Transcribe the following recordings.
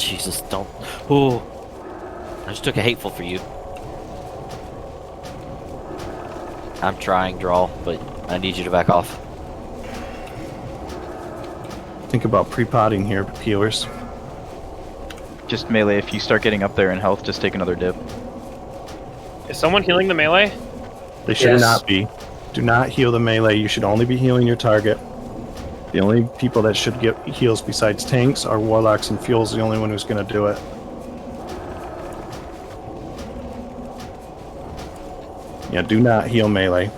Jesus, don't. Ooh. I just took a hateful for you. I'm trying, draw, but I need you to back off. Think about pre-potting here, healers. Just melee. If you start getting up there in health, just take another dip. Is someone healing the melee? They should not be. Do not heal the melee. You should only be healing your target. The only people that should get heals besides tanks are warlocks, and fuel's the only one who's going to do it. Yeah, do not heal melee.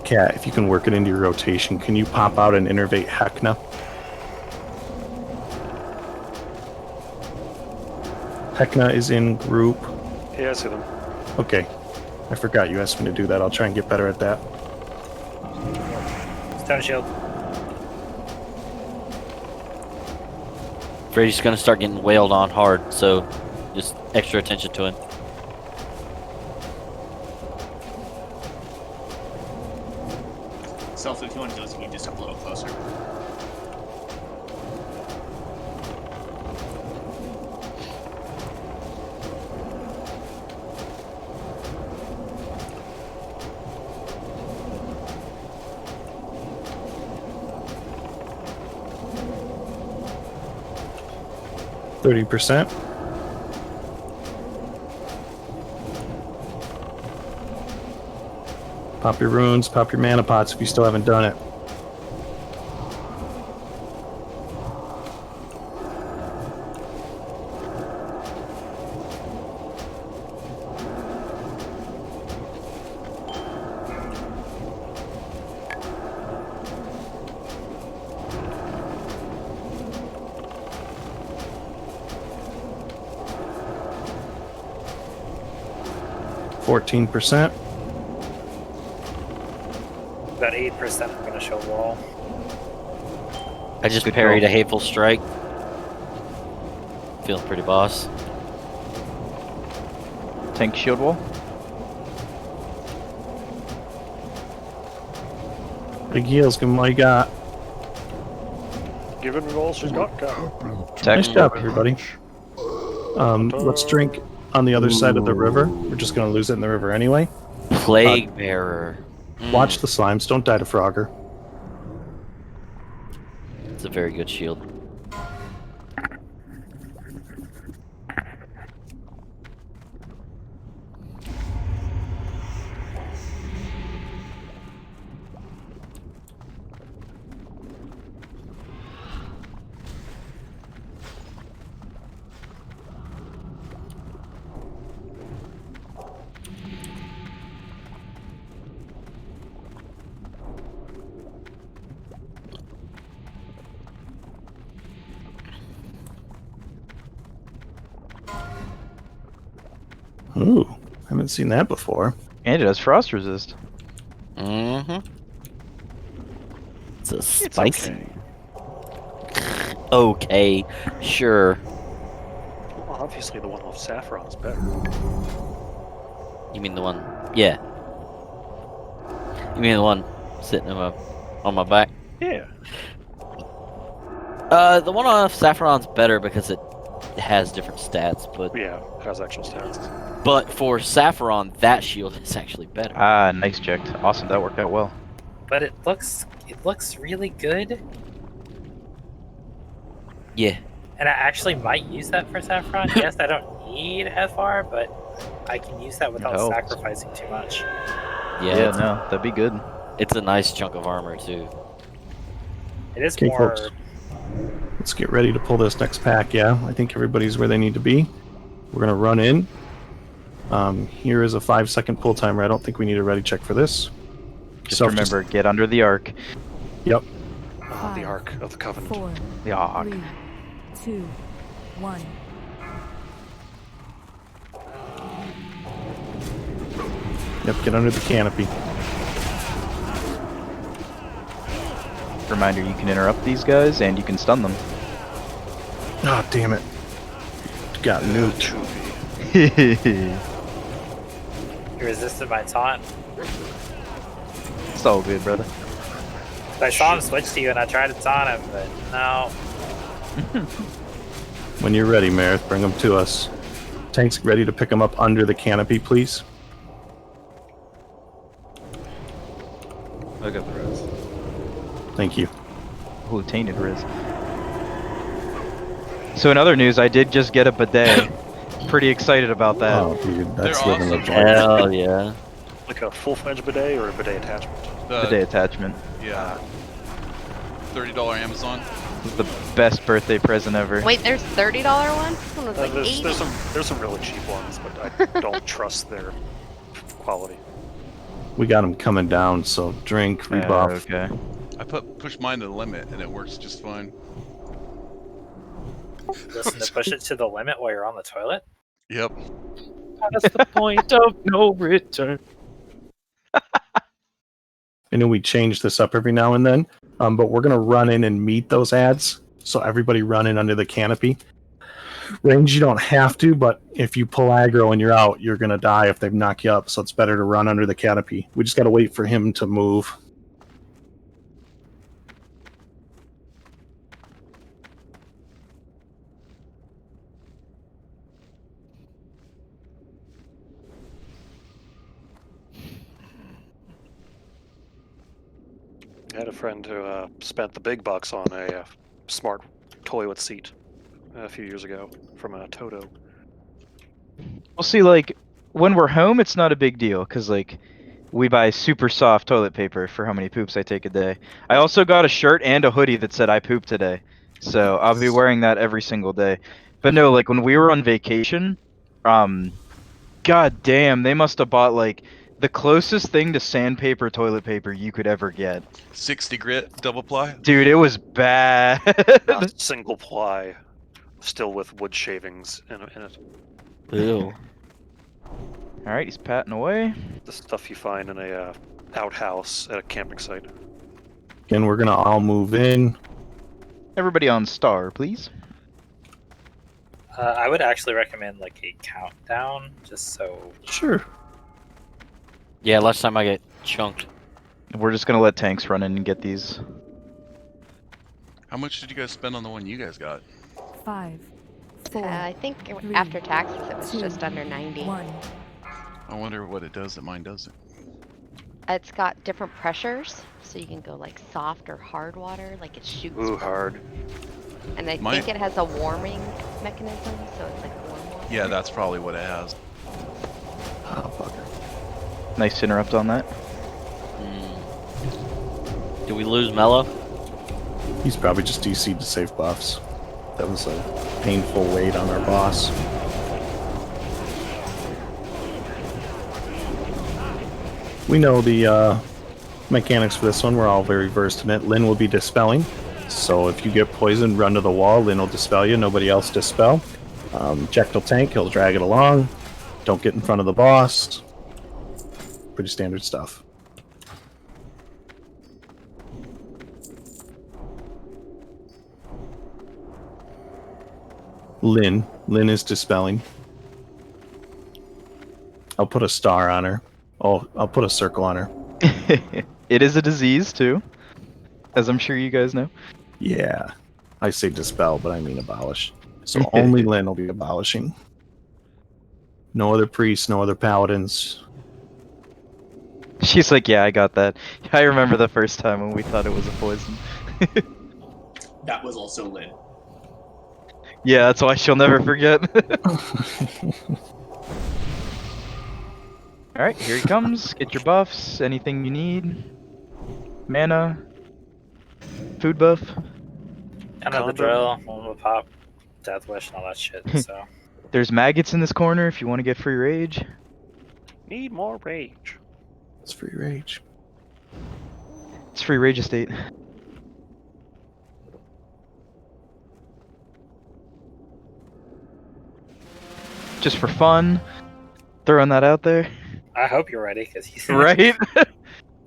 Cat, if you can work it into your rotation, can you pop out and innervate Heigan? Heigan is in group. Yeah, I see them. Okay. I forgot you asked me to do that. I'll try and get better at that. Stone shield. Freddy's gonna start getting wailed on hard, so just extra attention to him. Self, if you want to do this, you can just up a little closer. %. Pop your runes, pop your mana pots if you still haven't done it. %. About 8% I'm gonna show wall. I just Good parried call. a hateful strike. Feeling pretty boss. Tank shield wall. Big heals, give them all you got. Give it all she's got. Tech. Nice job, everybody. Let's drink on the other side of the river. We're just going to lose it in the river anyway. Plague bearer. Watch the slimes. Don't die to Frogger. It's a very good shield. Ooh, haven't seen that before. And it has frost resist. Mm-hmm. It's a It's spicy. okay. Okay, sure. Well, obviously the one off Saffron is better. You mean the one? Yeah. You mean the one sitting on my back? Yeah. The one on Saffron's better because it has different stats, but Yeah, it has actual stats. for Saffron, that shield is actually better. Ah, nice checked. Awesome, that worked out well. But it looks really good. Yeah. And I actually might use that for Saffron. Yes, I don't need FR, but I can use that without helps. sacrificing too much. Yeah, No, that'd be good. it's a nice chunk of armor too. It is Okay, more. folks. Let's get ready to pull this next pack, yeah? I think everybody's where they need to be. We're going to run in. Here is a 5-second pull timer. I don't think we need a ready check for this. Just remember, get under the arc. Yep. The Ark of the Covenant. 4, The arc. 3, 2, 1. Yep, get under the canopy. Reminder, you can interrupt these guys and you can stun them. Oh, damn it. Got nuked. You resisted my taunt. It's all good, brother. I saw him switch to you and I tried to taunt him, but no. When you're ready, Marith, bring them to us. Tank's ready to pick them up under the canopy, please. I got the res. Thank you. Ooh, tainted res. So in other news, I did just get a bidet. Pretty excited about that. Oh, dude, that's They're living the awesome. dream. Hell yeah. Like a full-fledged bidet or a bidet attachment? Bidet attachment. Yeah. $30 Amazon. This is the best birthday present ever. Wait, there's $30 ones? This one was like $80. There's some really cheap ones, but I don't trust their quality. We got them coming down, so drink, rebuff. Okay. I push mine to the limit and it works just fine. Listen to push it to the limit while you're on the toilet. Yep. That's the point of no return. I know we change this up every now and then, but we're going to run in and meet those ads. So everybody run in under the canopy. Range, you don't have to, but if you pull aggro and you're out, you're going to die if they knock you up. So it's better to run under the canopy. We just got to wait for him to move. I had a friend who spent the big bucks on a smart toilet seat a few years ago from Toto. Well, see, like, when we're home, it's not a big deal, because, like, we buy super soft toilet paper for how many poops I take a day. I also got a shirt and a hoodie that said I pooped today, so I'll be wearing that every single day. But no, like, when we were on vacation, god damn, they must have bought, like, the closest thing to sandpaper toilet paper you could ever get. 60 grit, double ply. Dude, it was bad. Single ply, still with wood shavings in it. Ew. Alright, he's patting away. The stuff you find in a outhouse at a camping site. Again, we're going to all move in. Everybody on star, please. I would actually recommend like a countdown, just so. Sure. Yeah, last time I get chunked. We're just gonna let tanks run in and get these. How much did you guys spend on the one you guys got? 5, 4, I think 3, after taxes it was 2, just under 90. 1. I wonder what it does that mine doesn't. It's got different pressures, so you can go like soft or hard water, like it shoots. Ooh, hard. And I think it has a warming mechanism, so it's like warm water. Yeah, that's probably what it has. Oh, fucker. Nice interrupt on that. Do we lose Mello? He's probably just DC'd to save buffs. That was a painful wait on our boss. We know the mechanics for this one. We're all very versed in it. Lynn will be dispelling. So if you get poisoned, run to the wall. Lynn will dispel you. Nobody else dispel. Jack will tank. He'll drag it along. Don't get in front of the boss. Pretty standard stuff. Lynn is dispelling. I'll put a star on her. Oh, I'll put a circle on her. It is a disease too, as I'm sure you guys know. Yeah. I say dispel, but I mean abolish. So only Lynn will be abolishing. No other priests, no other paladins. She's like, yeah, I got that. I remember the first time when we thought it was a poison. That was also Lynn. Yeah, that's why she'll never forget. Alright, here he comes. Get your buffs, anything you need. Mana. Food buff. I know the drill. One will pop, death wish, and all that shit. So. There's maggots in this corner if you want to get free rage. Need more rage. It's free rage. It's free rage estate. Just for fun. Throwing that out there. I hope you're ready, because he's Right?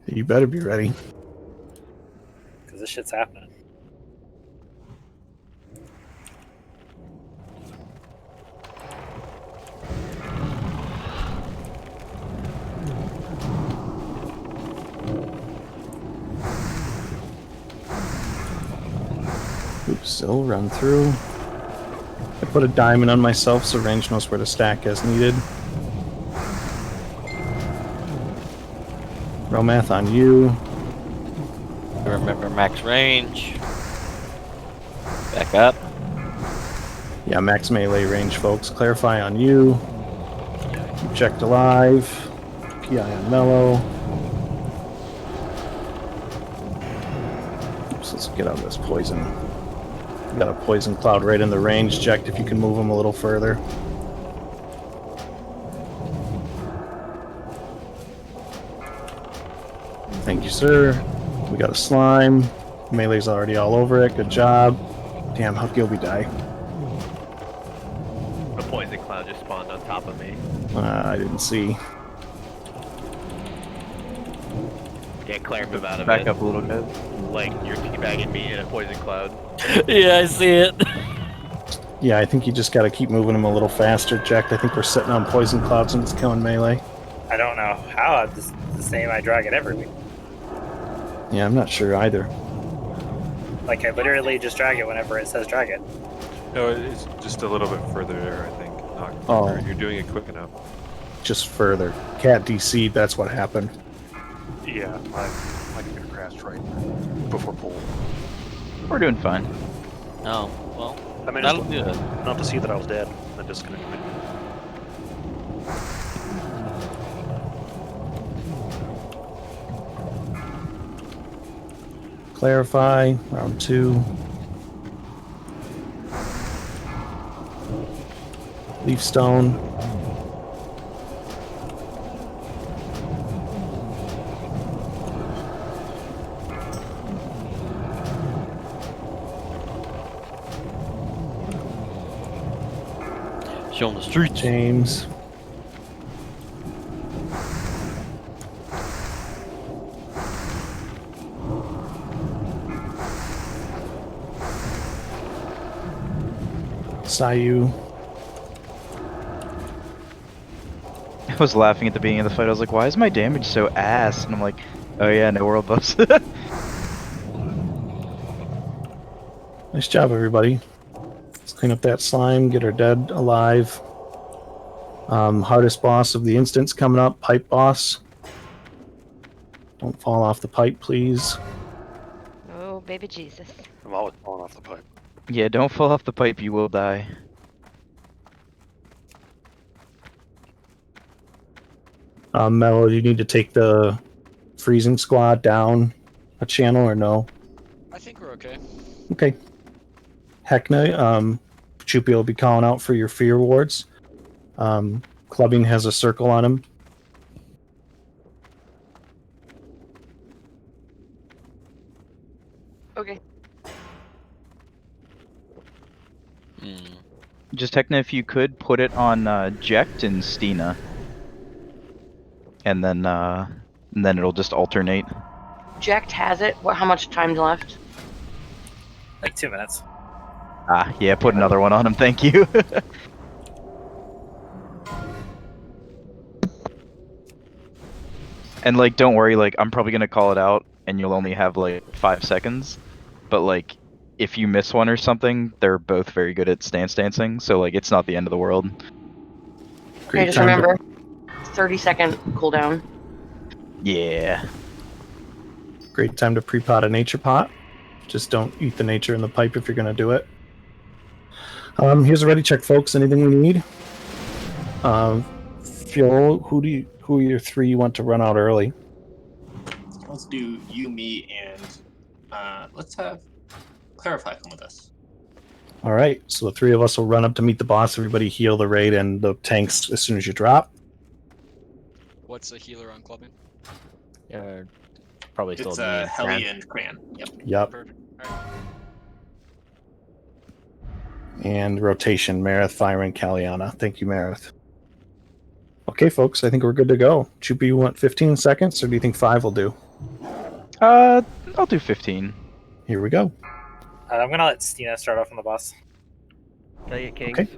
You better be ready. Because this shit's happening. Oops, still run through. I put a diamond on myself so range knows where to stack as needed. Romath on you. Remember max range. Back up. Yeah, max melee range, folks. Clarify on you. Checked alive. PI on Mellow. Oops, let's get out of this poison. Got a poison cloud right in the range. Checked if you can move him a little further. Thank you, sir. We got a slime. Melee's already all over it. Good job. Damn, how Gilby die? A poison cloud just spawned on top of me. I didn't see. Get Claire move out of Back it. up a little bit. Like you're teabagging me in a poison cloud. Yeah, I see it. Yeah, I think you just gotta keep moving him a little faster, Jack. I think we're sitting on poison clouds and it's killing melee. I don't know how. It's the same. I drag it every week. Yeah, I'm not sure either. Like I literally just drag it whenever it says drag it. No, it's just a little bit further there, I think. Not Oh. quicker. You're doing it quick enough. Just further. Cat DC'd, that's what happened. Yeah, my computer crashed right before pull. We're doing fine. Oh, well, I mean, that'll do it. not to see that I was dead. I disconnected me. Clarify, round 2. Leaf stone. Show them the streets. James. Sayu. I was laughing at the beginning of the fight. I was like, why is my damage so ass? And I'm like, oh yeah, no world buffs. Nice job, everybody. Let's clean up that slime, get her dead alive. Hardest boss of the instance coming up, pipe boss. Don't fall off the pipe, please. Oh, baby Jesus. I'm always falling off the pipe. Yeah, don't fall off the pipe, you will die. Mello, do you need to take the freezing squad down a channel or no? I think we're okay. Okay. Heckna, Chupi will be calling out for your fear wards. Clubbing has a circle on him. Okay. Just Techna, if you could, put it on Jekt and Stina. And then it'll just alternate. Jekt has it. How much time's left? Like 2 minutes. Ah, yeah, put another one on him, thank you. And, like, don't worry, like, I'm probably gonna call it out, and you'll only have, like, 5 seconds. But, like, if you miss one or something, they're both very good at stance dancing, so, like, it's not the end of the world. Okay, just remember, 30-second cooldown. Yeah. Great time to pre-pot a nature pot. Just don't eat the nature in the pipe if you're going to do it. Here's a ready check, folks. Anything we need? Fuel, who are your 3 you want to run out early? Let's do you, me, and let's have Clarify come with us. All right, so the 3 of us will run up to meet the boss. Everybody heal the raid and the tanks as soon as you drop. What's a healer on clubbing? Probably still It's me and Helly Fran. and Cran. Yep. Yep. Perfect. Alright. And rotation, Marith, Fire, and Kaliana. Thank you, Marith. Okay, folks, I think we're good to go. Chupi, you want 15 seconds, or do you think 5 will do? I'll do 15. Here we go. I'm gonna let Stina start off on the boss. Can I get kings? Okay.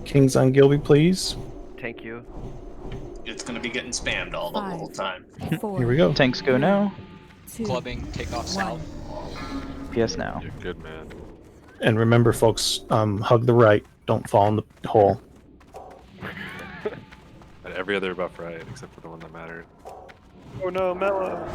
Kings on Gilby, please. Thank you. It's gonna be getting spammed all the whole time. 4, Here we go. Tanks go now. 2, Clubbing, take off south. PS now. You're good, man. And remember, folks, hug the right. Don't fall in the hole. And every other buff right, except for the one that mattered. Oh no, Mellow!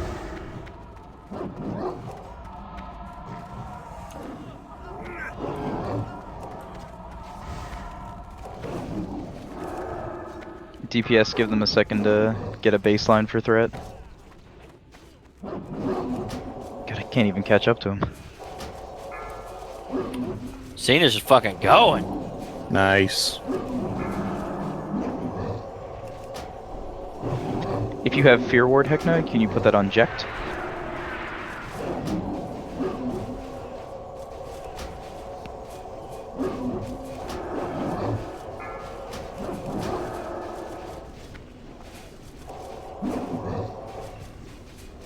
DPS, give them a second to get a baseline for threat. God, I can't even catch up to him. Cena's just fucking going. Nice. If you have Fear Ward, Hekna, can you put that on Jekt?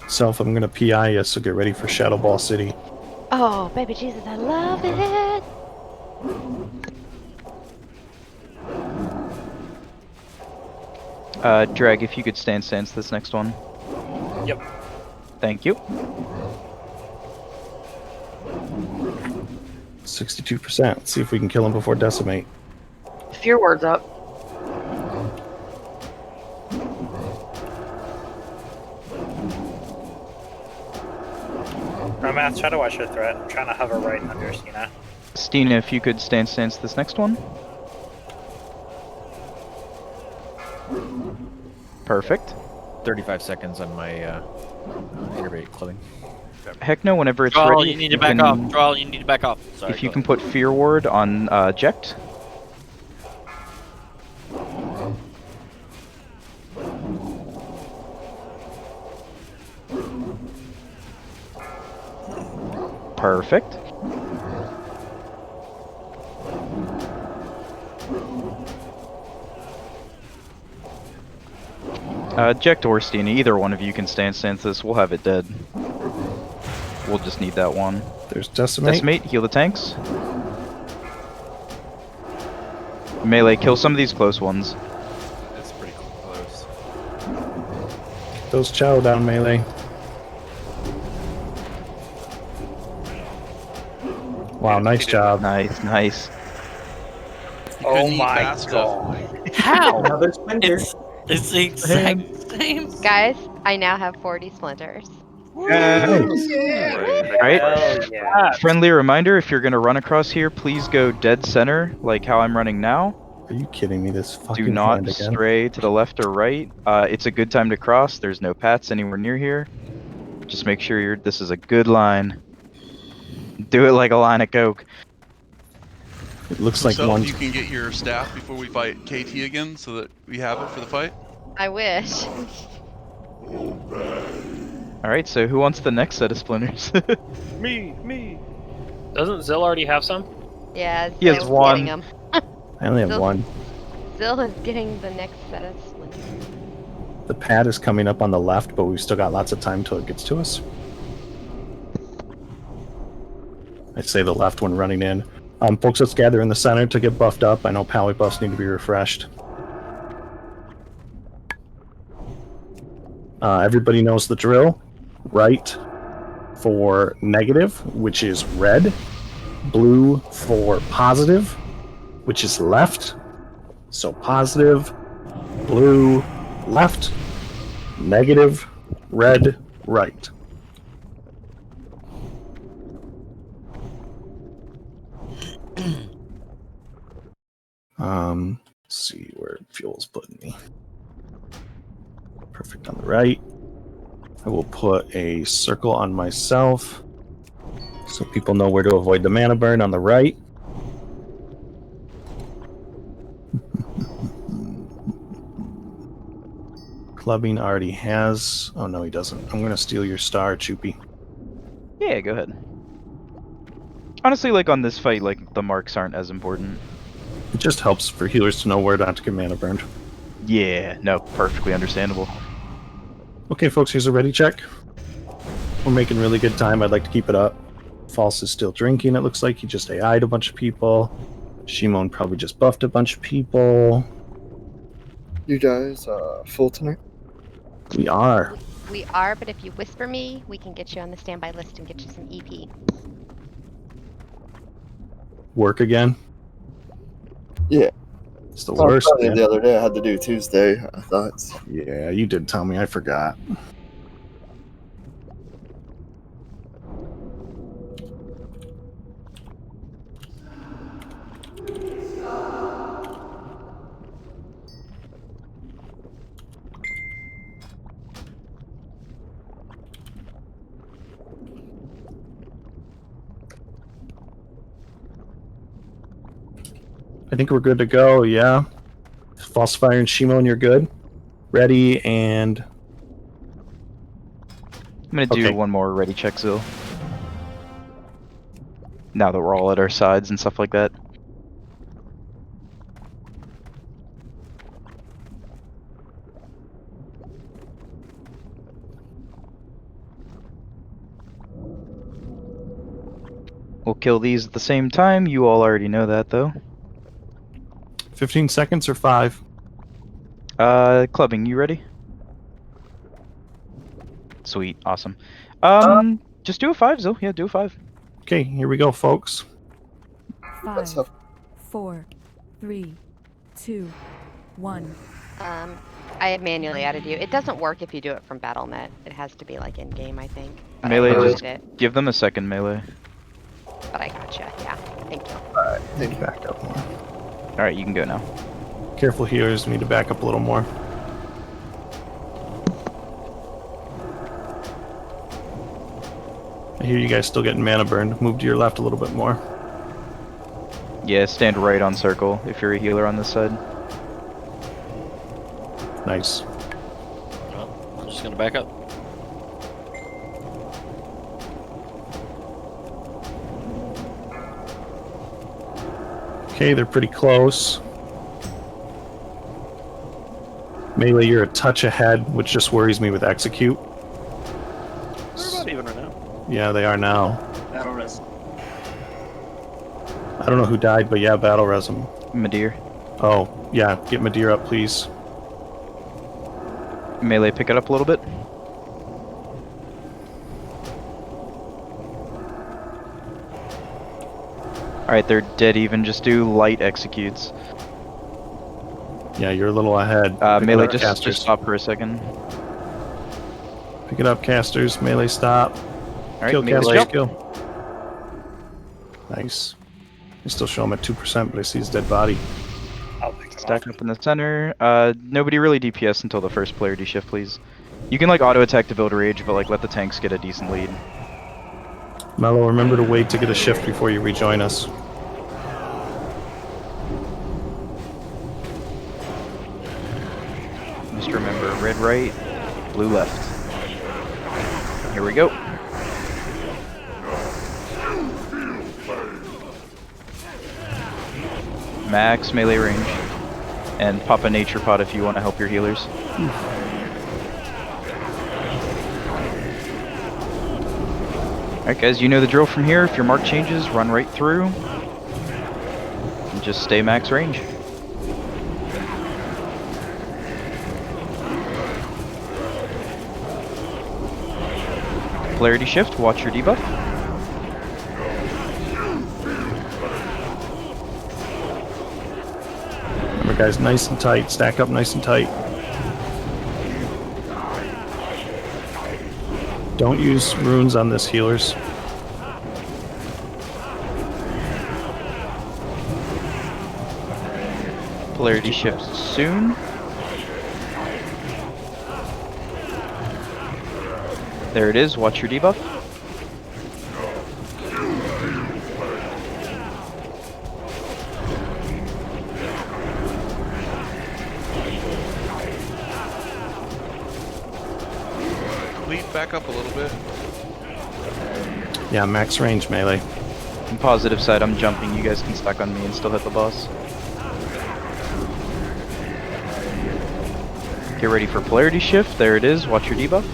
Self, I'm gonna PI you, so get ready for Shadow Ball City. Oh, baby Jesus, I love it. Drag, if you could stand stance this next one. Yep. Thank you. 62%. Let's see if we can kill him before Decimate. Fear word's up. Math, try to watch your threat. I'm trying to hover right under Stina. Stina, if you could stand stance this next one. Perfect. 35 seconds on my interbate clubbing. Hekna, whenever it's Drawl, ready, you need to back off. Drawl, you need to back off. Sorry. If you can put Fear Ward on Jekt. Perfect. Jekt or Stina, either one of you can stand stance this. We'll have it dead. We'll just need that one. There's Decimate. Decimate, heal the tanks. Melee, kill some of these close ones. It's pretty close. Those Chow down, Melee. Wow, nice job. Nice, nice. You couldn't Oh eat my fast enough. god. How? Another splinter. It's the exact same. Guys, I now have 40 splinters. Nice. Alright. Hell yeah. Friendly reminder, if you're gonna run across here, please go dead center, like how I'm running now. Are you kidding me? This fucking Do not hand again. stray to the left or right. It's a good time to cross. There's no pats anywhere near here. Just make sure this is a good line. Do it like a line of coke. It looks like So one. you can get your staff before we fight KT again, so that we have it for the fight. I wish. Alright, so who wants the next set of splinters? Me! Doesn't Zill already have some? Yeah, He has Zill's one. getting 'em. I only have Zill- one. Zill is getting the next set of splinters. The pad is coming up on the left, but we've still got lots of time till it gets to us. I'd say the left one running in. Folks, let's gather in the center to get buffed up. I know pally buffs need to be refreshed. Everybody knows the drill. Right for negative, which is red. Blue for positive, which is left. So positive, blue, left, negative, red, right. Let's see where fuel's putting me. Perfect on the right. I will put a circle on myself so people know where to avoid the mana burn on the right. Clubbing already has... Oh, no, he doesn't. I'm going to steal your star, Choopy. Yeah, go ahead. Honestly, like on this fight, like the marks aren't as important. It just helps for healers to know where not to get mana burned. Yeah, no, perfectly understandable. Okay, folks, here's a ready check. We're making really good time. I'd like to keep it up. False is still drinking. It looks like he just AI'd a bunch of people. Shimon probably just buffed a bunch of people. You guys full tonight? We are. We are, but if you whisper me, we can get you on the standby list and get you some EP. Work again? Yeah. It's the worst. Man. The other day I had to do Tuesday, I thought. Yeah, you did tell me. I forgot. I think we're good to go, yeah. Falsifier and Shimon, you're good. Ready, and... I'm gonna do one more ready check, Zil. Now that we're all at our sides and stuff like that. We'll kill these at the same time. You all already know that, though. 15 seconds or 5? Clubbing, you ready? Sweet, awesome. Just do a 5, Zil. Yeah, do a 5. Okay, here we go, folks. 5, 4, 3, 2, 1. I have manually added you. It doesn't work if you do it from BattleNet. It has to be like in game, I think. But Melee, I just give them a second, Melee. But I gotcha. Yeah, thank you. Alright, take back up more. Alright, you can go now. Careful healers, we need to back up a little more. I hear you guys still getting mana burned. Move to your left a little bit more. Yeah, stand right on circle if you're a healer on this side. Nice. Well, I'm just gonna back up. Okay, they're pretty close. Melee, you're a touch ahead, which just worries me with execute. They're about even right now. Yeah, they are now. Battle res. I don't know who died, but yeah, battle res them. Madir. Oh, yeah, get Madir up, please. Melee, pick it up a little bit. Alright, they're dead even. Just do light executes. Yeah, you're a little ahead. Melee, just stop for a second. Pick it up, casters. Melee, stop. Alright, Kill, Melee, casters, kill. Nice. I still show him at 2%, but I see his dead body. Stack up in the center. Nobody really DPS until the first player D-shift, please. You can like auto attack to build rage, but like let the tanks get a decent lead. Mello, remember to wait to get a shift before you rejoin us. Just remember, red right, blue left. Here we go. Max melee range. And pop a nature pot if you want to help your healers. Alright guys, you know the drill from here. If your mark changes, run right through. And just stay max range. Polarity shift, watch your debuff. Remember guys, nice and tight. Stack up nice and tight. Don't use runes on this, healers. Polarity shift soon. There it is, watch your debuff. Lead back up a little bit. Yeah, max range melee. On positive side, I'm jumping. You guys can stack on me and still hit the boss. Get ready for polarity shift. There it is. Watch your debuff.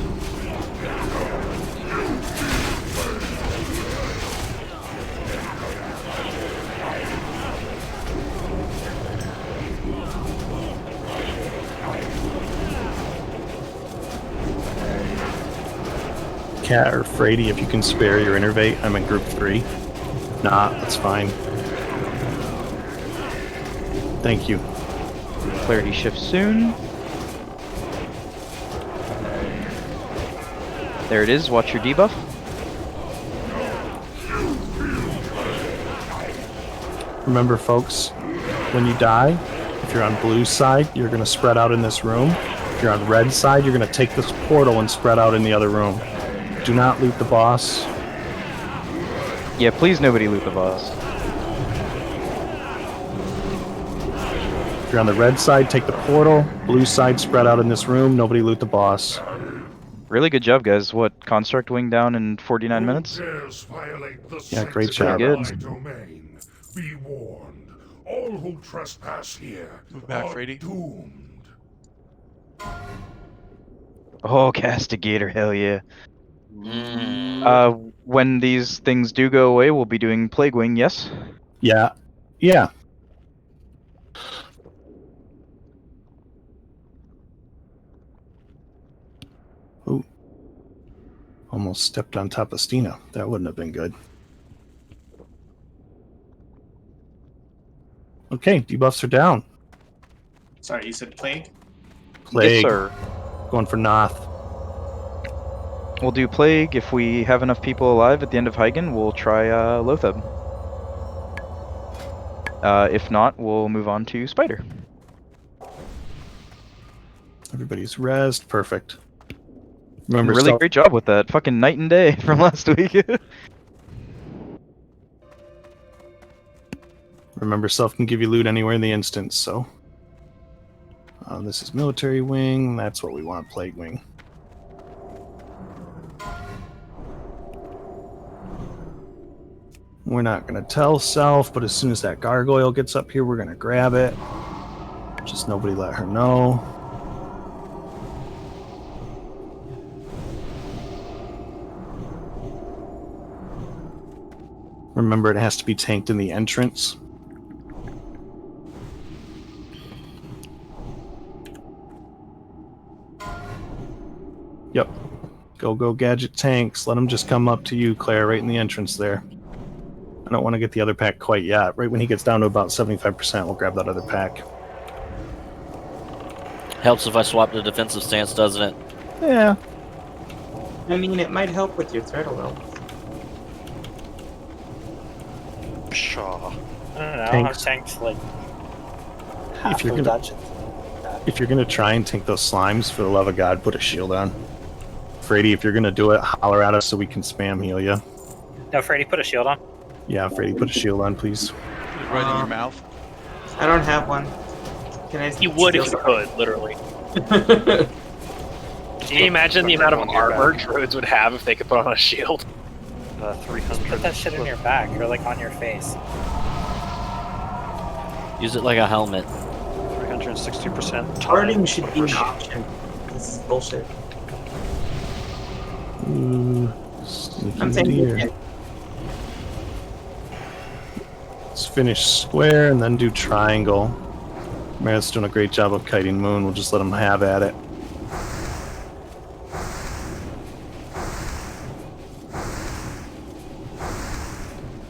Cat or Frady, if you can spare your innervate, I'm in group 3. Nah, that's fine. Thank you. Clarity shift soon. There it is. Watch your debuff. Remember, folks, when you die, if you're on blue side, you're going to spread out in this room. If you're on red side, you're going to take this portal and spread out in the other room. Do not loot the boss. Yeah, please nobody loot the boss. If you're on the red side, take the portal. Blue side, spread out in this room. Nobody loot the boss. Really good job, guys. What, Construct Wing down in 49 minutes? Yeah, great job. Pretty good. Domain. Be warned. All who trespass here Move back, are Frady. doomed. Oh, Castigator, hell yeah. When these things do go away, we'll be doing Plague Wing, yes? Yeah. Yeah. Ooh. Almost stepped on top of Stina. That wouldn't have been good. Okay, debuffs are down. Sorry, you said plague? Plague. Yes, sir. Going for Noth. We'll do Plague. If we have enough people alive at the end of Heigan, we'll try Loatheb. If not, we'll move on to Spider. Everybody's rezzed. Perfect. Remember, Really great job with that. Fucking night and day from last week. Remember, self can give you loot anywhere in the instance, so... this is military wing. That's what we want, plague wing. We're not going to tell self, but as soon as that gargoyle gets up here, we're going to grab it. Just nobody let her know. Remember, it has to be tanked in the entrance. Yep. Go gadget tanks. Let them just come up to you, Claire, right in the entrance there. I don't want to get the other pack quite yet. Right when he gets down to about 75%, we'll grab that other pack. Helps if I swap to defensive stance, doesn't it? Yeah. I mean, it might help with your threat awareness. Pshaw. I don't know. Tanks. I've tanked like If half you're the gonna, dungeon. if you're gonna try and tank those slimes, for the love of God, put a shield on. Frady, if you're gonna do it, holler at us so we can spam heal you. No, Freddy, put a shield on. Yeah, Frady, put a shield on, please. Right in your mouth. I don't have one. Can I? You would if you steal could, literally. some? Can you imagine the amount of armor druids would have if they could put on a shield? 300. Put that shit in your back or like on your face. Use it like a helmet. 360%. Guarding should be an option. This is bullshit. Ooh, I'm sneaky taking deer. it. Let's finish square and then do triangle. Meredith's doing a great job of kiting moon. We'll just let him have at it.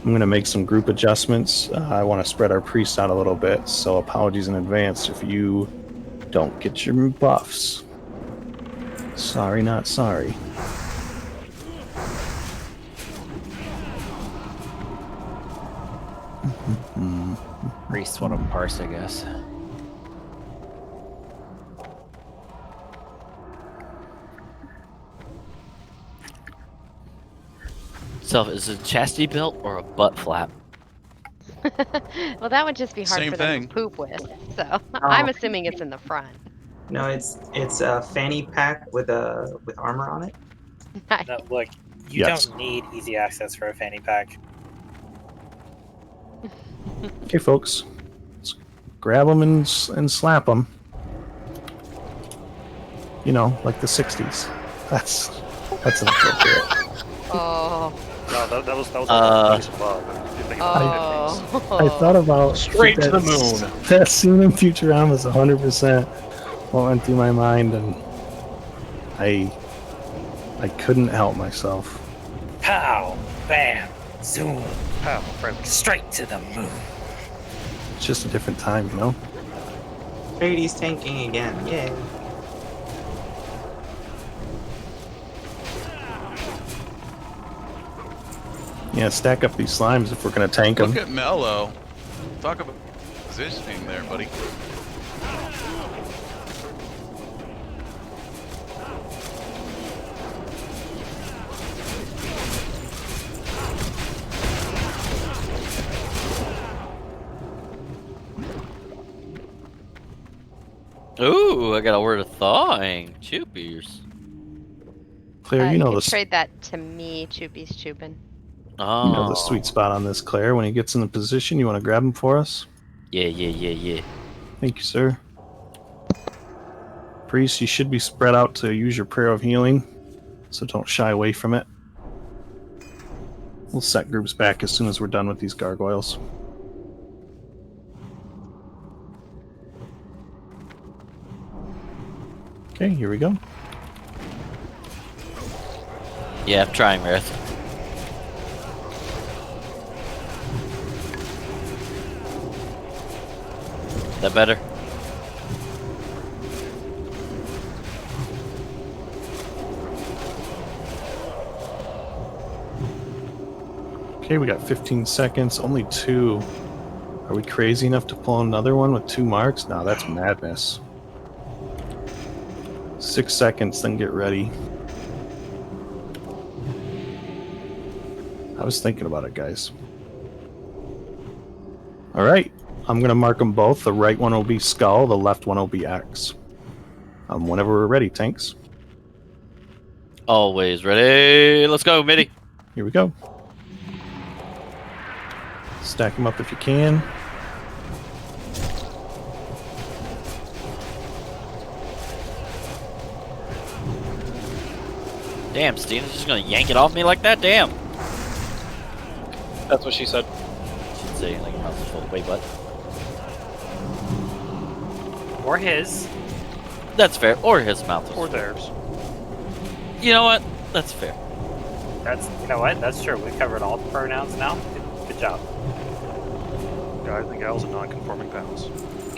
I'm going to make some group adjustments. I want to spread our priests out a little bit, so apologies in advance if you don't get your buffs. Sorry, not sorry. Priest want to parse, I guess. Self, is it a chastity belt or a butt flap? Well, that would just be hard Same for thing. them to poop with. So I'm assuming it's in the front. No, it's a fanny pack with armor on it. No, look, you Yes. don't need easy access for a fanny pack. Okay, folks. Let's grab them and slap them. You know, like the 60s. That's inappropriate. Oh. No, that was a piece above. You think about it, Oh. I thought about Straight to the that- moon. That scene in Futurama is 100% what went through my mind, and I I couldn't help myself. Pow, bam, zoom, Pow, friendly. straight to the moon. It's just a different time, you know? Brady's tanking again. Yay. Yeah, stack up these slimes if we're gonna tank them. Look at Mello. Talk about positioning there, buddy. Ooh, I got a word of thawing. Choopies. Claire, you know could the trade that to me, Choopies Choopin. Oh. you know the sweet spot on this, Claire. When he gets in the position, you want to grab him for us? Yeah. Thank you, sir. Priest, you should be spread out to use your prayer of healing, so don't shy away from it. We'll set groups back as soon as we're done with these gargoyles. Okay, here we go. Yeah, I'm trying, Wrath. That better? Okay, we got 15 seconds, only 2. Are we crazy enough to pull another one with 2 marks? No, that's madness. 6 seconds, then get ready. I was thinking about it, guys. Alright, I'm going to mark them both. The right one will be Skull, the left one will be X. Whenever we're ready, tanks. Always ready. Let's go, Mitty. Here we go. Stack them up if you can. Damn, Steven's just gonna yank it off me like that? Damn. That's what she said. She didn't say anything about this full. Wait, what? Or his. That's fair. Or his mouth. Or theirs. You know what? That's fair. You know what? That's true. We covered all the pronouns now. Good job. Guys and gals and non-conforming pals.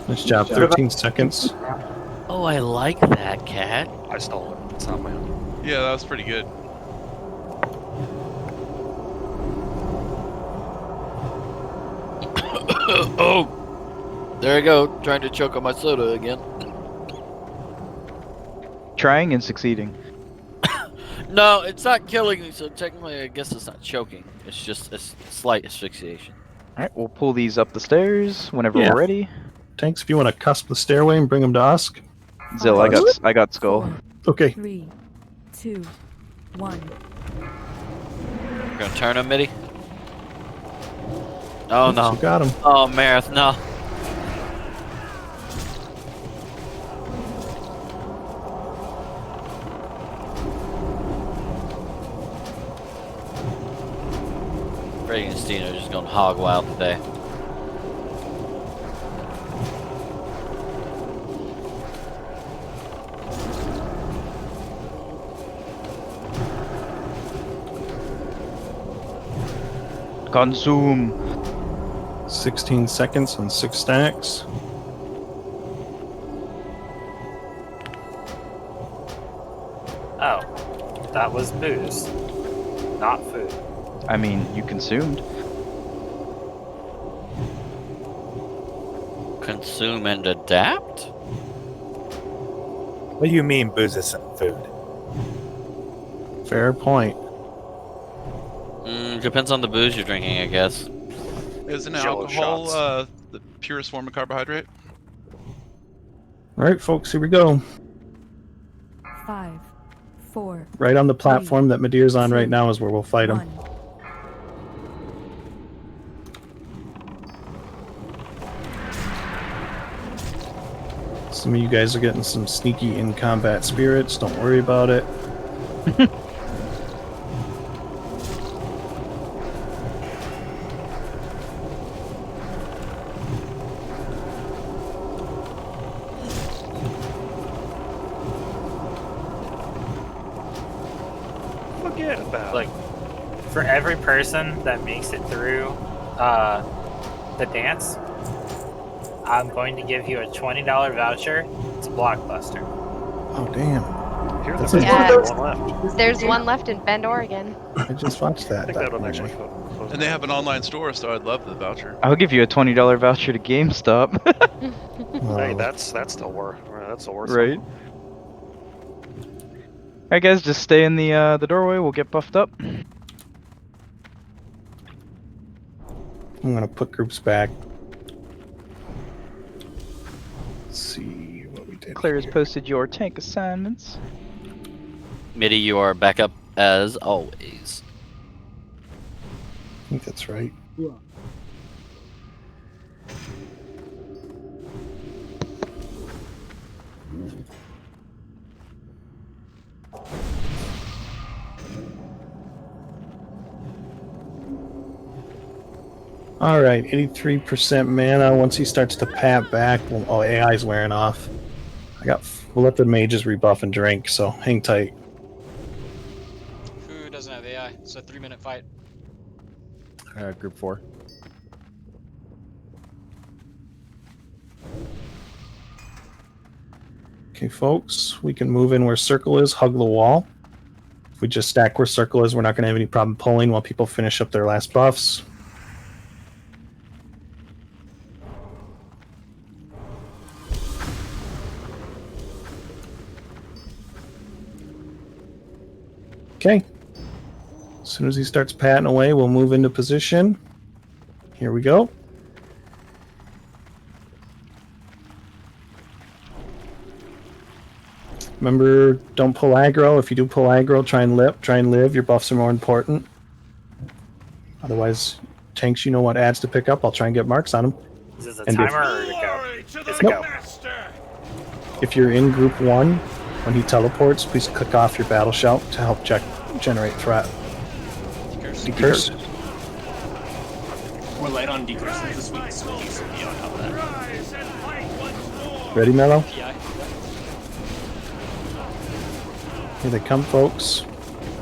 Nice job. 13 seconds. Oh, I like that, Cat. I stole it. It's not my own. Yeah, that was pretty good. Oh! There I go, trying to choke on my soda again. Trying and succeeding. No, it's not killing me, so technically I guess it's not choking. It's just a slight asphyxiation. Alright, we'll pull these up the stairs whenever we're ready. Tanks, if you want to cusp the stairway and bring them to us. Zill, I got Skull. Okay. 3, 2, 1. We're gonna turn him, Mitty. Oh no. You got him. Oh, Marith, no. Brady and Stina are just going hog wild today. Consume. 16 seconds on 6 stacks. Oh, that was booze, not food. I mean, you consumed. Consume and adapt? What do you mean booze isn't food? Fair point. Depends on the booze you're drinking, I guess. Isn't Jello alcohol shots. the purest form of carbohydrate? Alright, folks, here we go. 5, 4. Right on the platform that Medeir's on right now is where we'll fight him. 1. Some of you guys are getting some sneaky in-combat spirits. Don't worry about it. Forget about Like, for every person that makes it through the dance, I'm going to give you a $20 voucher to Blockbuster. Oh damn! Here's That's the a- Yeah. one left. There's one left in Bend, Oregon. I just watched I that. think that one actually documentary. closed. And they have an online store, so I'd love the voucher. I'll give you a $20 voucher to GameStop. Hey, Oh, that's still worth. That's still worth. Right. Alright guys, just stay in the doorway, we'll get buffed up. I'm gonna put groups back. Let's see what we did. Claire has here. posted your tank assignments. Mitty, you are back up as always. I think that's right. All right, 83% mana. Once he starts to pat back, well, AI's wearing off. We'll let the mages rebuff and drink. So hang tight. Who doesn't have AI? It's a 3-minute fight. Group 4. Okay, folks, we can move in where circle is, hug the wall. If we just stack where circle is, we're not going to have any problem pulling while people finish up their last buffs. Okay. As soon as he starts patting away, we'll move into position. Here we go. Remember, don't pull aggro. If you do pull aggro, try and live. Your buffs are more important. Otherwise, tanks, you know what ads to pick up. I'll try and get marks on them. Is this a And timer or to go? It's a Nope. go. If you're in group 1, when he teleports, please click off your battle shout to help generate threat. Decurse. We're light on decursions this week, so you should be on top of that. Ready, Mello? PI. Here they come, folks.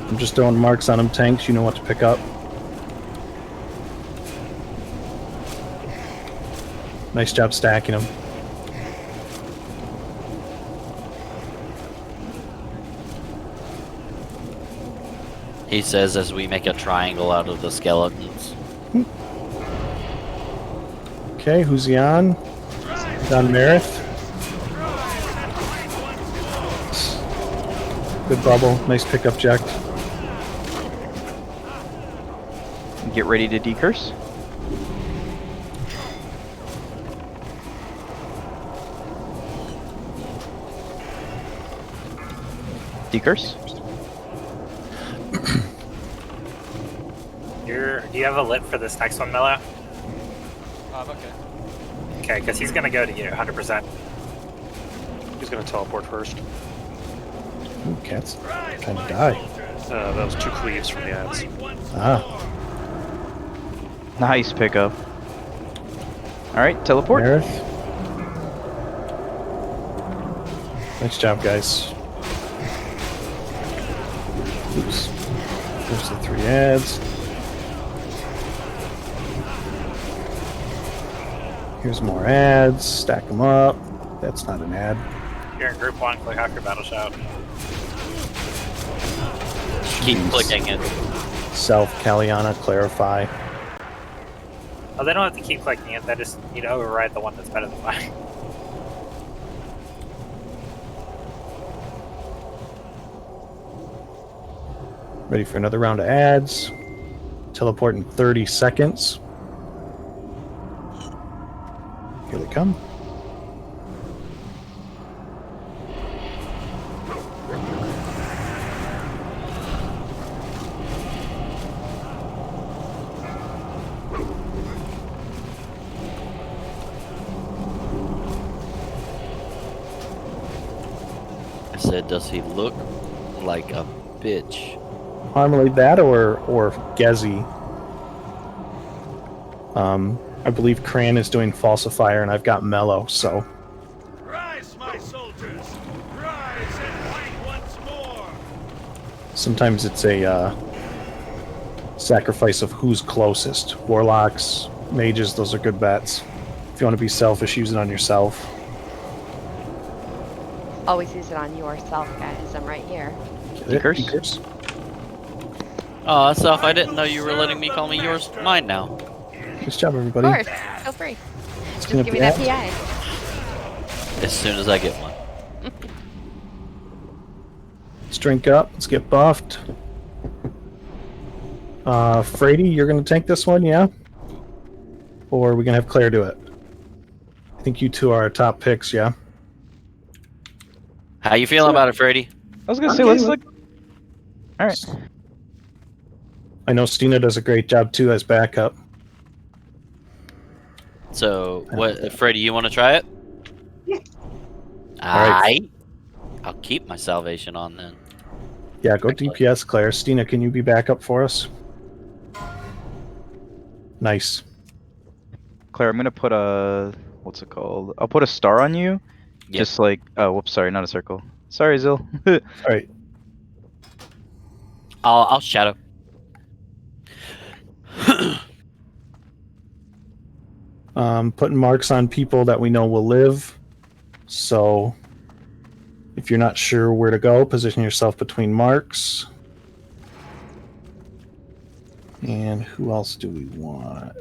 I'm just throwing marks on them. Tanks, you know what to pick up. Nice job stacking them. He says as we make a triangle out of the skeletons. Okay, who's he on? He's on Marith. Good bubble. Nice pickup, Jack. Get ready to decurse. Decurse. Do you have a lit for this next one, Mello? Okay. Okay, because he's going to go to you 100%. He's gonna teleport first. Ooh, cats trying to die. That was 2 cleaves from the ads. Ah, Nice pickup. Alright, teleport. Marith. Nice job, guys. Oops. There's the 3 ads. Here's more ads. Stack them up. That's not an ad. You're in group 1, click off your battle shout. Keep Jeez. clicking it. Self, Kaliana, clarify. Oh, they don't have to keep clicking it, they just need to override the one that's better than mine. Ready for another round of ads. Teleport in 30 seconds. Here they come. I said, does he look like a bitch? Marmalade that or Gezi. I believe Cran is doing Falsifier and I've got Mellow, so. Rise, my soldiers! Rise and fight once more! Sometimes it's a sacrifice of who's closest. Warlocks, mages, those are good bets. If you want to be selfish, use it on yourself. Always use it on yourself, guys. I'm right here. Curse. Oh, Self, I didn't know you were letting me call me yours, mine now. Nice job, everybody. Of course. Feel free. Let's Just clean up give me the that act. PI. As soon as I get one. Let's drink up. Let's get buffed. Frady, you're going to tank this one, yeah? Or are we going to have Claire do it? I think you two are our top picks, yeah? How you feeling about it, Frady? I was gonna say, let's look. All right. I know Stina does a great job too as backup. So, what, Frady, you want to try it? Yeah. Alright. I'll keep my salvation on then. Yeah, go DPS, Claire. Stina, can you be backup for us? Nice. Claire, I'm gonna put a what's it called? I'll put a star on you. Yep. Just like whoops, sorry, not a circle. Sorry, Zil. Alright. I'll shadow. Putting marks on people that we know will live. So if you're not sure where to go, position yourself between marks. And who else do we want?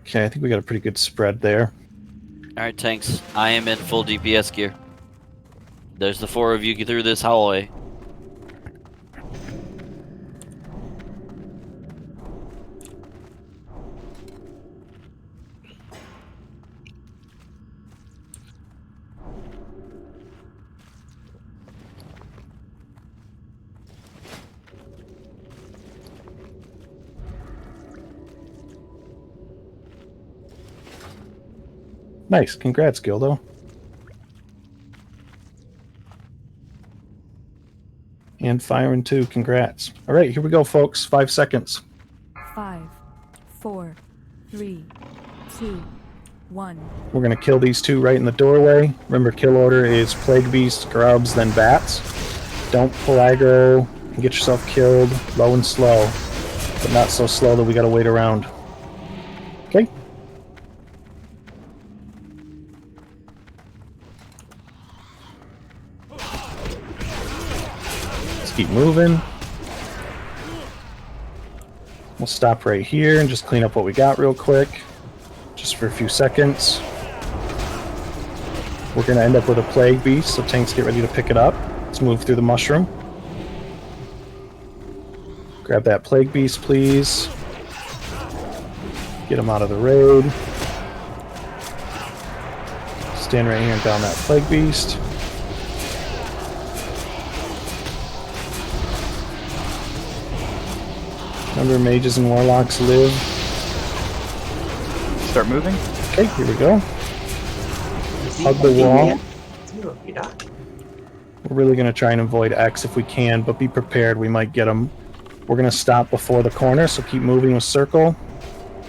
Okay, I think we got a pretty good spread there. Alright, tanks. I am in full DPS gear. There's the 4 of you through this hallway. Nice, congrats, Gildo. And firing too, congrats. All right, here we go, folks. 5 seconds. 5, 4, 3, 2, 1. We're gonna kill these two right in the doorway. Remember, kill order is plague beasts, grubs, then bats. Don't pull aggro and get yourself killed. Low and slow, but not so slow that we gotta wait around. Okay. Keep moving. We'll stop right here and just clean up what we got real quick, just for a few seconds. We're going to end up with a plague beast, so tanks get ready to pick it up. Let's move through the mushroom. Grab that plague beast, please. Get him out of the road. Stand right here and down that plague beast. Remember, mages and warlocks live. Start moving. Okay, here we go. Hug the wall. We're really going to try and avoid X if we can, but be prepared, we might get them. We're going to stop before the corner, so keep moving with circle.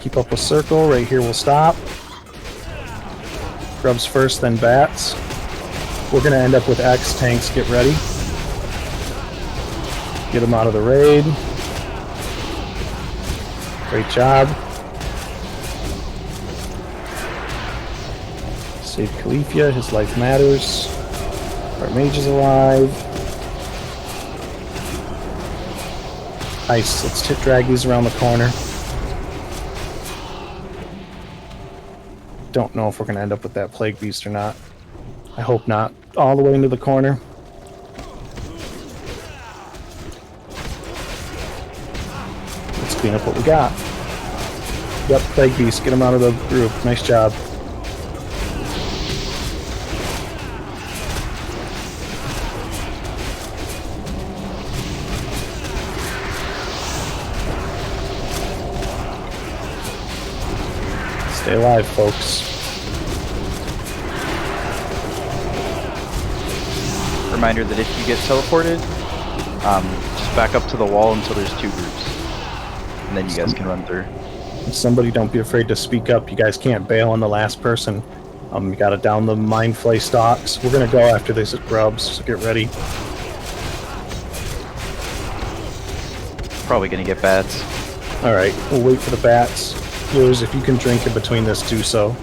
Keep up with circle. Right here we'll stop. Grubs first, then bats. We're going to end up with X. Tanks, get ready. Get them out of the raid. Great job. Save Califia, his life matters. Our mage is alive. Nice, let's drag these around the corner. Don't know if we're going to end up with that plague beast or not. I hope not. All the way into the corner. Let's clean up what we got. Yep, plague beast, get him out of the group. Nice job. Stay alive, folks. Reminder that if you get teleported, just back up to the wall until there's 2 groups. And then you guys can run through. Somebody don't be afraid to speak up. You guys can't bail on the last person. You gotta down the mind flay stalks. We're gonna go after this at grubs, so get ready. Probably gonna get bats. Alright, we'll wait for the bats. Lewis, if you can drink in between this, do so.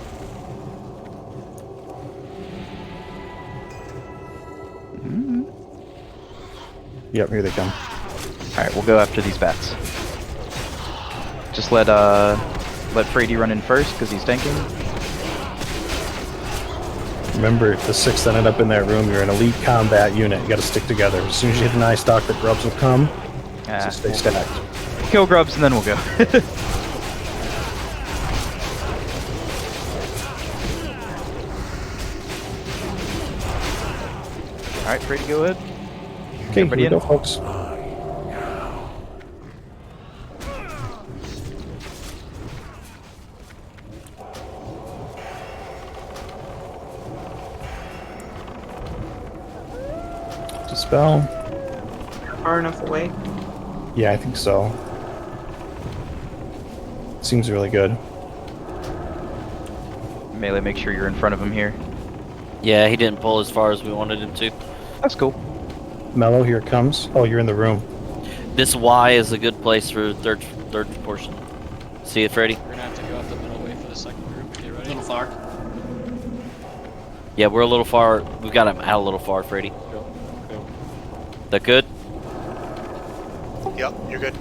Yep, here they come. Alright, we'll go after these bats. Just let Frady run in first, because he's tanking. Remember, the 6 that ended up in that room, you're an elite combat unit. You gotta stick together. As soon as you hit an eye stalk, the grubs will come. So stay stacked. Kill grubs and then we'll go. Alright, Frady, go ahead. Okay, Everybody here we in? go, folks. Dispel. Far enough away? Yeah, I think so. Seems really good. Melee, make sure you're in front of him here. Yeah, he didn't pull as far as we wanted him to. That's cool. Mellow, here it comes. Oh, you're in the room. This Y is a good place for third portion. See it, Freddy? We're gonna have to go up the middle way for the second group. Get ready. A little far. Yeah, we're a little far. We've got him out a little far, Freddy. Go. That good? Yep, you're good.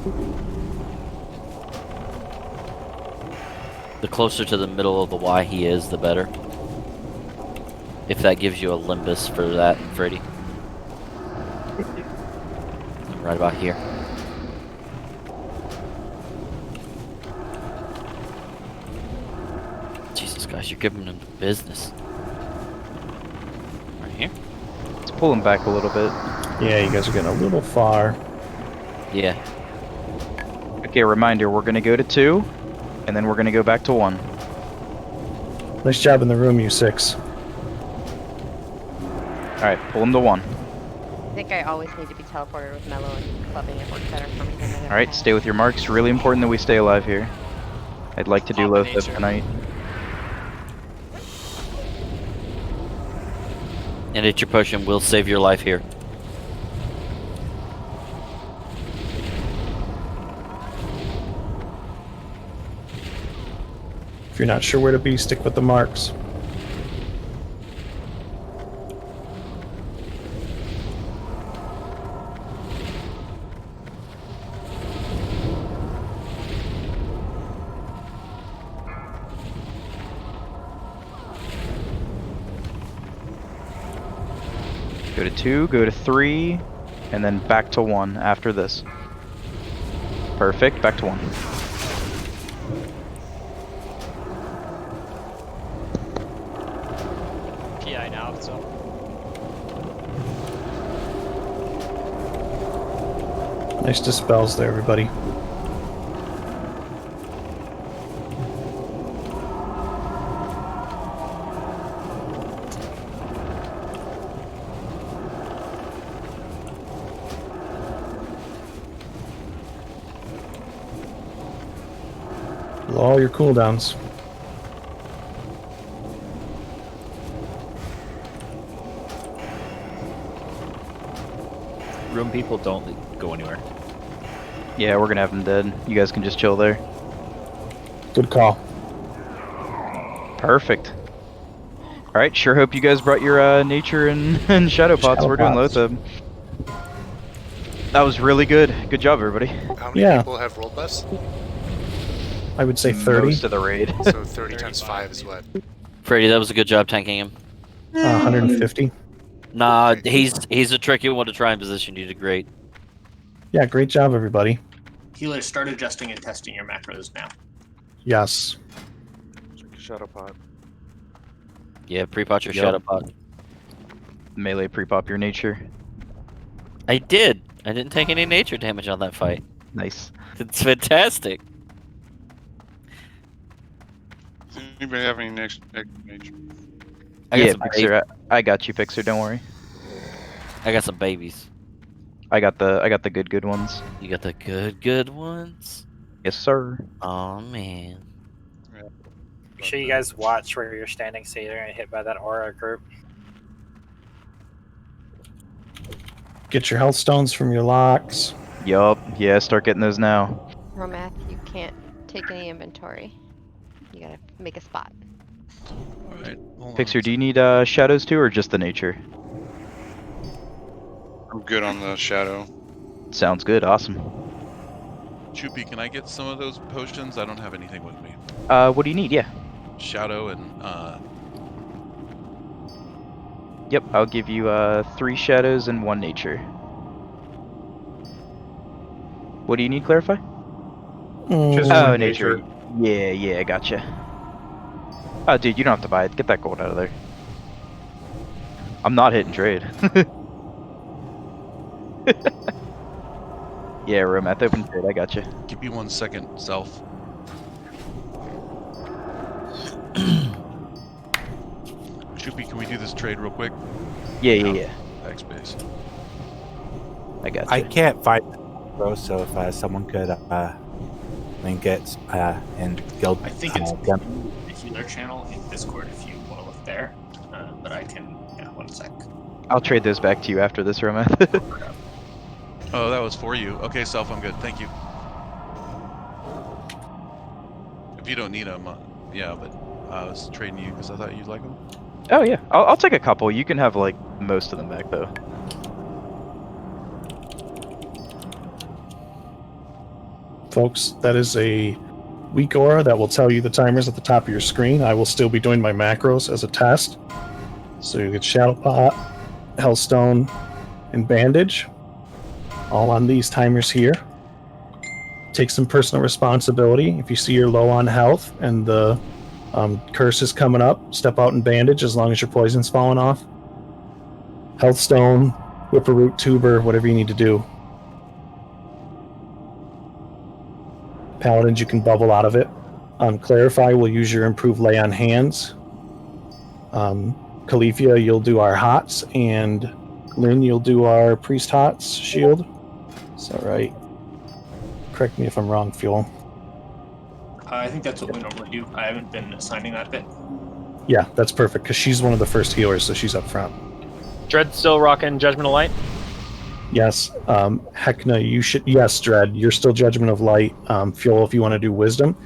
The closer to the middle of the Y he is, the better. If that gives you a limbus for that, Freddy. Right about here. Jesus, guys, you're giving him the business. Right here? Let's pull him back a little bit. Yeah, you guys are getting a little far. Yeah. Okay, reminder, we're gonna go to 2, and then we're gonna go back to 1. Nice job in the room, you 6. Alright, pull him to 1. I think I always need to be teleported with Mellow, and clubbing it works better for me than the Alright, stay with your marks. Really important that we stay alive here. I'd like to do Loatheb tonight. And at your potion will save your life here. If you're not sure where to be, stick with the marks. Go to 2, go to 3, and then back to 1 after this. Perfect, back to 1. PI now, so. Nice dispels there, everybody. All your cooldowns. Room people don't go anywhere. Yeah, we're gonna have him dead. You guys can just chill there. Good call. Perfect. Alright, sure hope you guys brought your nature and shadow pots. We're doing Loatheb. That was really good. Good job, everybody. How many people have rolled less? I would say 30. Most of the raid. So 30 times 5 is what? Freddy, that was a good job tanking him. 150. Nah, he's a tricky one to try and position. You did great. Yeah, great job, everybody. Healer, start adjusting and testing your macros now. Yes. Shadow pod. Yeah, pre-pot your Yep. shadow pot. Melee pre-pop your nature. I did. I didn't take any nature damage on that fight. Nice. It's fantastic. Does anybody have any nature? Yeah, Pixar, I got you, Pixar. Don't worry. I got some babies. I got the good ones. You got the good ones? Yes, sir. Oh man. Make sure you guys watch where you're standing so you're gonna hit by that aura group. Get your health stones from your locks. Yup. Yeah, start getting those now. Romath, you can't take any inventory. You gotta make a spot. Alright, Fixer, do you need shadows too, or just the nature? I'm good on the shadow. Sounds good. Awesome. Choopy, can I get some of those potions? I don't have anything with me. What do you need? Yeah. Shadow and Yep, I'll give you 3 shadows and 1 nature. What do you need? Clarify. Just Oh, nature. Yeah, gotcha. Oh, dude, you don't have to buy it. Get that gold out of there. I'm not hitting trade. Yeah, Romath, open trade. I gotcha. give me 1 second, self. Choopy, can we do this trade real quick? Yeah. Backspace. I got I can't fight bro, so if someone could link it and guild. I think it's the healer channel in Discord if you want to look there. But I can, yeah, 1 sec. I'll trade those back to you after this, Romath. Oh, that was for you. Okay, self, I'm good. Thank you. If you don't need them, yeah, but I was trading you because I thought you'd like them. Oh yeah, I'll take a couple. You can have like most of them back though. Folks, that is a weak aura that will tell you the timers at the top of your screen. I will still be doing my macros as a test. So you get Shadow Pot, Hellstone, and Bandage. All on these timers here. Take some personal responsibility. If you see you're low on health and the curse is coming up, step out and bandage as long as your poison's falling off. Healthstone, Whipperroot, Tuber, whatever you need to do. Paladins, you can bubble out of it. Clarify, we'll use your improved lay on hands. Califia, you'll do our hots, and Lynn, you'll do our priest hots shield. Is that right? Correct me if I'm wrong, Fuel. I think that's what we normally do. I haven't been assigning that bit. Yeah, that's perfect, because she's one of the first healers, so she's up front. Dread still rocking Judgment of Light? Yes. Hekna, you should... Yes, Dread, you're still Judgment of Light. Fuel, if you want to do Wisdom.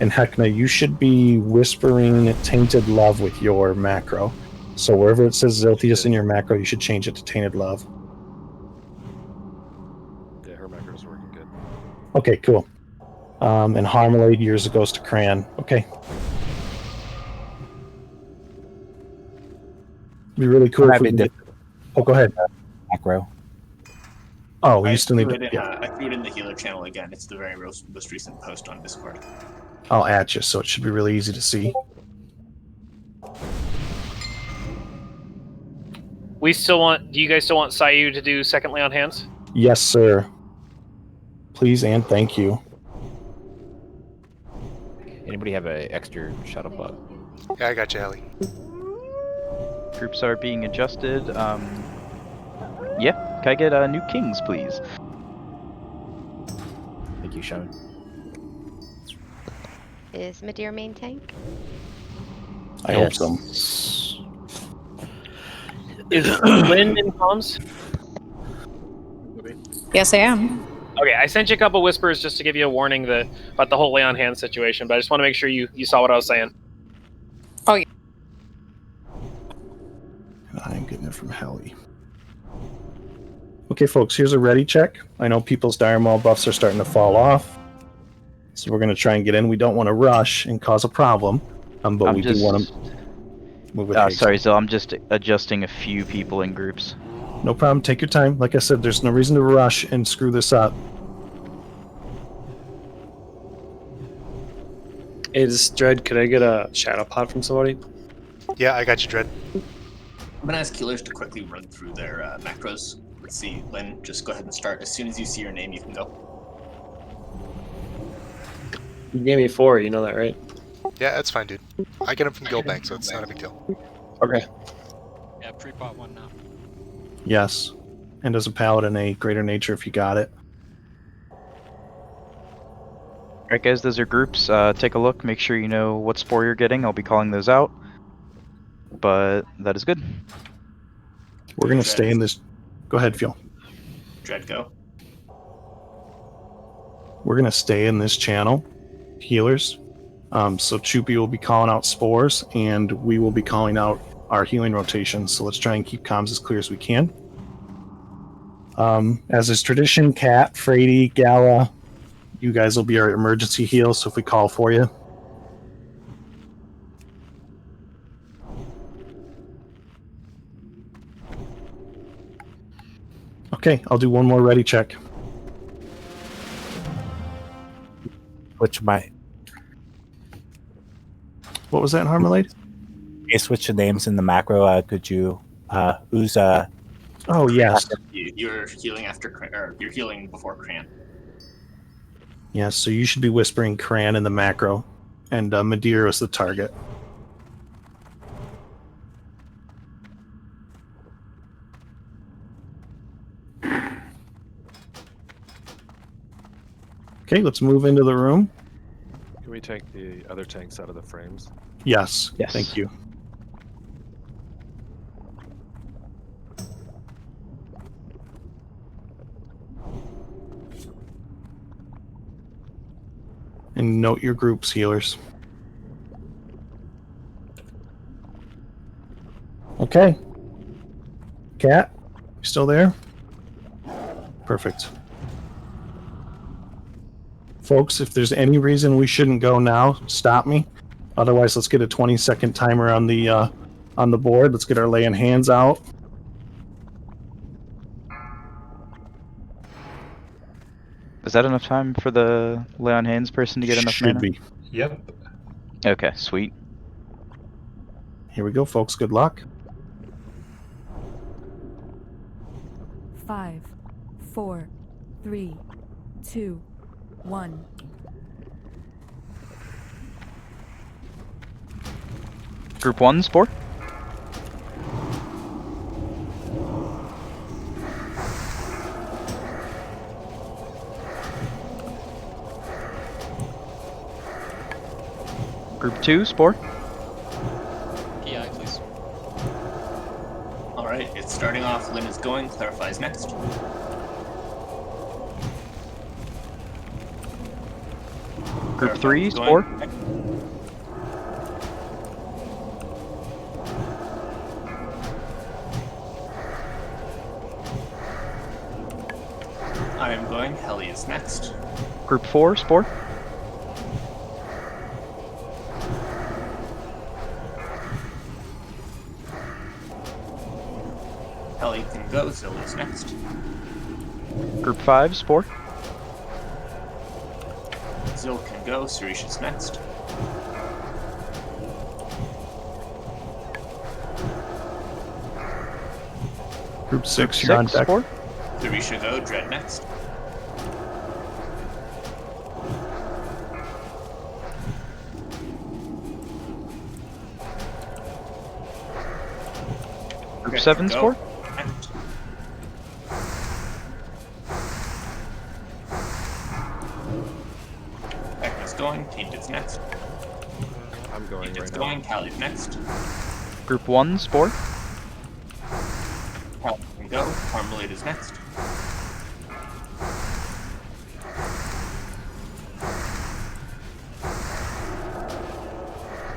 And Hekna, you should be whispering Tainted Love with your macro. So wherever it says Zilthius in your macro, you should change it to Tainted Love. Yeah, her macro's working good. Okay, cool. And Harmelade, yours goes to Cran. Okay. Be really cool if we can get... Oh, go ahead. Macro. Oh, we still need I to... threw it in the healer channel again. It's the very most recent post on Discord. I'll add you, so it should be really easy to see. We still want... Do you guys still want Sayu to do second lay on hands? Yes, sir. Please and thank you. Anybody have an extra shadow pot? Yeah, I got you, Ellie. Groups are being adjusted. Yeah, can I get new kings, please? Thank you, Sean. Is Madeir main tank? I hope so. Is Lynn in comms? Yes, I am. Okay, I sent you a couple whispers just to give you a warning about the whole lay on hands situation, but I just want to make sure you saw what I was saying. Oh, yeah. I'm getting it from Helly. Okay, folks, here's a ready check. I know people's Dire Maul buffs are starting to fall off, so we're going to try and get in. We don't want to rush and cause a problem, but we do want to move with haste. Sorry, Zil, I'm just adjusting a few people in groups. No problem. Take your time. Like I said, there's no reason to rush and screw this up. Hey, this is Dread. Could I get a shadow pot from somebody? Yeah, I got you, Dread. I'm gonna ask healers to quickly run through their macros. Let's see, Lynn, just go ahead and start. As soon as you see your name, you can go. You gave me 4, you know that, right? Yeah, that's fine, dude. I get them from Guild Bank, so it's not a big deal. Okay. Yeah, pre-pot 1 now. Yes. And as a paladin, a greater nature if you got it. Alright guys, those are groups. Take a look, make sure you know what spore you're getting. I'll be calling those out. But that is good. We're going to stay in this... Go ahead, Phil. Dread, go. We're going to stay in this channel, healers. So Choopy will be calling out spores, and we will be calling out our healing rotations. So let's try and keep comms as clear as we can. As is tradition, Cat, Frady, Gala, you guys will be our emergency heal, so if we call for you. Okay, I'll do one more ready check. Which my... What was that, Harmalade? You switch the names in the macro. Could you... who's... Oh, yes. You're healing after or you're healing before Cran. Yeah, so you should be whispering Cran in the macro, and Madeira is the target. Okay, let's move into the room. Can we take the other tanks out of the frames? Yes. Yes. Thank you. And note your groups, healers. Okay. Cat, you still there? Perfect. Folks, if there's any reason we shouldn't go now, stop me. Otherwise, let's get a 20-second timer on the board. Let's get our laying hands out. Is that enough time for the lay on hands person to get enough mana? Should be. Yep. Okay, sweet. Here we go, folks. Good luck. 5, 4, 3, 2, 1. Group 1, spore. Group 2, spore. PI, please. Alright, it's starting off. Lynn is going. Clarifies next. Group 3, spore. I am going. Heli is next. Group 4, spore. Heli can go. Zill is next. Group 5, spore. Zill can go. Surish is next. Group 6, you're on deck. Spore. Surish go. Dread next. Group 7, go. spore. Next. Vecna's going. Tainted's next. I'm going Tainted's right going. Callie's next. Group 1, spore. Callie can go. Marmalade is next.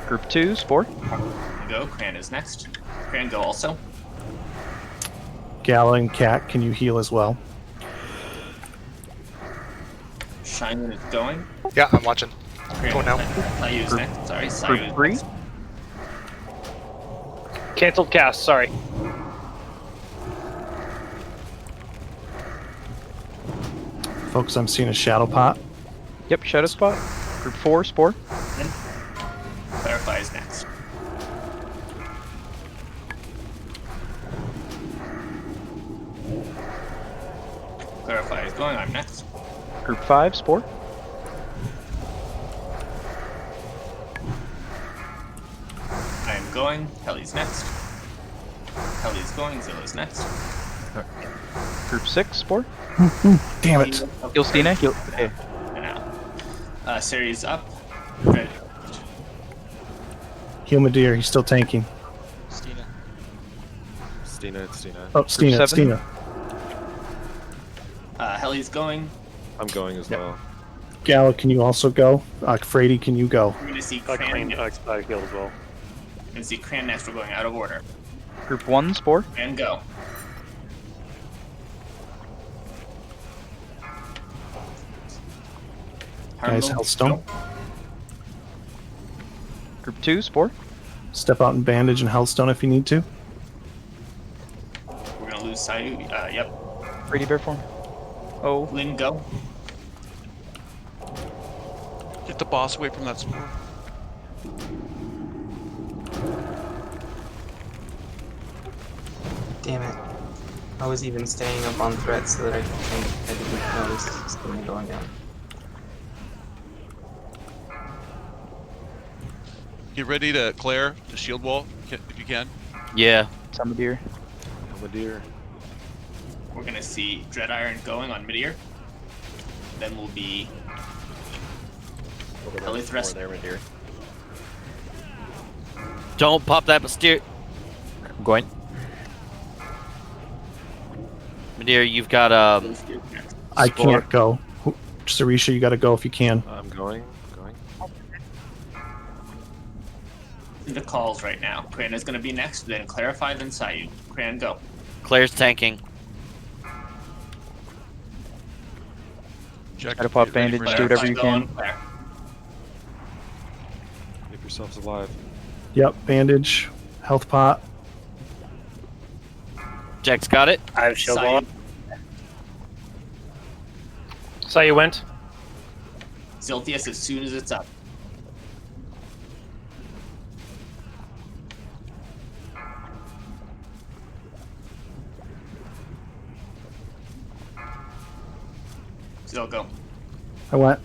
Group 2, spore. Go. Cran is next. Cran go also. Gala and Cat, can you heal as well? Shining is going. Yeah, I'm watching. Cran Go now. Sayu is next. Sorry. Sayu Group is 3. next. Cancelled cast, sorry. Folks, I'm seeing a shadow pot. Yep, shadow spot. Group 4, spore. Then Clarify is next. Clarify is going. I'm next. Group 5, spore. I am going. Heli's next. Heli's going. Zilla's next. Group 6, spore. Damn it. Heal Stina. Heal. Okay. And now. Series up. Good. Humidir, he's still tanking. Stina. Stina, it's Stina. Oh, Stina, Group it's Stina. Heli's going. I'm going as well. Gala, can you also go? Frady, can you go? We're gonna see I Cran. healed as well. We're gonna see Cran next. We're going out of order. Group 1, Spore. And go. Guys, Hellstone. Group 2, Spore. Step out and bandage and Hellstone if you need to. We're gonna lose Sayu. Yep. Brady Bear form. Oh. Lynn, go. Get the boss away from that spore. Damn it. I was even staying up on threats so that I didn't notice Stina going down. Get ready to clear the shield wall if you can. Yeah. Samadir. Samadir. We're gonna see Dread Iron going on mid-ear. Then we'll be Heli Thrust. There, dear. Don't pop that Mysterious. I'm going. Dear, you've got I Spore. can't go. Sarisha, you gotta go if you can. I'm going. The calls right now. Cran is gonna be next, then Clarify, then Sayu. Cran, go. Claire's tanking. Jack, Try to pop get ready bandage, for do that. whatever you Go can. on Claire. Keep yourselves alive. Yep, bandage, health pot. Jack's got it. I have shield Sayu. wall. So you went. Zilthius as soon as it's up. Zil, go. I went.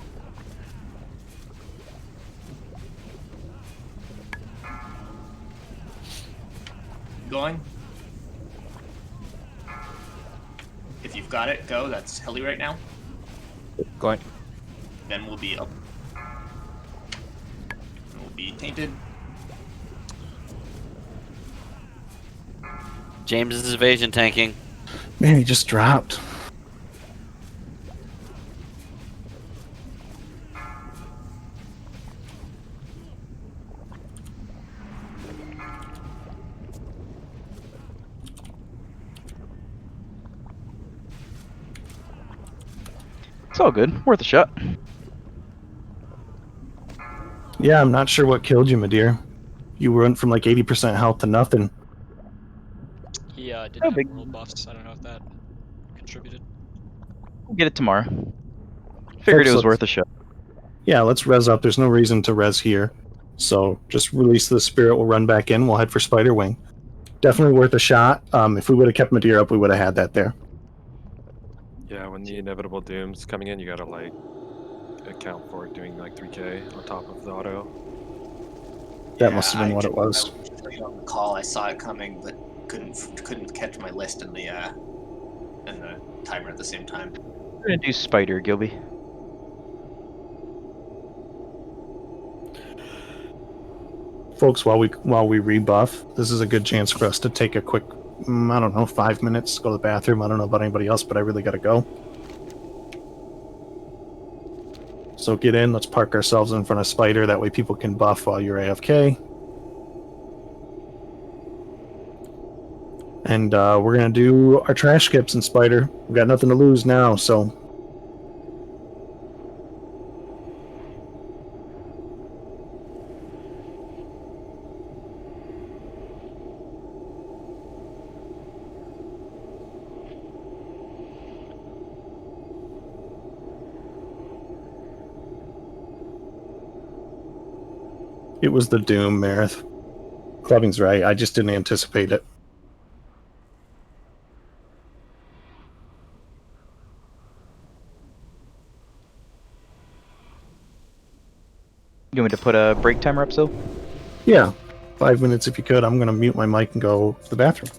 Going. If you've got it, go. That's Heli right now. Going. Then we'll be up. We'll be tainted. James's evasion tanking. Man, he just dropped. It's all good. Worth a shot. Yeah, I'm not sure what killed you, my dear. You went from like 80% health to nothing. He didn't Oh, have big- world buffs. I don't know if that contributed. We'll get it tomorrow. Figured it was Folks, worth a shot. Yeah, let's res up. There's no reason to res here. So just release the spirit. We'll run back in. We'll head for Spider Wing. Definitely worth a shot. If we would have kept Madeira up, we would have had that there. Yeah, when the inevitable doom's coming in, you gotta like account for it doing like 3k on top of the auto. That must have been what it was. On the call, I saw it coming, but couldn't catch my list and the timer at the same time. We're gonna do Spider, Gilby. Folks, while we rebuff, this is a good chance for us to take a quick, I don't know, 5 minutes, go to the bathroom. I don't know about anybody else, but I really gotta go. So get in, let's park ourselves in front of Spider, that way people can buff while you're AFK. And we're gonna do our trash skips in Spider. We've got nothing to lose now, so... It was the Doom, Marith. Clubbing's right, I just didn't anticipate it. You want me to put a break timer up, Sil? Yeah, 5 minutes if you could. I'm gonna mute my mic and go to the bathroom.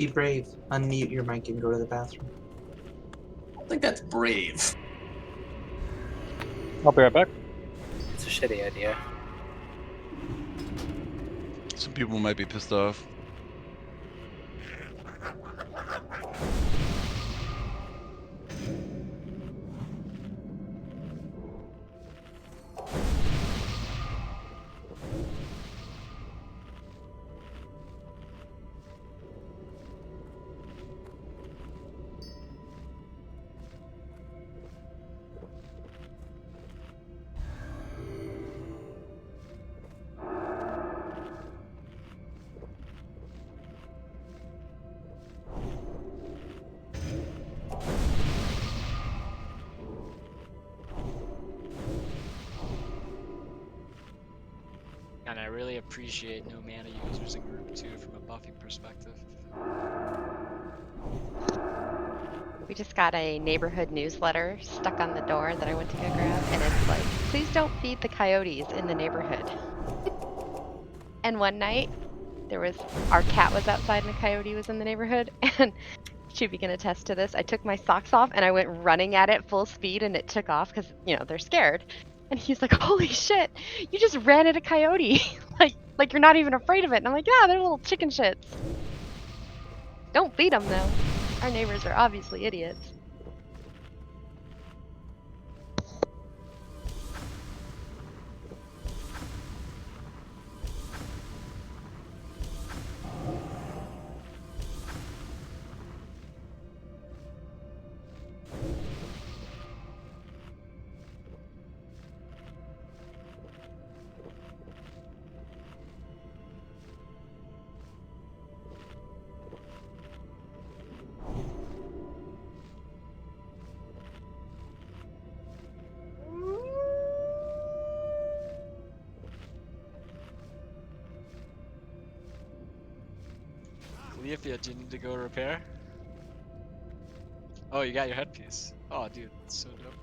Be brave. Unmute your mic and go to the bathroom. I think that's brave. I'll be right back. It's a shitty idea. Some people might be pissed off. And I really appreciate no mana users in group 2 from a buffing perspective. We just got a neighborhood newsletter stuck on the door that I went to go grab, and it's like, please don't feed the coyotes in the neighborhood. And one night, our cat was outside and a coyote was in the neighborhood, and Shuby can attest to this. I took my socks off and I went running at it full speed, and it took off because, they're scared. And he's like, holy shit, you just ran at a coyote. like you're not even afraid of it. And I'm like, yeah, they're little chicken shits. Don't feed them, though. Our neighbors are obviously idiots. Leafia, do you need to go repair? Oh, you got your headpiece. Oh, dude, that's so dope.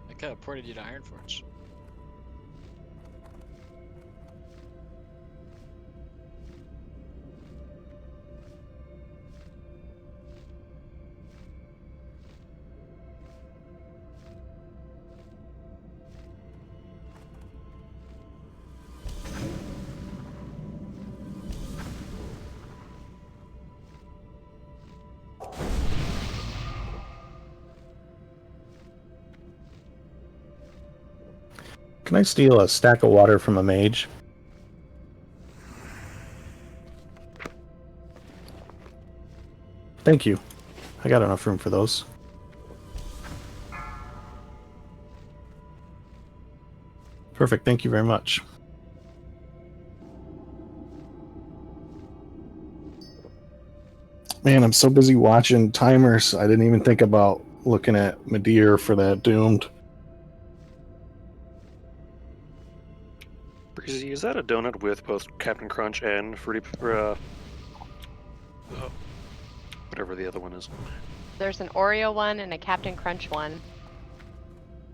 I could have ported you to Ironforge. Can I steal a stack of water from a mage? Thank you. I got enough room for those. Perfect, thank you very much. Man, I'm so busy watching timers, I didn't even think about looking at Madeir for that doomed. Breezy, is that a donut with both Captain Crunch and Fruity, whatever the other one is? There's an Oreo one and a Captain Crunch one.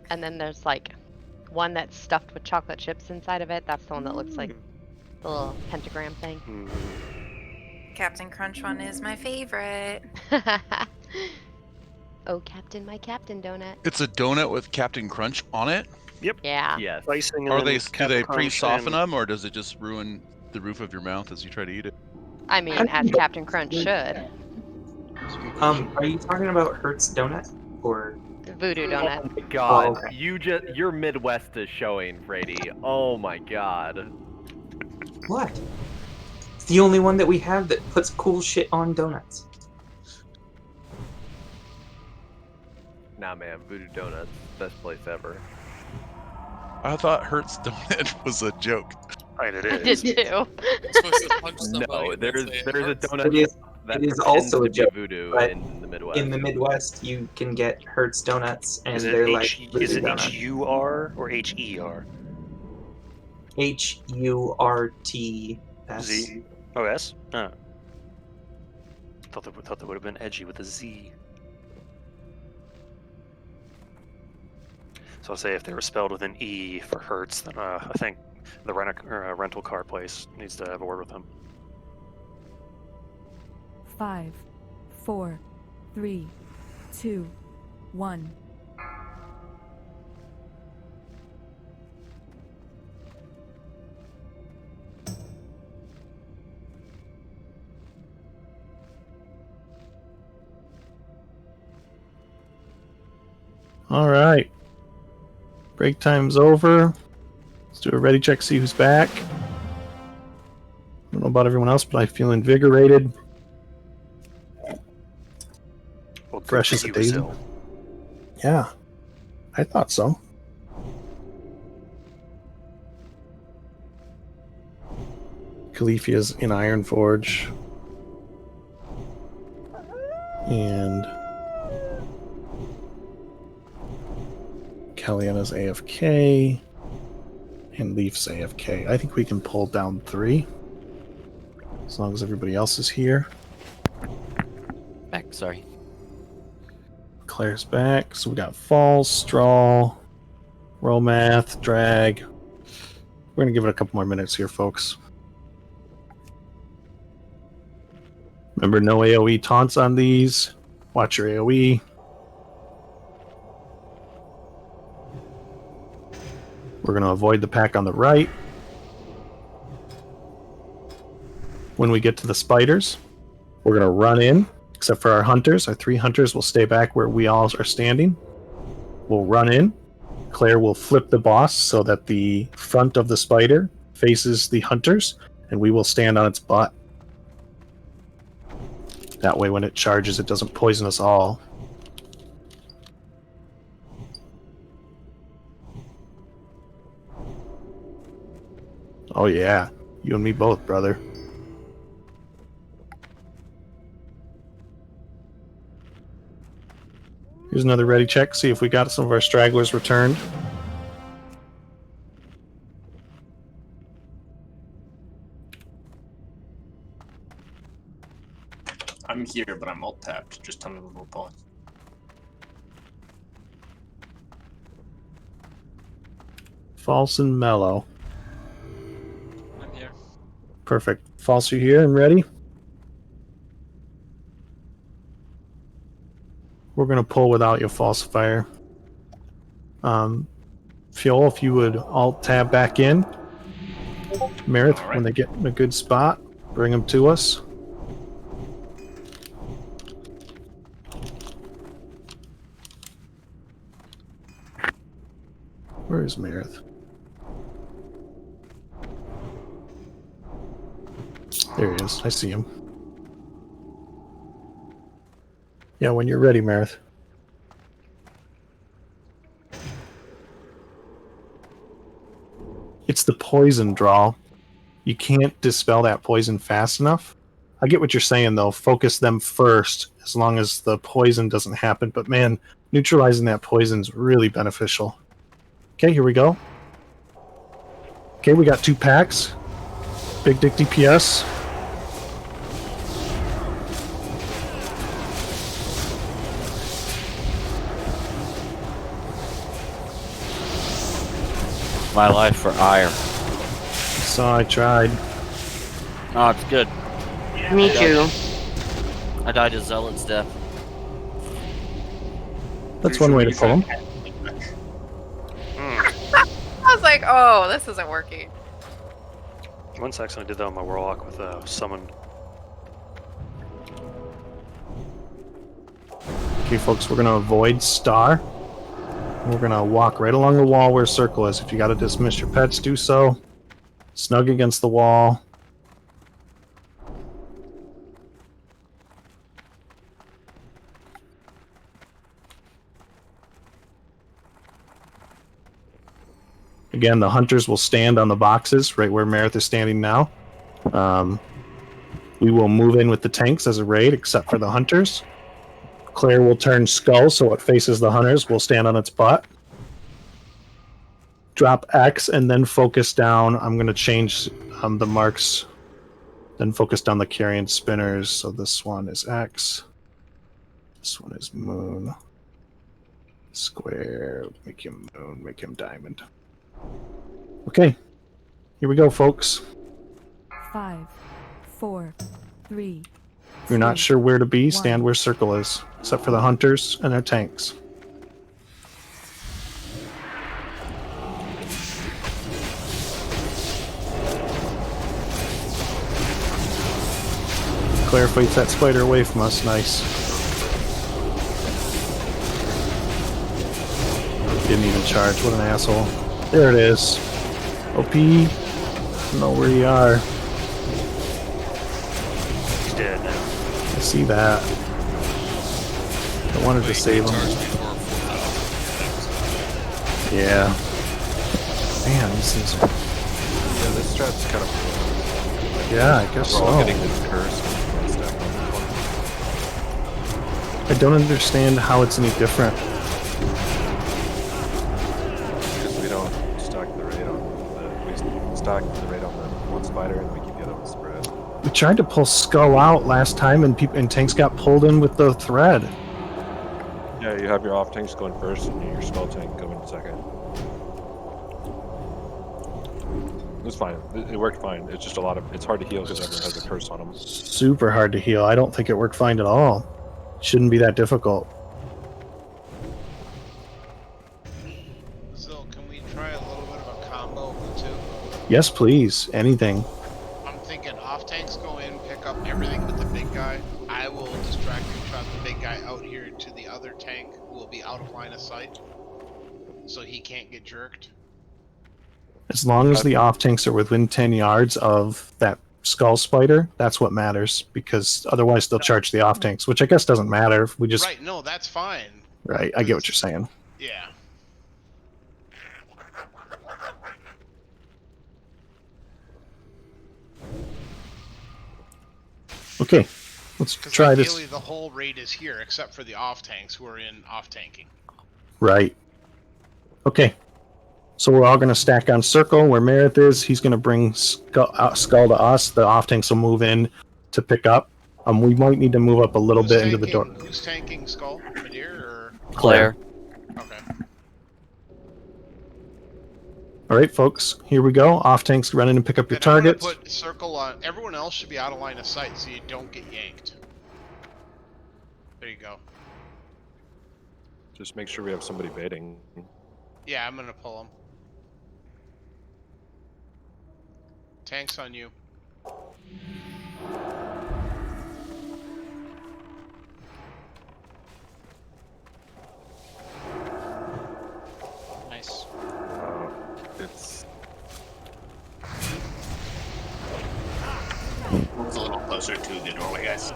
And then there's one that's stuffed with chocolate chips inside of it. That's the one that looks like the little pentagram thing. Captain Crunch one is my favorite. Oh, Captain, my Captain donut. It's a donut with Captain Crunch on it? Yep. Yeah. Yes. Icing Are and they? Do Captain they Crunch pre-soften and- them, or does it just ruin the roof of your mouth as you try to eat it? I mean, as Captain Crunch should. Are you talking about Hertz Donut or Voodoo donut? Oh my god, Oh, okay. your Midwest is showing, Brady. Oh my god. What? It's the only one that we have that puts cool shit on donuts. Nah, man, Voodoo Donuts, best place ever. I thought Hertz donut was a joke. Right, it I is. did too. No, there's a donut It is, that it is pretends also to a be joke, Voodoo but in the Midwest. in the Midwest, you can get Hertz donuts, and Is it they're H? like Is it donuts. HUR or HER? HURTS. Z. Oh, S? Huh. Thought that would have been edgy with a Z. So I'll say if they were spelled with an E for Hertz, then I think The rental car place needs to have a word with him. 5, 4, 3, 2, 1. All right. Break time's over. Let's do a ready check, see who's back. I don't know about everyone else, but I feel invigorated. Well, Fresh as a daisy. Yeah, I thought so. Califia's in Ironforge. And Kellyanna's AFK. And Leaf's AFK. I think we can pull down 3. As long as everybody else is here. Back, sorry. Claire's back. So we got Falls, Straw, Romath, Drag. We're going to give it a couple more minutes here, folks. Remember, no AoE taunts on these. Watch your AoE. We're going to avoid the pack on the right. When we get to the spiders, we're going to run in, except for our hunters. Our 3 hunters will stay back where we all are standing. We'll run in. Claire will flip the boss so that the front of the spider faces the hunters, and we will stand on its butt. That way, when it charges, it doesn't poison us all. Oh yeah, you and me both, brother. Here's another ready check, see if we got some of our stragglers returned. I'm here, but I'm alt tapped. Just tell me when we're pulling. False and mellow. I'm here. Perfect. False, you here and ready? We're going to pull without your falsifier. Fuel, if you would alt tab back in. Meredith, All right. when they get in a good spot, bring them to us. Where is Meredith? There he is. I see him. Yeah, when you're ready, Meredith. It's the poison draw. You can't dispel that poison fast enough. I get what you're saying, though. Focus them first, as long as the poison doesn't happen. But man, neutralizing that poison's really beneficial. Okay, here we go. Okay, we got 2 packs. Big Dick DPS. My life for iron. So I tried. Oh, it's good. Me too. I died a zealot's death. That's one way to pull them. I was like, oh, this isn't working. One section I did that on my warlock with summon. Okay, folks, we're going to avoid star. We're going to walk right along the wall where circle is. If you got to dismiss your pets, do so. Snug against the wall. Again, the hunters will stand on the boxes right where Meredith is standing now. We will move in with the tanks as a raid, except for the hunters. Claire will turn skull so it faces the hunters. We'll stand on its butt. Drop X and then focus down. I'm going to change the marks. Then focus down the carrion spinners. So this one is X. This one is moon. Square. Make him moon. Make him diamond. Okay. Here we go, folks. 5, 4, 3. If you're not sure where to be, one. stand where circle is, except for the hunters and their tanks. Claire fights that spider away from us. Nice. Didn't even charge. What an asshole. There it is. OP. I don't know where you are. He's dead now. I see that. I wanted to save him. Yeah. Man, this is. Yeah, this strat's kind of. Yeah, I guess We're all so. getting this curse. I don't understand how it's any different. Because we don't stack the raid on we stack the raid on the one spider and we keep getting the spread. We tried to pull Skull out last time, and tanks got pulled in with the thread. Yeah, you have your off tanks going first and your skull tank going second. It was fine. It worked fine. It's just it's hard to heal because everyone has a curse on them. Super hard to heal. I don't think it worked fine at all. Shouldn't be that difficult. Zil, can we try a little bit of a combo of the two? Yes, please. Anything. I'm thinking off tanks go in, pick up everything but the big guy. I will distract and trap the big guy out here to the other tank who will be out of line of sight. So he can't get jerked. As long as the off tanks are within 10 yards of that skull spider, that's what matters, because otherwise they'll charge the off tanks, which I guess doesn't matter. We just Right, no, that's fine. Right, I get what you're saying. Yeah. Okay, let's try this. Ideally, the whole raid is here, except for the off tanks who are in off tanking. Right. Okay. So we're all going to stack on circle where Meredith is. He's going to bring Skull to us. The off tanks will move in to pick up. We might need to move up a little bit into the door. Who's tanking Skull? Madeir or Claire. Okay. All right, folks. Here we go. Off tanks, run in and pick up your targets. Put circle on. Everyone else should be out of line of sight, so you don't get yanked. There you go. Just make sure we have somebody baiting. Yeah, I'm gonna pull him. Tanks on you. Nice. It's Move a little closer to the doorway, guys.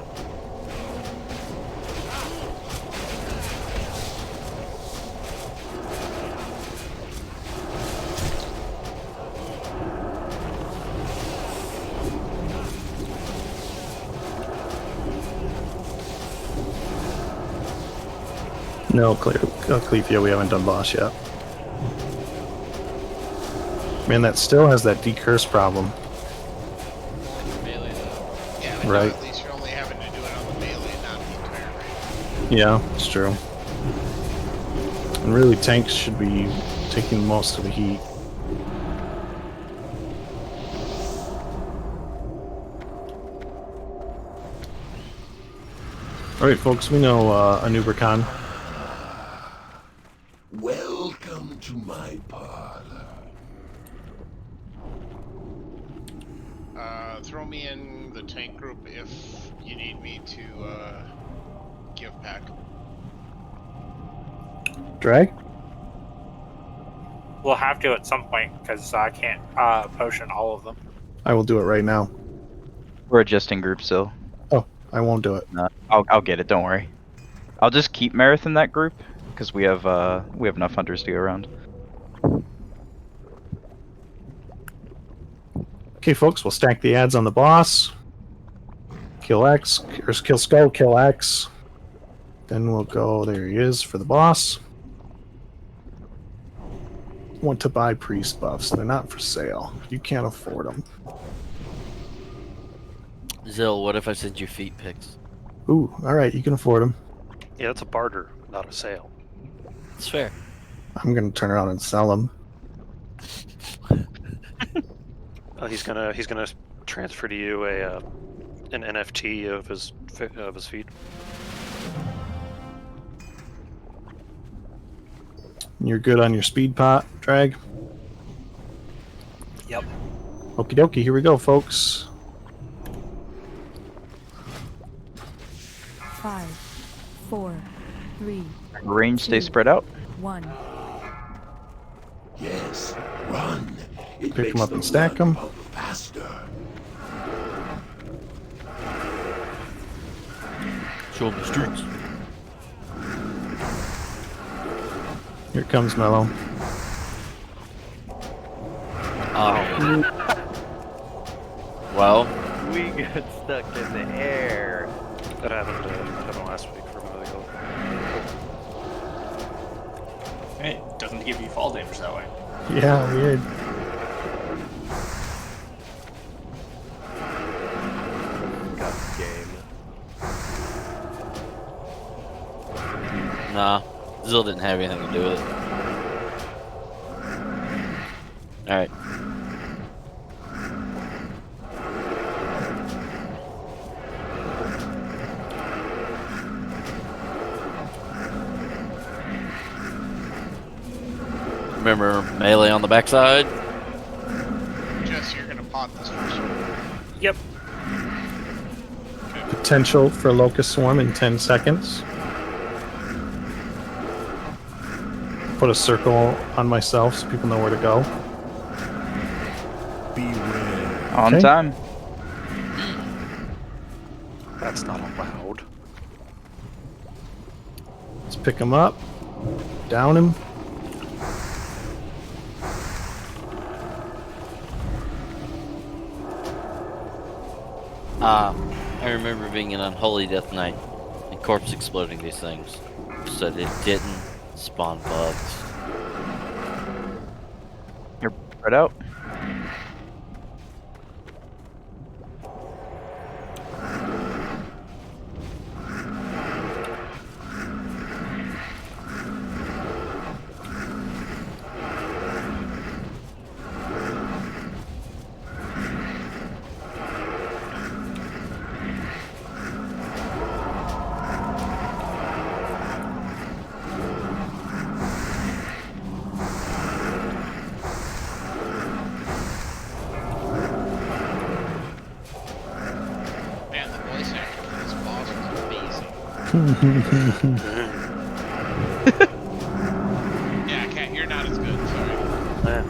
No, Clethia, we haven't done boss yet. Man, that still has that decurse problem. Melee though. Yeah, but Right. at least you're only having to do it on the melee, not the entire raid. Yeah, it's true. And really, tanks should be taking most of the heat. Alright, folks, we know Anubercon. Welcome to my parlor. Throw me in the tank group if you need me to give back. Drag? We'll have to at some point because I can't potion all of them. I will do it right now. We're adjusting group still. Oh, I won't do it. No, I'll get it. Don't worry. I'll just keep Meredith in that group because we have enough hunters to go around. Okay, folks, we'll stack the ads on the boss. Kill X, or kill Skull, kill X. Then we'll go, there he is, for the boss. Want to buy priest buffs. They're not for sale. You can't afford them. Zill, what if I send you feet pics? Ooh, alright, you can afford them. Yeah, it's a barter, not a sale. It's fair. I'm going to turn around and sell them. He's gonna transfer to you an NFT of his feet. You're good on your speed pot, drag? Yep. Okie dokie, here we go, folks. 5, 4, 3, Range stay spread out. 1. Yes, run. It Pick makes them up the and stack run them. pump faster. Show them the streets. Here comes Mellow. Well, We got stuck in the air. That happened last week for another hill. Hey, it doesn't give you fall damage that way. Yeah, weird. Got game. nah. Zill didn't have anything to do with it. Alright. Remember melee on the backside? Jesse, you're gonna pot this first one. Yep. Potential for Locust Swarm in 10 seconds. Put a circle on myself so people know where to go. Beware. On Okay. time. That's not allowed. Let's pick him up. Down him. I remember being an Unholy Death Knight and corpse exploding these things so that it didn't spawn bugs. You're spread out. Man, the voice actor for this boss was amazing. Yeah, Cat, you're not as good. Sorry.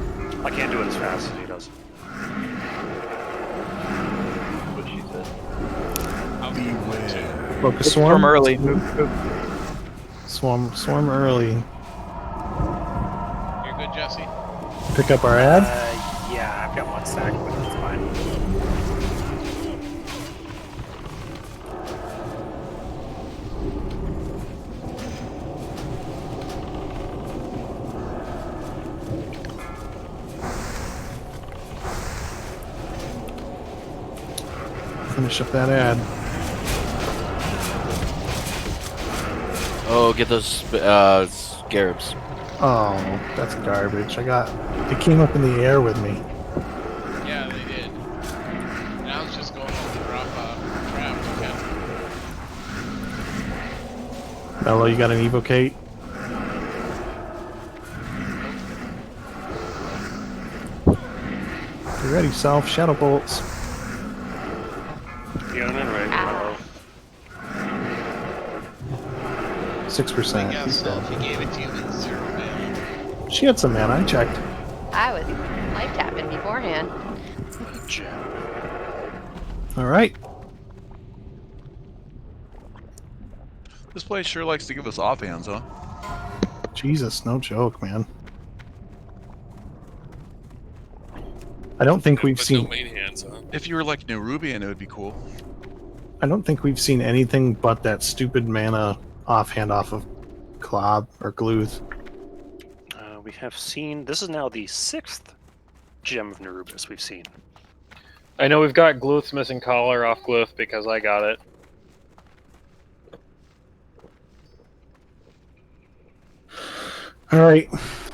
I can't do it as fast as he does. What she said. Beware. Locust Swarm Swarm. early. Move. Swarm early. You're good, Jesse. Pick up our ad. Yeah, I've got one stack, but that's fine. Finish up that ad. Oh, get those scarabs. Oh, that's garbage. It came up in the air with me. Yeah, they did. And I was just going over the drop trap. Okay. Mello, you got an evocate? You ready, Self? Shadow bolts. Yeah, I'm in right. 6%. Yeah, He's so dead. if he gave it to you with 0 mana. She had some mana. I checked. I was life tapping beforehand. All right. This place sure likes to give us offhands, huh? Jesus, no joke, man. I don't think we've seen. If you were like Nerubian, it would be cool. I don't think we've seen anything but that stupid mana offhand off of Klob or Gluth. We have seen. This is now the 6th gem of Nerubus we've seen. I know we've got Gluth's missing collar off Gluth because I got it. All right,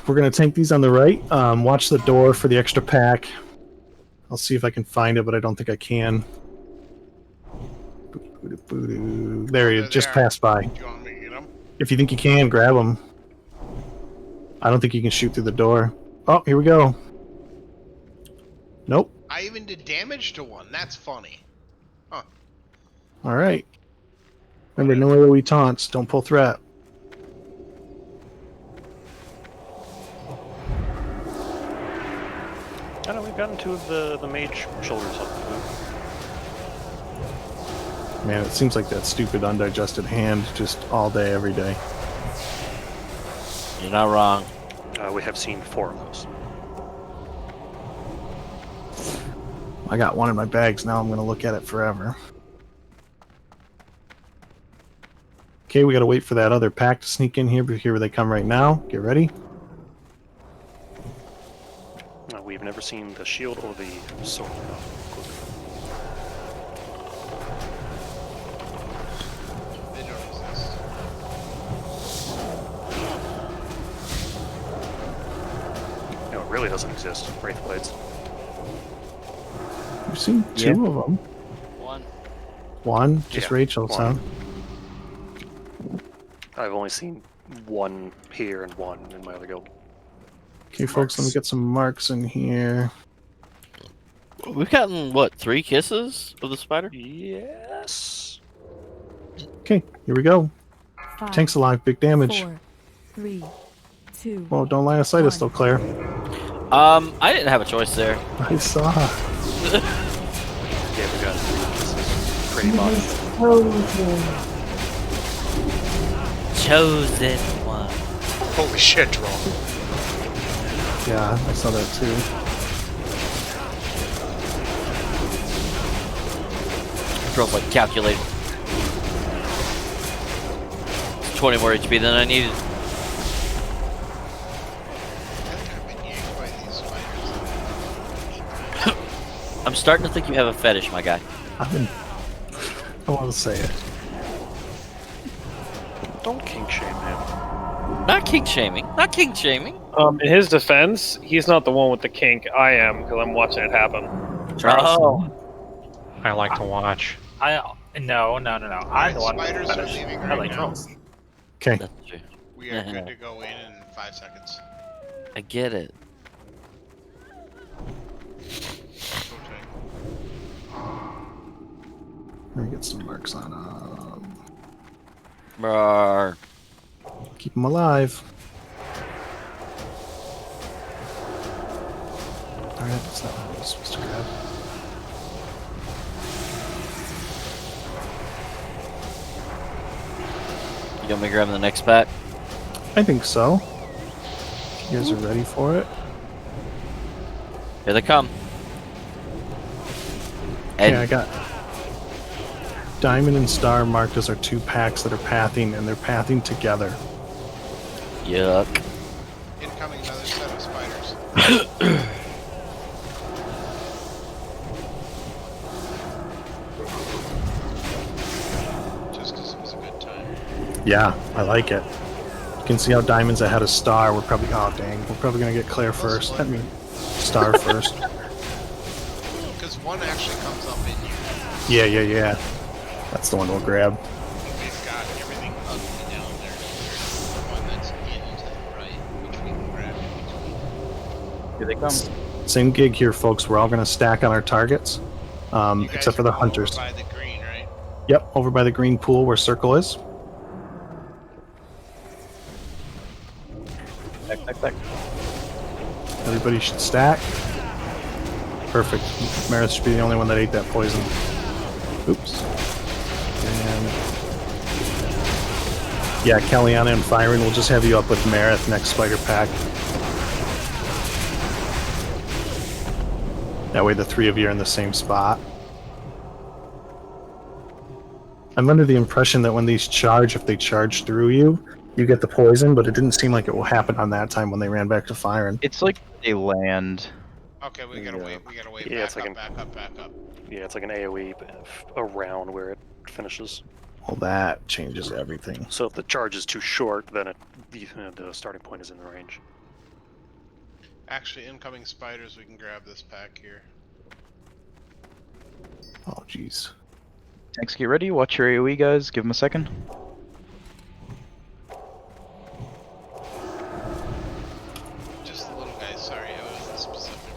we're gonna tank these on the right. Watch the door for the extra pack. I'll see if I can find it, but I don't think I can. There he is, just passed by. Do you want me to get him? If you think you can, grab him. I don't think you can shoot through the door. Oh, here we go. Nope. I even did damage to one. That's funny. Huh. All right. Remember, no AoE taunts. Don't pull threat. I know we've gotten two of the mage shoulders up. Man, it seems like that stupid undigested hand just all day, every day. You're not wrong. We have seen 4 of those. I got one in my bags now. I'm going to look at it forever. Okay, we got to wait for that other pack to sneak in here, but here they come right now. Get ready. We've never seen the shield or the sword. They don't exist. No, it really doesn't exist. Wraith Blades. We've seen 2 of them. One? Just Yeah, Rachel's, huh? one. I've only seen 1 here and 1 in my other guild. Okay, folks, let me get some marks in here. We've gotten, what, 3 kisses of the spider? Yes. Okay, here we go. 5, Tank's alive, big damage. 4, 3, 2. Well, don't line of sight us though, Claire. I didn't have a choice there. I saw. Yeah, we got 3 kisses. Pretty much. Chosen one. Holy shit, Troll. Yeah, I saw that too. Girl's like calculated. 20 more HP than I needed. I'm starting to think you have a fetish, my guy. I want to say it. Don't kink shame him. Not kink shaming. Not kink shaming. In his defense, he's not the one with the kink. I am, because I'm watching it happen. Oh. I like to watch. No. I'm the one with the Spiders are fetish. leaving I right like now. trolls. Okay. That's true. We are good to go in 5 seconds. I get it. Let me get some marks on Rawr. Keep them alive. Alright, that's not what I was supposed to grab. You want me to grab the next pack? I think so. You guys are ready for it? Here they come. Yeah, I got Diamond and Star marked as our 2 packs that are pathing, and they're pathing together. Yuck. Incoming another set of spiders. Just because it was a good time. Yeah, I like it. You can see how Diamond's ahead of Star. We're probably, oh dang, we're probably gonna get Claire first. I mean, Star first. Because one actually comes up in you. Yeah. That's the one we'll grab. We've got everything ugly down there. There's the one that's in to the right, which we can grab in between. Here they come. Same gig here, folks. We're all gonna stack on our targets, except for the hunters. Over by the green, right? Yep, over by the green pool where Circle is. Back. Everybody should stack. Perfect. Marith should be the only one that ate that poison. Oops. And yeah, Kellyanna and Firen, we'll just have you up with Marith next spider pack. That way the 3 of you are in the same spot. I'm under the impression that when these charge, if they charge through you, you get the poison, but it didn't seem like it will happen on that time when they ran back to Firen. It's like they land. Okay, we gotta wait. We gotta wait. Yeah, it's like back up. Yeah, it's like an AoE around where it finishes. Well, that changes everything. So if the charge is too short, then the starting point is in the range. Actually, incoming spiders, we can grab this pack here. jeez. Tanks get ready. Watch your AoE, guys. Give them a second. Just the little guys, sorry, I wasn't specific.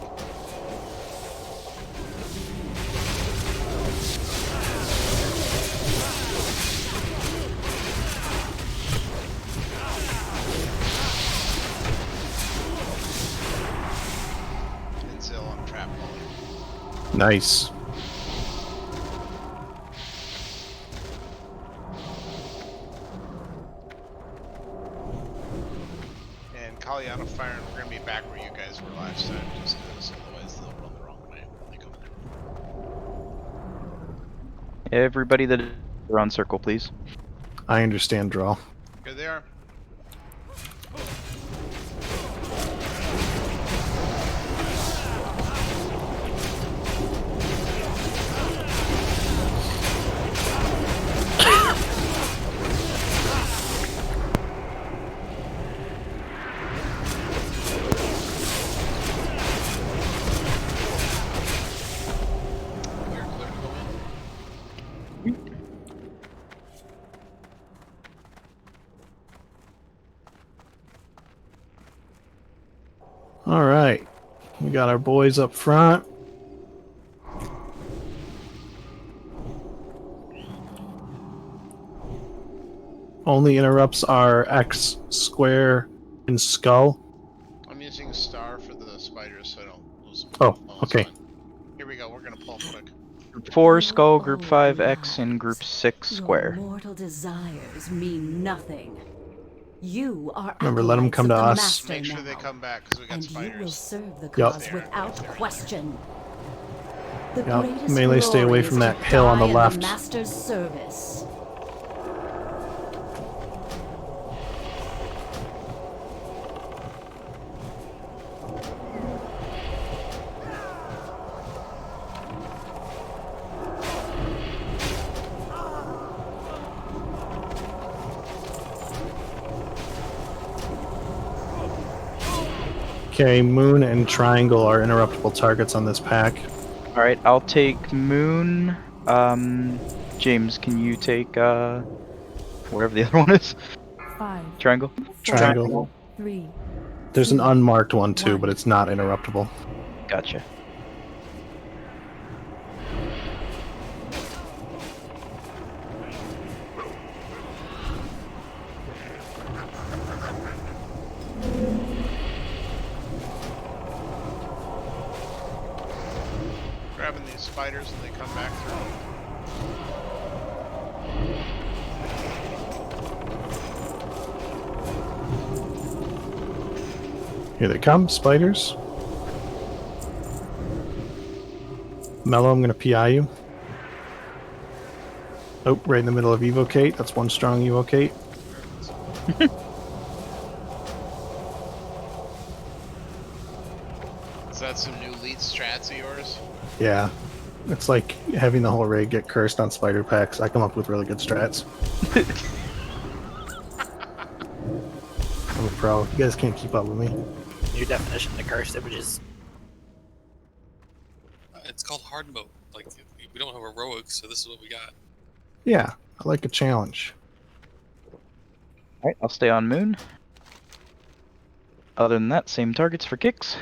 And still on trap mode. Nice. And call you out of fire, and we're gonna be back where you guys were last time, just because otherwise they'll run the wrong way when they come through. Everybody that are on circle, please. I understand, draw. Here they are. You're clear to go in. All right. We got our boys up front. Only interrupts are X, square, and skull. I'm using star for the spiders so I don't lose them. Oh, okay. Here we go, we're gonna pull them quick. Group 4 skull, group 5 X, and group 6 square. Your mortal desires mean nothing. You are Remember, let 'em acolytes come of to the us. Master Make sure they now, come back, because we got and you will spiders. serve the Yup. cause without question. The Yup. greatest Melee, stay away glory from is that to hill on the die in left. Master's service. Okay, moon and triangle are interruptible targets on this pack. Alright, I'll take Moon. James, can you take, wherever the other one is? 5, Triangle? Triangle. 3. There's an unmarked one too, but it's not interruptible. Gotcha. Grabbing these spiders and they come back through. Here they come, spiders. Mellow, I'm going to PI you. Oh, right in the middle of Evocate. That's one strong Evocate. Is that some new lead strats of yours? Yeah. It's like having the whole raid get cursed on spider packs. I come up with really good strats. I'm a pro. You guys can't keep up with me. New definition of cursed images. It's called hard mode. Like, we don't have heroics, so this is what we got. Yeah, I like a challenge. Alright, I'll stay on Moon. Other than that, same targets for kicks.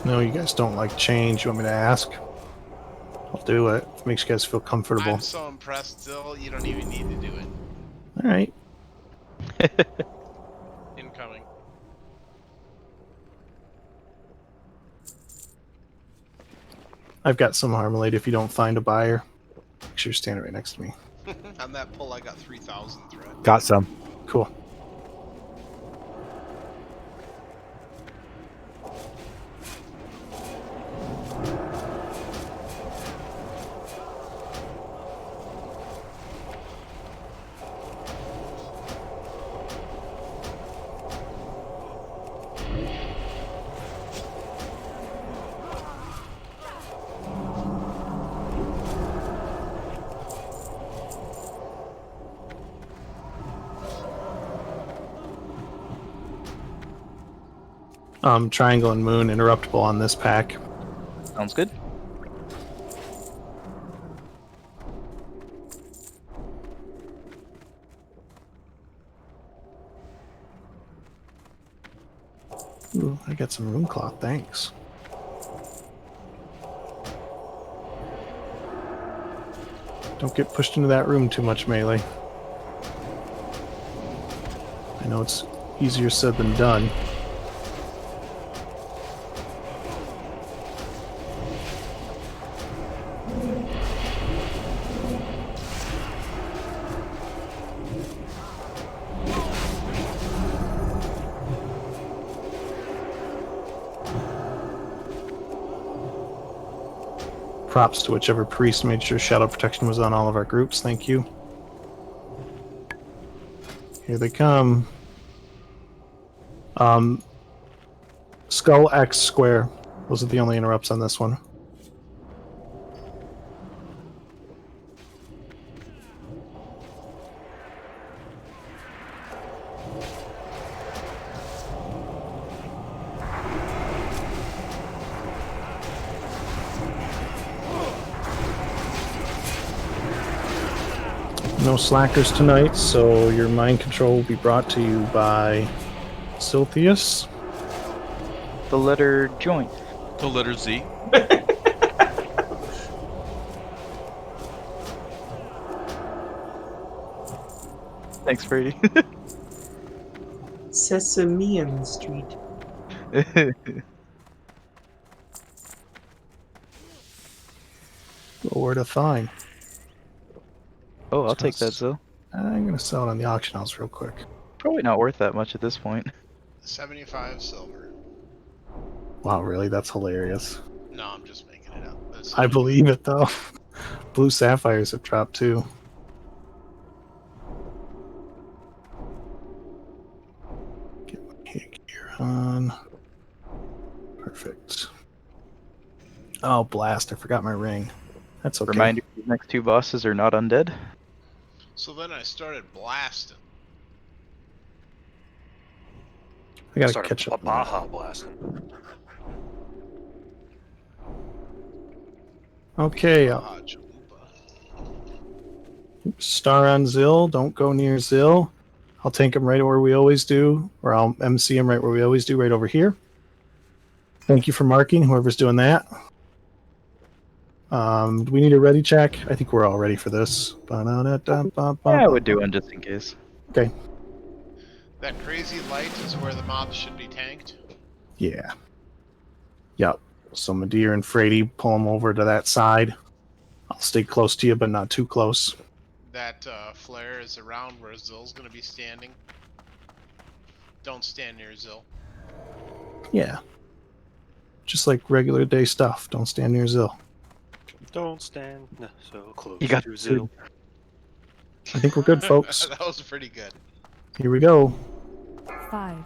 No, you guys don't like change. You want me to ask? I'll do it. If it makes you guys feel comfortable. I'm so impressed still, you don't even need to do it. Alright. Incoming. I've got some Marmalade if you don't find a buyer. Make sure you're standing right next to me. On that pull, I got 3,000 thread. Got some. Cool. Triangle and Moon interruptible on this pack. Sounds good. Ooh, I got some rune cloth, thanks. Don't get pushed into that room too much, Melee. I know it's easier said than done. Props to whichever priest made sure Shadow Protection was on all of our groups. Thank you. Here they come. Skull X Square. Those are the only interrupts on this one. No slackers tonight, so your mind control will be brought to you by Thaddius. The letter joint. The letter Z. Thanks, Brady. Sesame in the street. Where to find? Oh, I'll take that, Zil. I'm gonna sell it on the auction house real quick. Probably not worth that much at this point. 75 silver. Wow, really? That's hilarious. No, I'm just making it up. That's I believe it though. Blue sapphires have dropped too. Get my gear on. Perfect. Oh, blast! I forgot my ring. That's okay. Reminder: these next two bosses are not undead. So then I started blasting. I gotta Started catch up. Baja blasting. Okay. Star on Zill. Don't go near Zill. I'll tank him right where we always do, or I'll MC him right where we always do, right over here. Thank you for marking, whoever's doing that. Do we need a ready check? I think we're all ready for this. Yeah, I would do one just in case. Okay. That crazy light is where the mobs should be tanked. Yeah. Yep. So Madeir and Frady pull them over to that side. I'll stay close to you, but not too close. That flare is around where Zill's going to be standing. Don't stand near Zill. Yeah. Just like regular day stuff. Don't stand near Zill. Don't stand so close You got to Zill. I think we're good, folks. That was pretty good. Here we go. 5,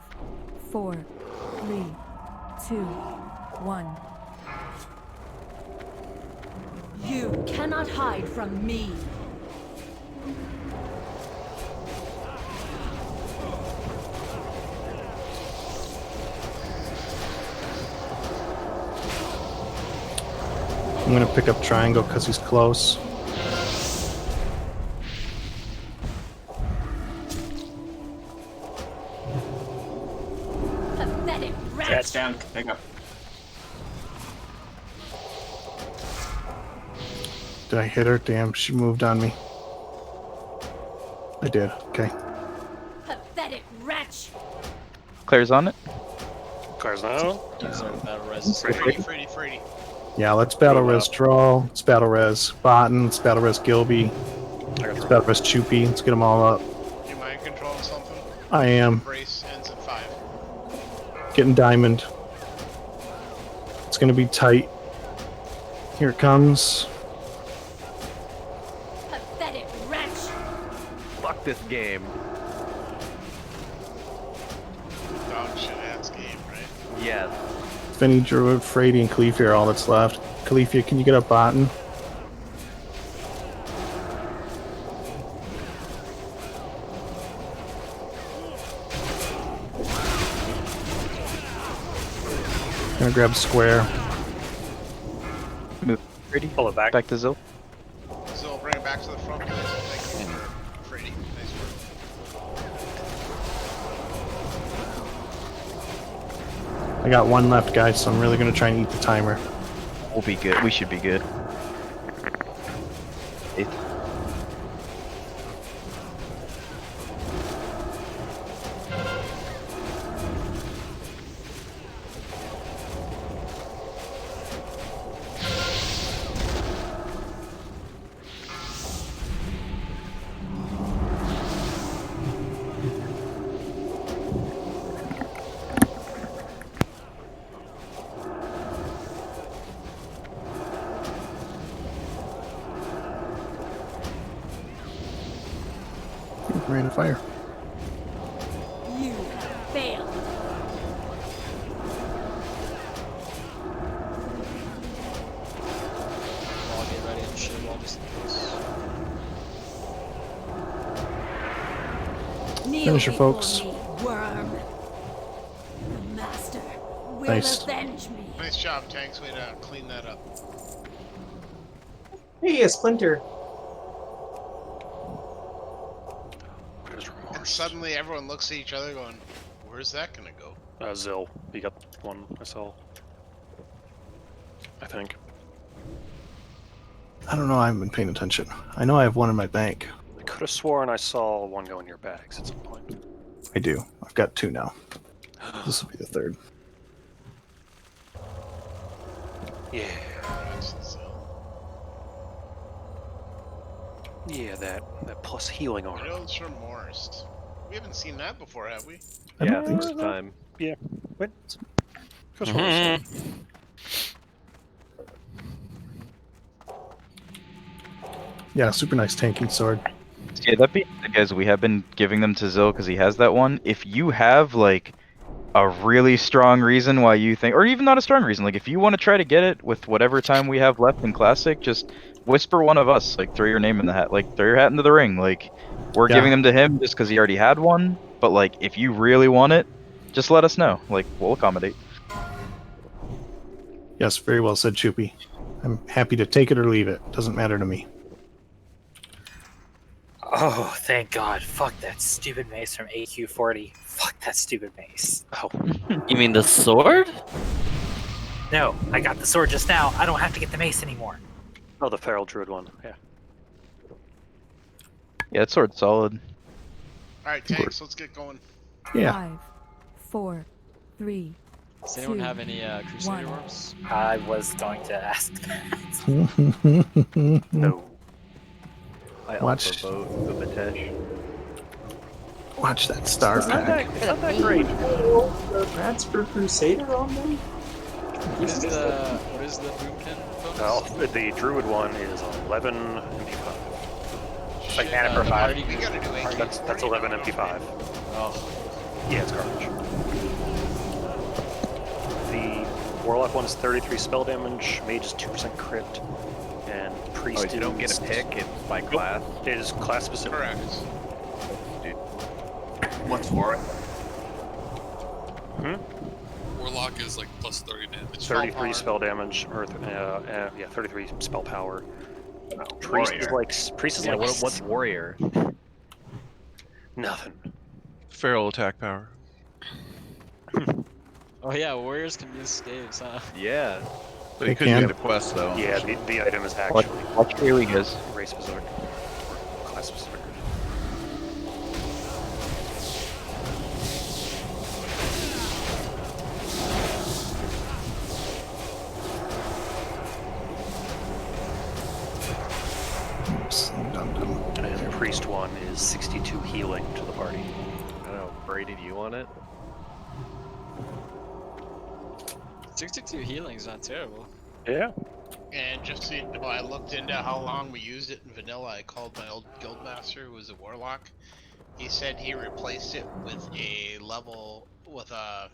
4, 3, 2, 1. You cannot hide from me. I'm gonna pick up Triangle because he's close. Pathetic rat. Cat's down. Pick up. Did I hit her? Damn, she moved on me. I did. Okay. Pathetic wretch. Claire's on it. Cars now. Frady. Yeah, let's battle res Troll. Let's battle res Botan. Let's battle res Gilby. Let's battle res Choopy. Let's get them all up. You mind controlling something? I am. Brace ends at 5. Getting diamond. It's gonna be tight. Here it comes. Pathetic wretch. Fuck this game. Dog shit ass game, right? Yes. Finny, Druid, Frady, and Califia are all that's left. Califia, can you get up Botan? Gonna grab square. Move. Ready? Pull it back. Back to Zil. So bring it back to the front, please. Thank you. Freddy, nice work. I got one left, guys, so I'm really gonna try and eat the timer. We'll be good. We should be good. 8th. Ready to fire. You failed. I'll get ready and shit while just in case. Kneel Finish her, before folks. me, worm. The master will Nice. avenge me. Nice job, tanks. Way to clean that up. Hey, a splinter. And suddenly everyone looks at each other going, where's that gonna go? Zil, you got one I saw. I think. I don't know, I haven't been paying attention. I know I have one in my bank. I could have sworn I saw one go in your bags at some point. I do. I've got two now. This will be the third. Yeah. Yeah, that plus healing arm. Widow's Remorse. We haven't seen that before, have we? I don't think first so. time. Yeah. What? Yeah, super nice tanking sword. Yeah, that being said, guys, we have been giving them to Zil because he has that one. If you have like a really strong reason why you think, or even not a strong reason, like if you want to try to get it with whatever time we have left in Classic, just whisper one of us, like throw your name in the hat, like throw your hat into the ring. Like we're Yeah. giving them to him just because he already had one, but like if you really want it, just let us know. Like we'll accommodate. Yes, very well said, Choopy. I'm happy to take it or leave it. Doesn't matter to me. Oh, thank God. Fuck that stupid mace from AQ40. Fuck that stupid mace. Oh. You mean the sword? No, I got the sword just now. I don't have to get the mace anymore. Oh, the Feral Druid one. Yeah. Yeah, that sword's solid. Alright, tanks, let's get going. Yeah. 5, 4, 3. Does anyone 2, have any Crusader 1. orbs? I was going to ask that. No. I Watch. also vote the Batesh. Watch that star It's not pack. that, not that great. Rats for Crusader on them? What is the boomkin bonus? Well, the Druid one is 11 MP5. Like mana per 5. We gotta do AK. That's 11 MP5. Oh, Yeah, it's garbage. The Warlock one is 33 spell damage, Mage is 2% crit, and Priest Oh, you don't get a pick, it's by class. It is class specific. Correct. What's for it? Warlock is like plus 30 damage. 33 spell damage, or yeah, 33 spell power. Priest is Warrior. like Priest is Yeah, like what's warrior? nothing. Feral attack power. oh yeah, warriors can use staves, huh? Yeah. But you They couldn't can. get a quest though. Yeah, the item is Watch, actually watch here he goes. race specific, class specific. Oops, dum-dum. And the Priest one is 62 healing to the party. I don't know, Brady, do you want it? 62 healing is not terrible. Yeah. And just so you know, I looked into how long we used it in vanilla. I called my old guildmaster, who was a warlock. He said he replaced it with a level with a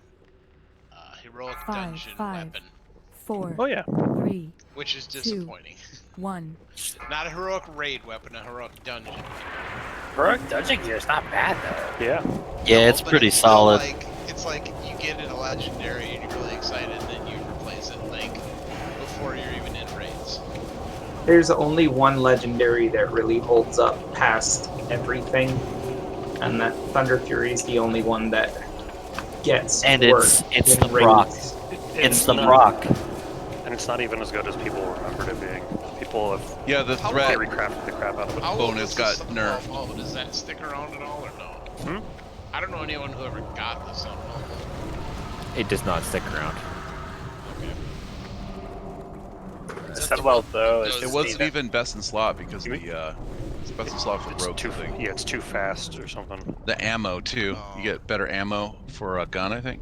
heroic 5, dungeon 5, weapon, 4, Oh yeah. 3, which is 2, disappointing. 1. Not a heroic raid weapon, a heroic dungeon. Heroic dungeon gear is not bad though. Yeah. Yeah, No, it's but pretty still solid. Like, it's like you get in a legendary and you're really excited, then you There's only one legendary that really holds up past everything, and that Thunder Fury is the only one that gets And worse it's in the Brock. raids. It's the not- Brock. And it's not even as good as people remembered it being. People have Yeah, the threat recrafted the crap out of it. How old bonus is got this nerfed. Oh, does that stick around at all or no? Hmm? I don't know anyone who ever got this on mobile. It does not stick around. Well, though, It wasn't even best in slot because the it's best in slot for rogues. I think. Yeah, it's too fast or something. The ammo too. You get better ammo for a gun, I think.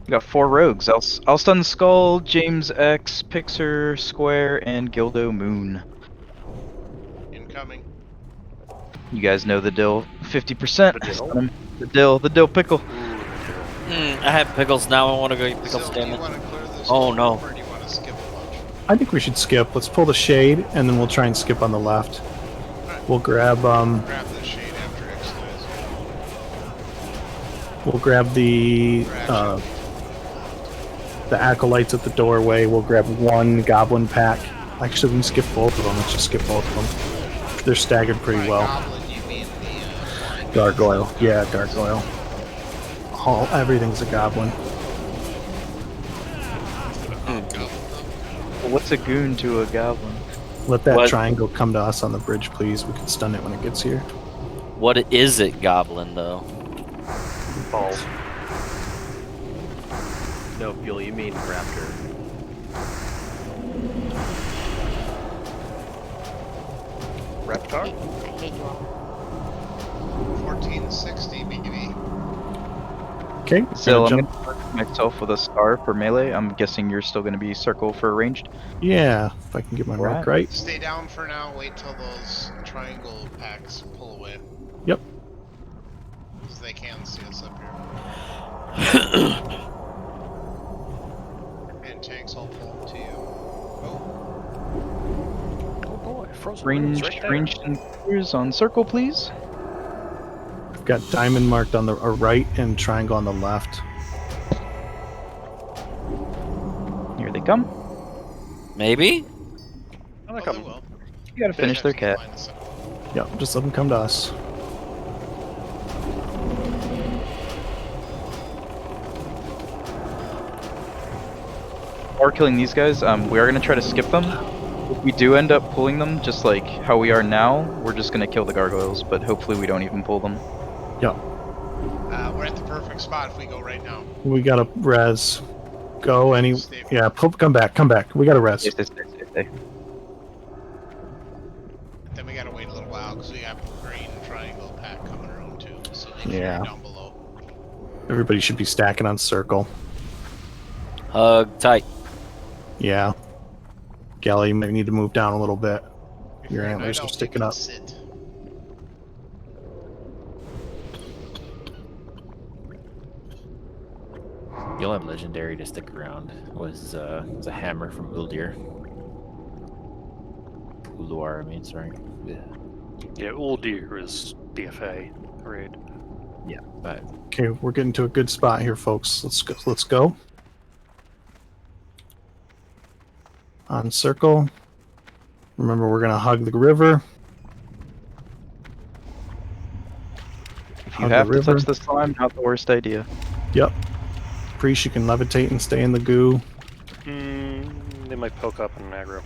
We got 4 rogues. I'll stun Skull, James X, Pixar, Square, and Gildo Moon. Incoming. You guys know the dill. 50%. The dill? Stun 'em. The dill pickle. I have pickles now. I want to go eat pickles. Damn it. Oh no. Or do you want to skip a bunch? I think we should skip. Let's pull the shade, and then we'll try and skip on the left. We'll grab Grab the shade after X dies. we'll grab the acolytes at the doorway. We'll grab one goblin pack. Actually, we can skip both of them. Let's just skip both of them. They're staggered pretty well. Goblin, you mean the Gargoyle. Yeah, gargoyle. Everything's a goblin. Well, what's a goon to a goblin? Let that What? triangle come to us on the bridge, please. We can stun it when it gets here. What is it, Goblin, though? Balls. No, Fuel, you mean Raptor. Reptar? I hate you all. 1460 BB. Okay. So I'm jump. gonna mark myself with a star for melee. I'm guessing you're still gonna be circle for ranged. Yeah, if I can get my mark right. Stay down for now. Wait till those triangle packs pull away. Yep. Because they can see us up here. And tanks all pull to you. Oh boy, frozen ruins Ranged, right there. ranged encounters on circle, please. I've got diamond marked on the right and triangle on the left. Here they come. Maybe? Oh, they will. You gotta finish their cat. Yep, just let them come to us. Or killing these guys, we are gonna try to skip them. If we do end up pulling them, just like how we are now, we're just gonna kill the gargoyles, but hopefully we don't even pull them. Yep. We're at the perfect spot if we go right now. We got a res. Go any. Yeah, come back, come back. We got a res. Then we gotta wait a little while because we got green triangle pack coming around too. So they Yeah. carry down below. Everybody should be stacking on circle. Hug tight. Yeah. Gally, you might need to move down a little bit. Your Night antlers are Elf, you sticking can up. sit. The only legendary to stick around was a hammer from Uldir. Uluar, I mean, sorry. Yeah. Yeah, Uldir is DFA raid. Yeah, but Okay, we're getting to a good spot here, folks. Let's go. Let's go. On circle. Remember, we're gonna hug the river. If you have to touch the slime, not the worst idea. Yep. Priest, you can levitate and stay in the goo. They might poke up and aggro.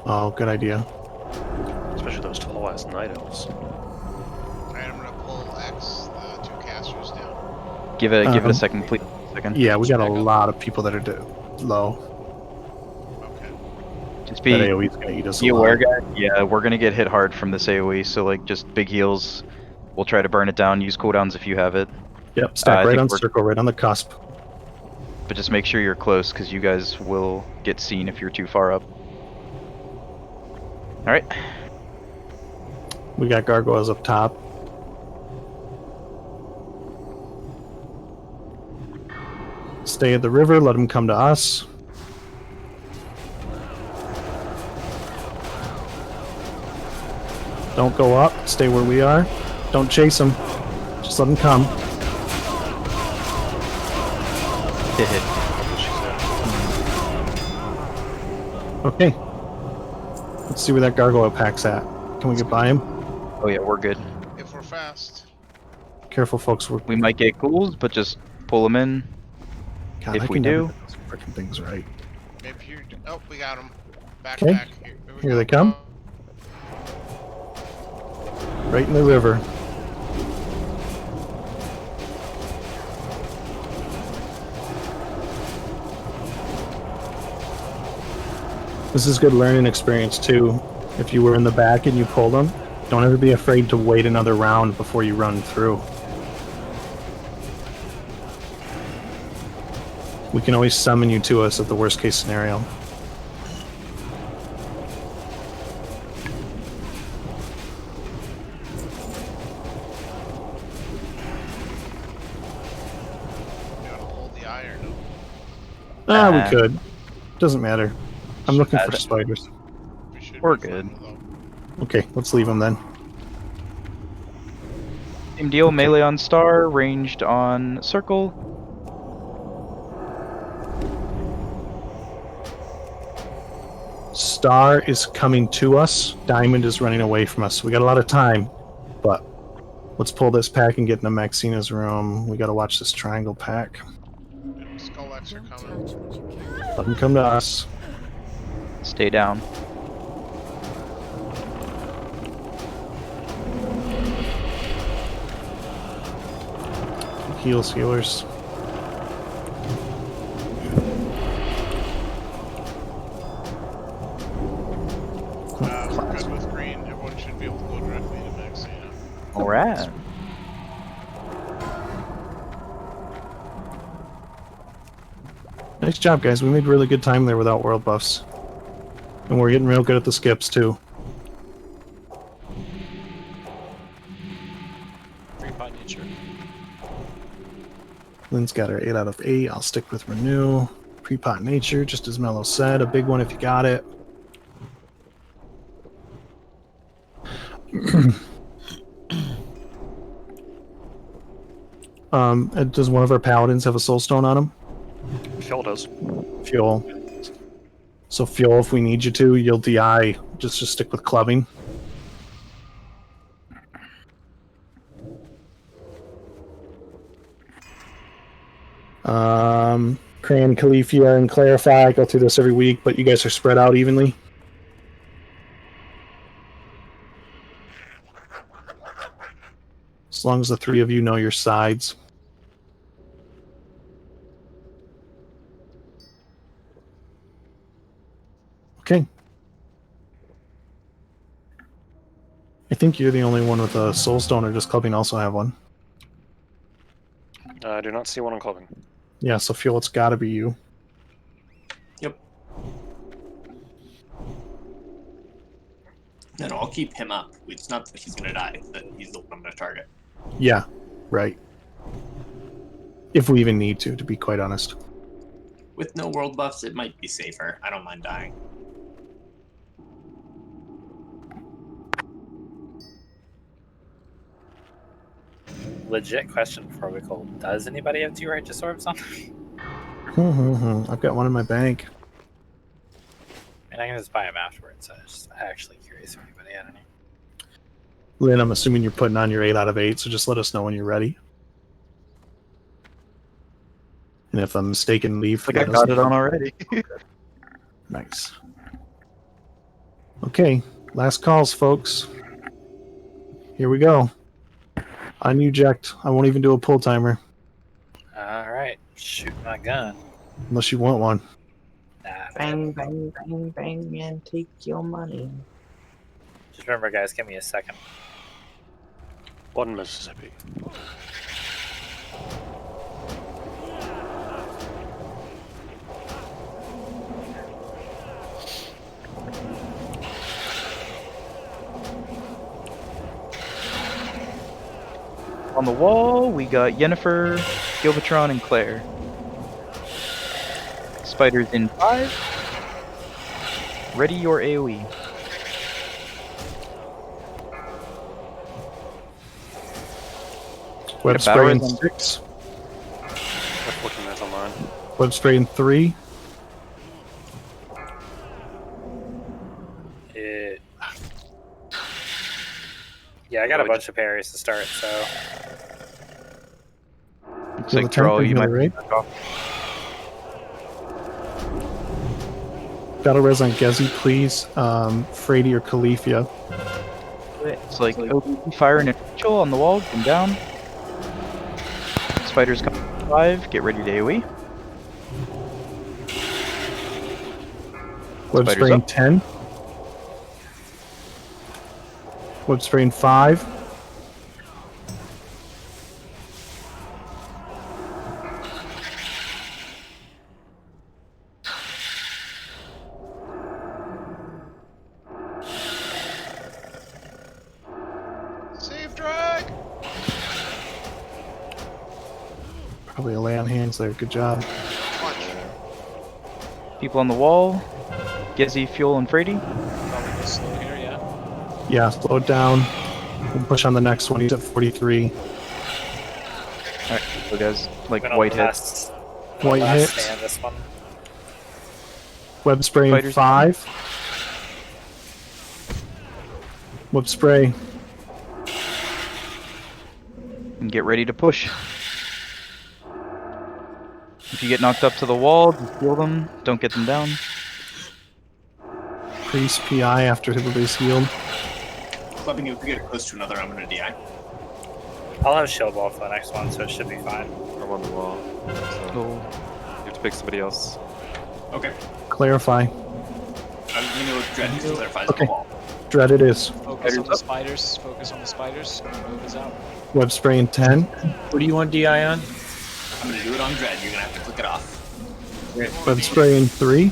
Oh, good idea. Especially those tall ass night elves. Alright, I'm gonna pull X, the 2 casters down. Give it a second, please. Second. Yeah, we got a lot of people that are low. Just be, That AoE's gonna eat us be alive. aware, guys. Yeah, we're gonna get hit hard from this AoE, so like just big heals. We'll try to burn it down. Use cooldowns if you have it. Yep, I stack right think on we're- circle, right on the cusp. But just make sure you're close, because you guys will get seen if you're too far up. All right. We got gargoyles up top. Stay at the river, let them come to us. Don't go up, stay where we are. Don't chase them, just let them come. Okay. Let's see where that gargoyle pack's at. Can we get by him? Oh yeah, we're good. If we're fast. Careful, folks. We might get ghouls, but just pull them in. God, I If we can never do, get those freaking things right. Maybe here. Oh, we got them. Back, Okay. back. We Here go. they come. Right in the river. This is good learning experience too. If you were in the back and you pulled them, don't ever be afraid to wait another round before you run through. We can always summon you to us at the worst case scenario. We could. Doesn't matter. I'm looking for spiders. we're good. Okay, let's leave them then. Same deal, melee on star, ranged on circle. Star is coming to us. Diamond is running away from us. We got a lot of time, but let's pull this pack and get into Maexena's room. We got to watch this triangle pack. Skull-X are coming. Let them come to us. Stay down. Healers. We're good with green. Everyone should be able to go directly to Maexena. Alright. Nice job, guys. We made really good time there without world buffs. And we're getting real good at the skips, too. Pre-pot nature. Lynn's got her 8 out of 8. I'll stick with Renew. Pre-pot nature, just as Mello said. A big one if you got it. Does one of our paladins have a soul stone on him? Fuel does. Fuel. So fuel, if we need you to, you'll DI. Just stick with clubbing. Cran, Califia, and Clarify. I go through this every week, but you guys are spread out evenly. As long as the 3 of you know your sides. Okay. I think you're the only one with a soul stone, or does clubbing also have one? I do not see one on clubbing. Yeah, so Fuel, it's gotta be you. Yep. No, I'll keep him up. It's not that he's gonna die, but he's the one I'm gonna target. Yeah, right. If we even need to be quite honest. With no world buffs, it might be safer. I don't mind dying. Legit question before we call. Does anybody have 2 righteous orbs on? I've got one in my bank. I mean, I can just buy them afterwards. So I'm just actually curious if anybody had any. Lynn, I'm assuming you're putting on your 8 out of 8, so just let us know when you're ready. And if I'm mistaken, leave. I got it on already. Nice. Okay, last calls, folks. Here we go. Uneject. I won't even do a pull timer. Alright, shoot my gun. Unless you want one. Nah, Bang, bang, bang, bang, and take your money. just remember, guys, give me a second. 1 Mississippi. On the wall, we got Yennefer, Gilvatron, and Claire. Spiders in 5. Ready your AoE. Web Get a battle spray in res on- 6. I'm looking at online. Web spray in 3. Yeah, I got a bunch of parries to start, so. Looks Kill like the tank Troll, and you heal might the raid. back off. Battle res on Gezi, please. Frady or Califia. It's like OB fire and initial on the wall, come down. Spiders come 5, get ready to AoE. Web Spiders spraying up. 10. Web spraying 5. Save drag! Probably a lay on hands there. Good job. People on the wall. Gezi, Fuel, and Frady. Probably go slow here, yeah. Yeah, slow it down. We'll push on the next one. He's at 43. Alright, so guys, like Been on white the hits. White last hits. stand, this one. Web spraying Spiders. 5. Web spray. And get ready to push. If you get knocked up to the wall, just heal them. Don't get them down. Priest PI after everybody's healed. Clubbing, if we get close to another, I'm gonna DI. I'll have shield wall for the next one, so it should be fine. I'm on the wall. So you have to pick somebody else. Okay. Clarify. I'm gonna go with Dread to clarify Okay. the wall. Dread it is. Focus on the spiders. Focus on the spiders. Move is out. Web spraying 10. What do you want DI on? I'm gonna do it on Dread. You're gonna have to click it off. Web spraying 3.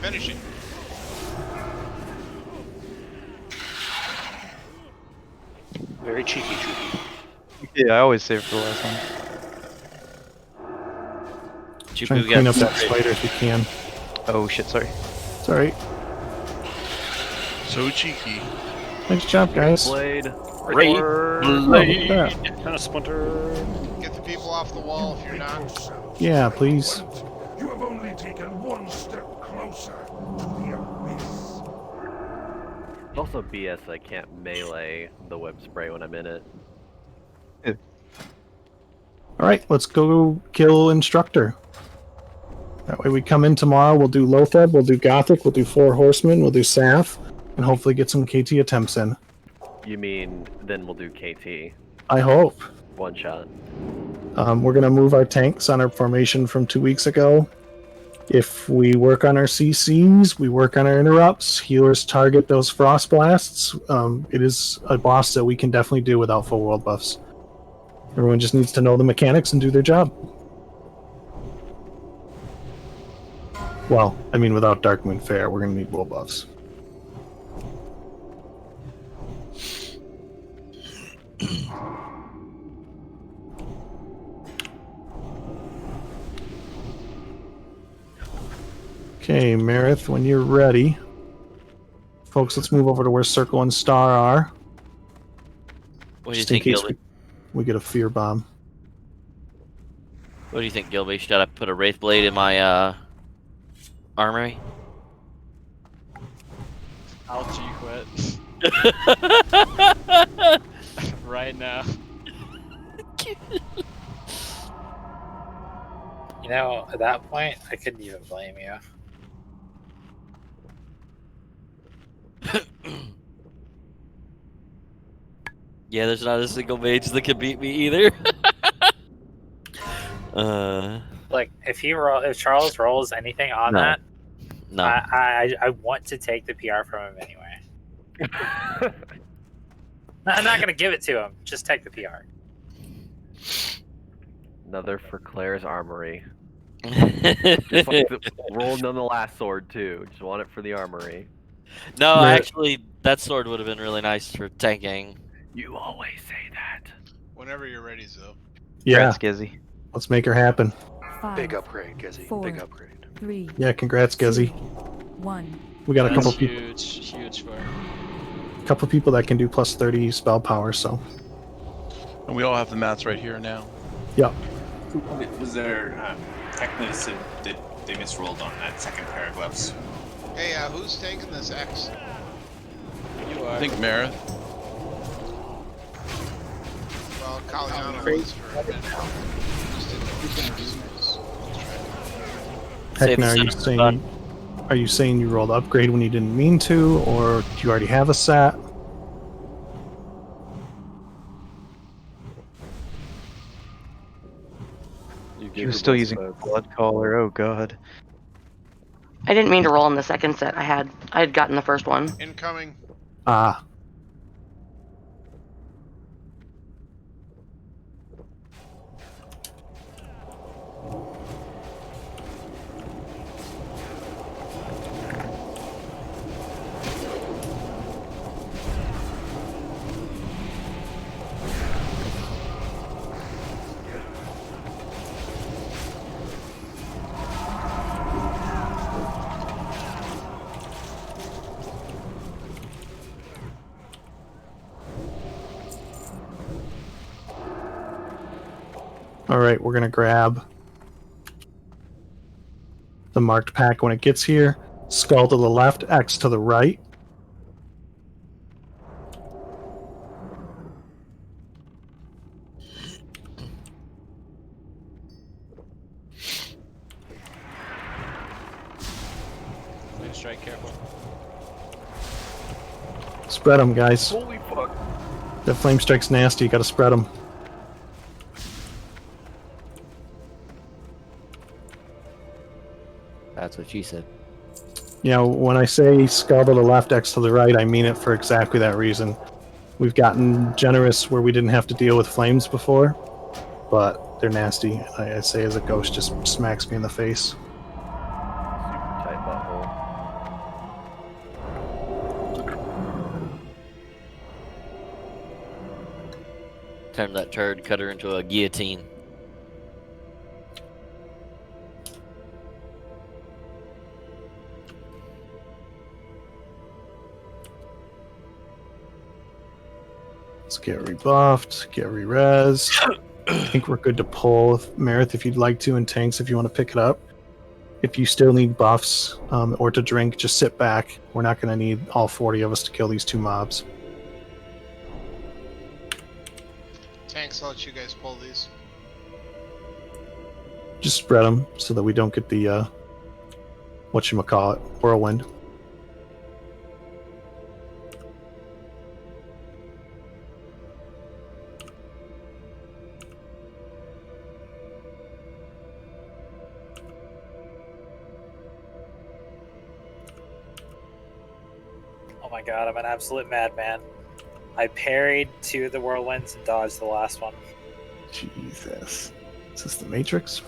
Finishing. Very cheeky, cheeky. Yeah, I always save for the last one. Try and clean up that spider if you can. Oh shit, sorry. Sorry. So cheeky. Nice job, guys. Blade. Raid Blade. Splinter. Get the people off the wall if you're not. Yeah, please. You have only taken one step closer to the abyss. It's also BS I can't melee the web spray when I'm in it. Alright, let's go kill Instructor. That way we come in tomorrow, we'll do Loatheb, we'll do Gothic, we'll do 4 Horsemen, we'll do Saf, and hopefully get some KT attempts in. You mean then we'll do KT? I hope. One shot. We're going to move our tanks on our formation from 2 weeks ago. If we work on our CCs, we work on our interrupts, healers target those Frost Blasts. It is a boss that we can definitely do without full world buffs. Everyone just needs to know the mechanics and do their job. Well, I mean without Darkmoon Fair, we're going to need world buffs. Okay, Marith, when you're ready. Folks, let's move over to where Circle and Star are. What do you Just in think, case Gilby? we get a fear bomb. What do you think, Gilby? Should I put a Wraith Blade in my armory? I'll G-quit. Right now. You know, at that point, I couldn't even blame you. Yeah, there's not a single mage that can beat me either. Like, if Charles rolls anything on No. that, No. I want to take the PR from him anyway. I'm not gonna give it to him. Just take the PR. Another for Claire's armory. Just like rolled on the last sword too. Just want it for the armory. No, Right. actually, that sword would have been really nice for tanking. You always say that. Whenever you're ready, Zo. Yeah, Congrats, Gizzy. let's make her happen. 5, Big upgrade, Gizzy. 4, Big upgrade. 3, Yeah, congrats, Gezi. 1. We got a That's couple people, huge for her. couple people that can do plus 30 spell power. So, And we all have the mats right here now. yeah. Was there technically did they misrolled on that second pair of webs? Hey, who's taking this X? You are. I think Marith. Well, Kaliana was for a minute. Just didn't Heck, now, are you saying you rolled upgrade when you didn't mean to, or do you already have a set? He was still using blood collar. Oh god. I didn't mean to roll in the second set. I had gotten the first one. Incoming. Ah. Alright, we're going to grab the marked pack when it gets here. Skull to the left, X to the right. Flame strike, careful. Spread them, guys. Holy fuck. That flame strike's nasty, you gotta spread them. That's what she said. You know, when I say skull to the left, X to the right, I mean it for exactly that reason. We've gotten generous where we didn't have to deal with flames before, but they're nasty. I say as a ghost just smacks me in the face. Super tight butthole. Turn that turd cutter into a guillotine. Let's get rebuffed, get re-res. I think we're good to pull, Marith, if you'd like to, and Tanks if you want to pick it up. If you still need buffs or to drink, just sit back. We're not going to need all 40 of us to kill these two mobs. Tanks, I'll let you guys pull these. Just spread them so that we don't get the, whatchamacallit, whirlwind. Oh my god, I'm an absolute madman. I parried 2 of the whirlwinds and dodged the last one. Jesus. Is this the Matrix?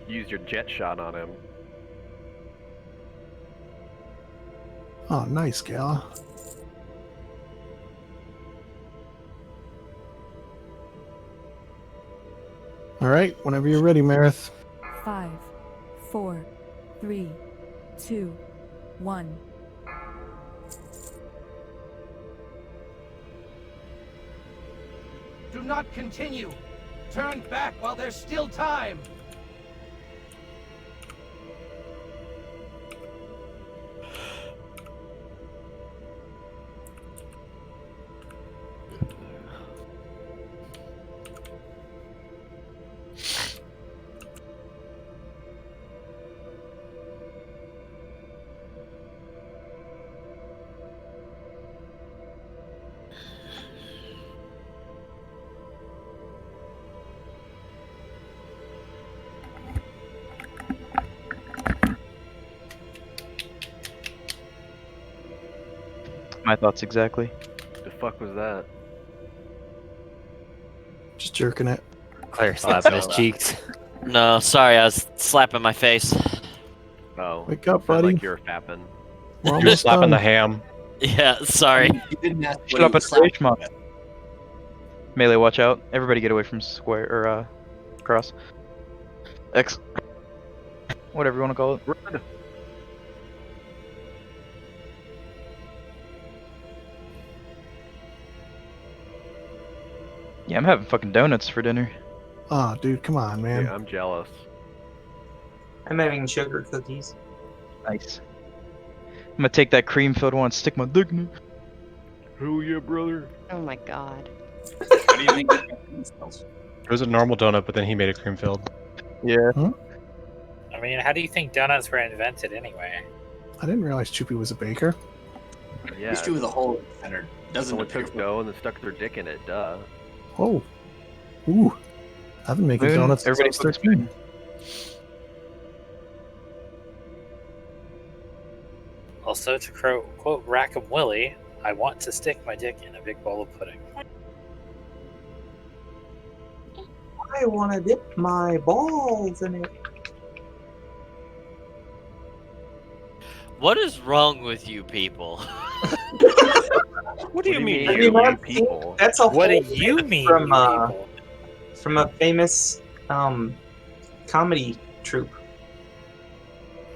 Use your jet shot on him. Oh, nice, Gala. Alright, whenever you're ready, Marith. 5, 4, 3, 2, 1. Do not continue. Turn back while there's still time. My thoughts exactly. The fuck was that? Just jerking it. Claire slapping his cheeks. No, sorry, I was slapping my face. Oh. Wake up, sounded buddy. like you were fapping. We're You're almost slapping done. the ham. Yeah, sorry. You didn't ask Shut what up he at was the rage slapping mob. Melee, watch out. Everybody get away from square or cross. X. Whatever you want to call it. Run. Yeah, I'm having fucking donuts for dinner. Oh, dude, come on, man. Yeah, I'm jealous. I'm having sugar cookies. Nice. I'm gonna take that cream filled one and stick my dick in it. Who ya, brother? Oh my god. What do you think? It was a normal donut, but then he made it cream filled. Yeah. I mean, how do you think donuts were invented anyway? I didn't realize Choopy was a baker. Yeah. Used to with a hole center. Doesn't Someone depict took dough and then stuck their dick in it. Duh. Oh. Ooh. I've been making Moon, donuts since I everybody was focus 13. Also, to quote Rackham Willie, I want to stick my dick in a big bowl of pudding. I want to dip my balls in it. What is wrong with you people? What do you mean? I mean, that's a What do whole you bit mean, from you people? from a famous comedy troupe.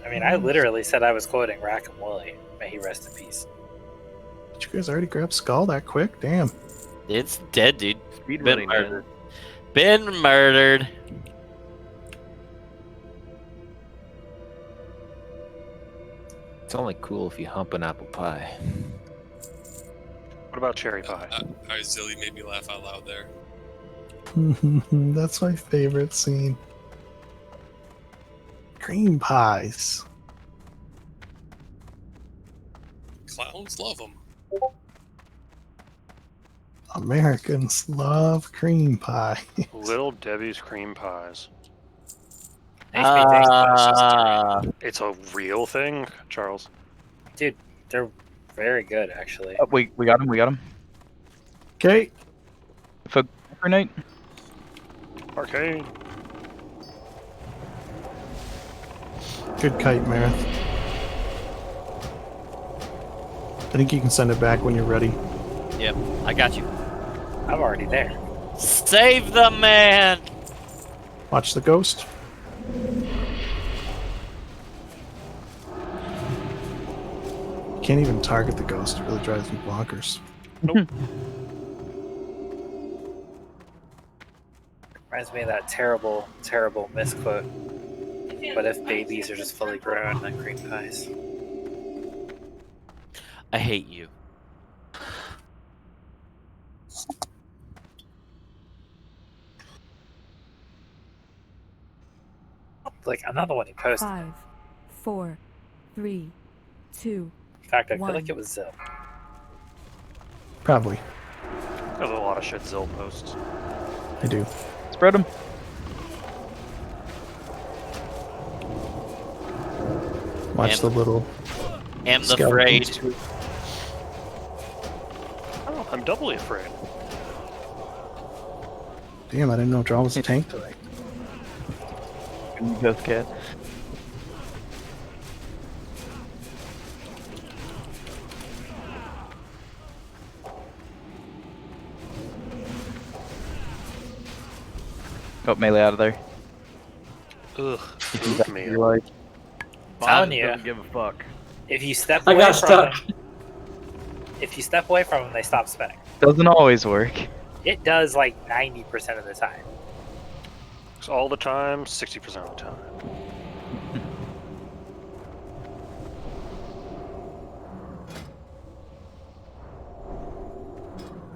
I mean, I literally said I was quoting Rackham Willie. May he rest in peace. Did you guys already grab Skull that quick? Damn. It's dead, dude. Speed Been running, man. murdered. Been murdered. It's only cool if you hump an apple pie. What about cherry pie? Zilly made me laugh out loud there. That's my favorite scene. Cream pies. Clowns love them. Americans love cream pie. Little Debbie's cream pies. It's a real thing, Charles. Dude, they're very good, actually. Oh, we got him. We got him. Okay. For night. Arcade. Good kite, Marith. I think you can send it back when you're ready. Yep, I got you. I'm already there. Save the man! Watch the ghost. Can't even target the ghost. It really drives me bonkers. Reminds me of that terrible, terrible misquote. What if babies are just fully grown like cream pies? I hate you. Like, I'm not the one who posted. 5, 4, 3, 2. In fact, I feel one. like it was Zill. Probably. There's a lot of shit Zill posts. I do. Spread them. Watch the little. Am the skeletons. afraid. Oh, I'm doubly afraid. Damn, I didn't know Draw was a tank today. Ghost cat. Oh, melee out of there. Ugh. If me. you like. Telling Bob you. doesn't give a fuck. If you step I away got from stuck. them, if you step away from them, they stop spinning. Doesn't always work. It does like 90% of the time. It's all the time, 60% of the time.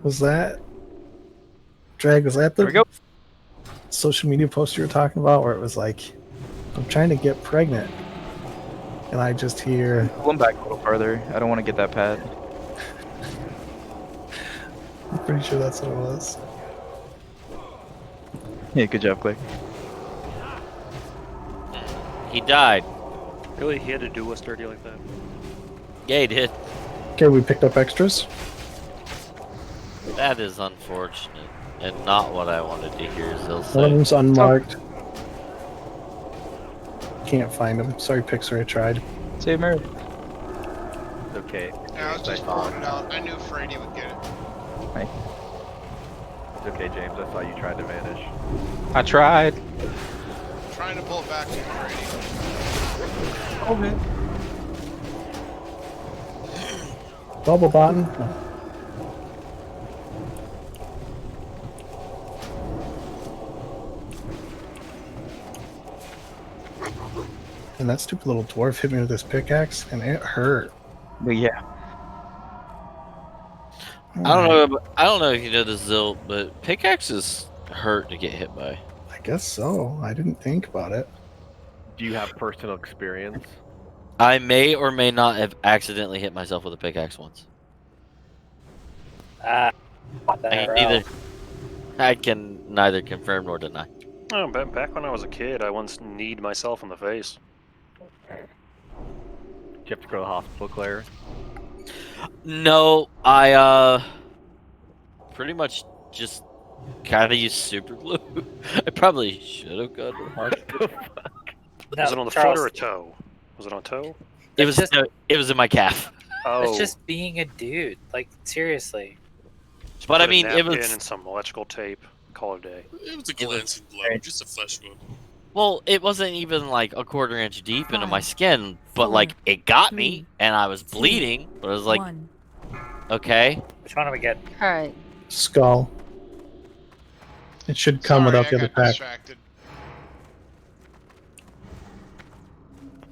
Was that Drag? Was that There we the go. social media post you were talking about, where it was like, "I'm trying to get pregnant," and I just hear, Pull him back a little farther. I don't want to get that pad. I'm pretty sure that's what it was. Yeah, good job, Clay. He died. Really? He had to do us dirty like that? Yeah, he did. Okay, we picked up extras. That is unfortunate. And not what I wanted to hear, Zill One of say. them's unmarked. Can't find him. Sorry, Pixar. I tried. Save Mary. It's okay. Yeah, I was James, just saw pulling it out. I knew Frady would get it. Right. It's okay, James. I saw you tried to vanish. I tried. I'm trying to pull it back to you, Frady. Okay. Bubble button. And that stupid little dwarf hit me with his pickaxe, and it hurt. But yeah. I don't know if you know this, Zilt, but pickaxes hurt to get hit by. I guess so. I didn't think about it. Do you have personal experience? I may or may not have accidentally hit myself with a pickaxe once. I can neither confirm nor deny. Oh, back when I was a kid, I once kneed myself in the face. Do you have to go to the hospital, Claire? No, I pretty much just kind of used super glue. I probably should have gone to the hospital. Was it on the foot or a toe? Was it on toe? It was in my calf. Oh. It's just being a dude. Like, seriously. But I Put a mean, it napkin was and some electrical tape. Call it a day. It was a glancing blow, just a flesh wound. well, it wasn't even like a quarter inch deep into my skin, but like it got me and I was bleeding. But I was like, okay. Which one do we get? All right. Skull. It should come Sorry, without I the other got pack. distracted.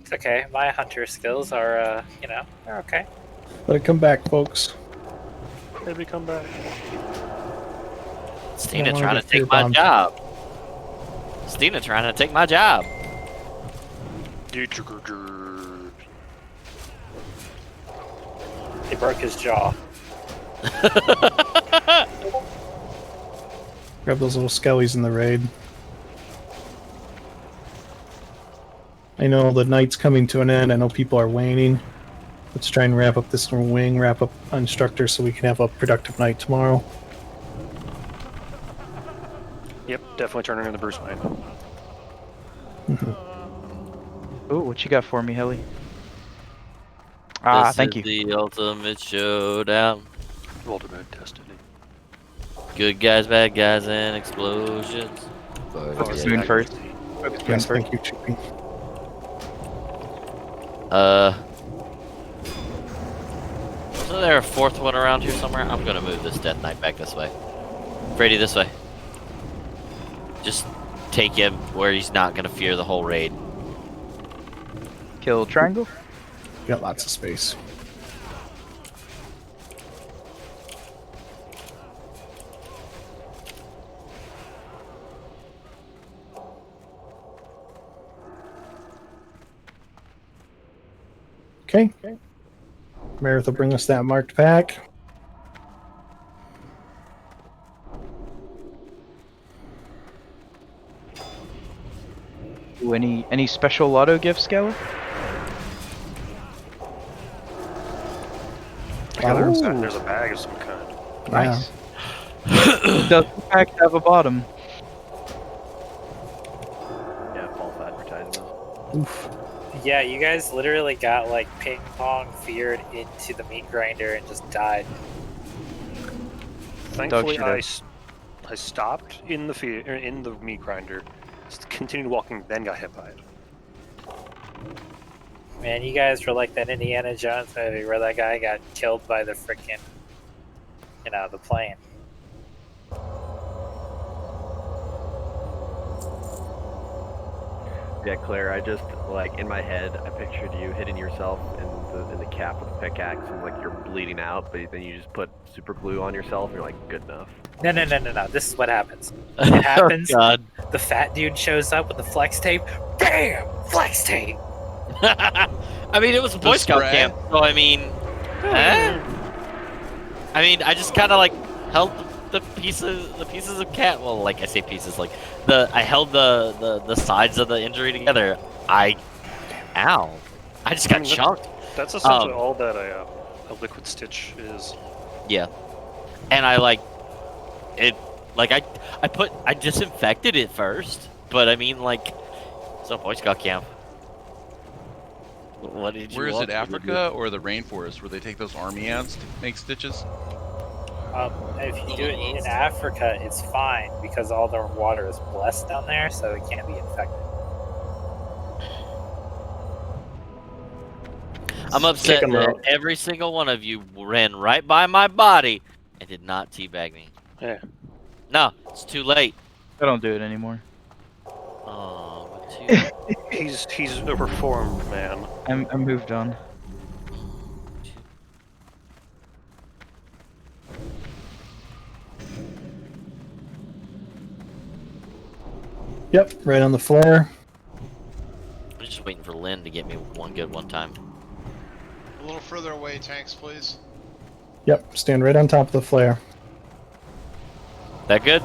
It's okay. My hunter skills are, they're okay. Let it come back, folks. Maybe come back. Stina wanna trying to get fear take my bombed. job. Stina trying to take my job. He broke his jaw. Grab those little skellies in the raid. I know the night's coming to an end. I know people are waning. Let's try and wrap up this wing, wrap up Instructor so we can have a productive night tomorrow. Yep, definitely turning into Bruce Wayne. Oh, what you got for me, Helly? This Thank is you. the ultimate showdown. Ultimate destiny. Good guys, bad guys, and explosions. Focus moon first. Focus moon Yes, first. thank you, Chippy. Isn't there a fourth one around here somewhere? I'm gonna move this Death Knight back this way. Brady, this way. Just take him where he's not gonna fear the whole raid. Kill triangle. Got lots of space. Okay. Meredith will bring us that marked pack. Ooh, any special lotto gifts, Scalar? There's a bag of some kind. Nice. Does the pack have a bottom? Yeah, false advertisements. Oof. Yeah, you guys literally got like ping pong feared into the meat grinder and just died. Thankfully, Dog shit I stopped in the meat grinder, continued walking, then got hit by it. Man, you guys were like that Indiana Jones movie where that guy got killed by the frickin', the plane. Yeah, Claire, I just, like, in my head, I pictured you hitting yourself in the calf with a pickaxe and, like, you're bleeding out, but then you just put super glue on yourself and you're like, good enough. No. This is what happens. It happens. Oh, God. The fat dude shows up with the flex tape. Bam! Flex tape! I mean, it was a Boy Scout spray? camp, so I mean, I mean, I just kind of like held the pieces of cat. Well, like I say pieces, like I held the sides of the injury together. Ow! I just got chunked. That's essentially all that a liquid stitch is. Yeah, and I disinfected it first, but I mean, like, it's a Boy Scout camp. What did you Where is want it, me to Africa or the rainforest, where they take those army ants to make stitches? If you do it in Africa, it's fine because all the water is blessed down there, so it can't be infected. I'm upset Kick 'em that out. every single one of you ran right by my body and did not teabag me. Yeah. No, it's too late. I don't do it anymore. Oh, He's a reformed man. I moved on. Yep, right on the flare. I'm just waiting for Lynn to get me one good one time. A little further away, tanks, please. Yep, stand right on top of the flare. That good?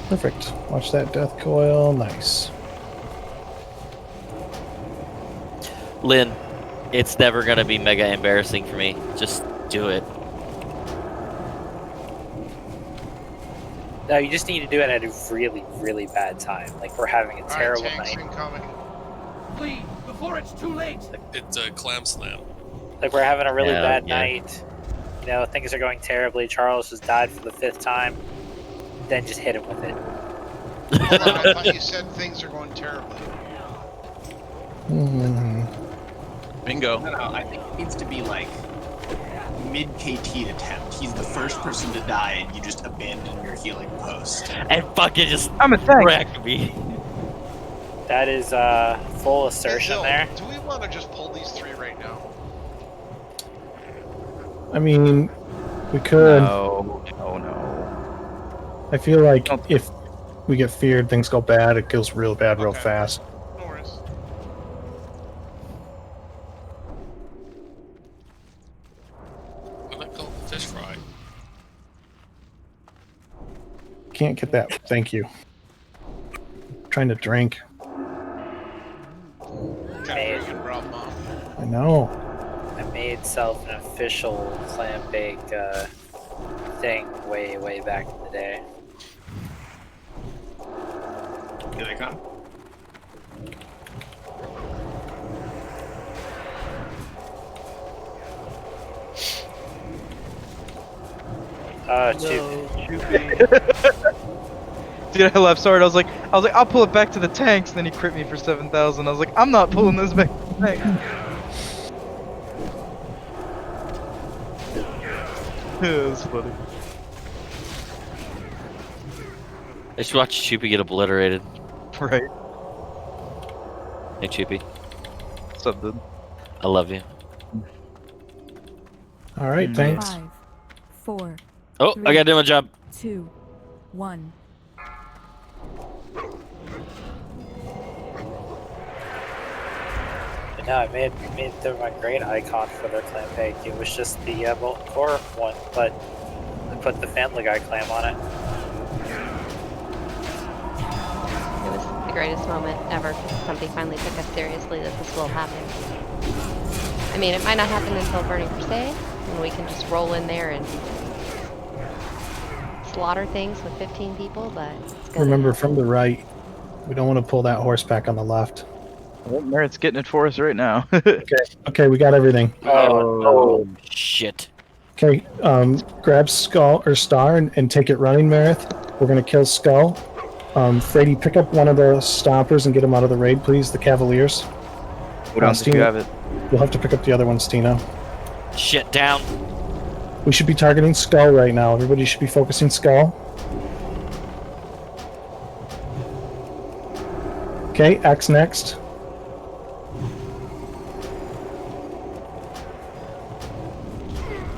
Perfect. Watch that death coil. Nice. Lynn, it's never gonna be mega embarrassing for me. Just do it. No, you just need to do it at a really, really bad time. Like we're having a terrible tanks night. incoming. Flee before it's too late. It's a clam slam. Like we're having a really Yeah, bad yeah. night. You know, things are going terribly. Charles has died for the 5th time. Then just hit him with it. Hold on, I thought you said things are going terribly. Bingo. No, I think it needs to be like mid KT attempt. He's the first person to die, and you just abandon your healing post. And fucking just I'm a tank. wreck me. That is full assertion Hey, Zil, there. do we want to just pull these 3 right now? I mean, we could. No. I feel like if we get feared, things go bad. It goes real bad real fast. No worries. What I call it, fish fry. Can't get that. Thank you. Trying to drink. I know. I made self an official clam bake thing way back in the day. Here they come. Dude, I left sword. I was like, I'll pull it back to the tanks. And then he crit me for 7,000. I was like, I'm not pulling this back to the tanks. It was funny. I should watch Choopy get obliterated. Right. Hey Choopy. What's up, dude? I love you. All right, thanks. 5, 4. Oh, I gotta do my job. 2, 1. But no, I made them a great icon for their clam bake. It was just the molten core one, but I put the Family Guy clam on it. It was the greatest moment ever. Somebody finally took us seriously that this will happen. I mean, it might not happen until Burning Crusade, when we can just roll in there and slaughter things with 15 people, but it's gonna Remember, happen. from the right, we don't want to pull that horse back on the left. Well, Merritt's getting it for us right now. Okay, we got everything. Oh shit. Okay, grab Skull or Star and take it running, Marith. We're gonna kill Skull. Freddy, pick up one of the stompers and get him out of the raid, please. The Cavaliers. Hold on, if you have it. You'll have to pick up the other one, Stino. Shit down. We should be targeting Skull right now. Everybody should be focusing Skull. Okay, X next.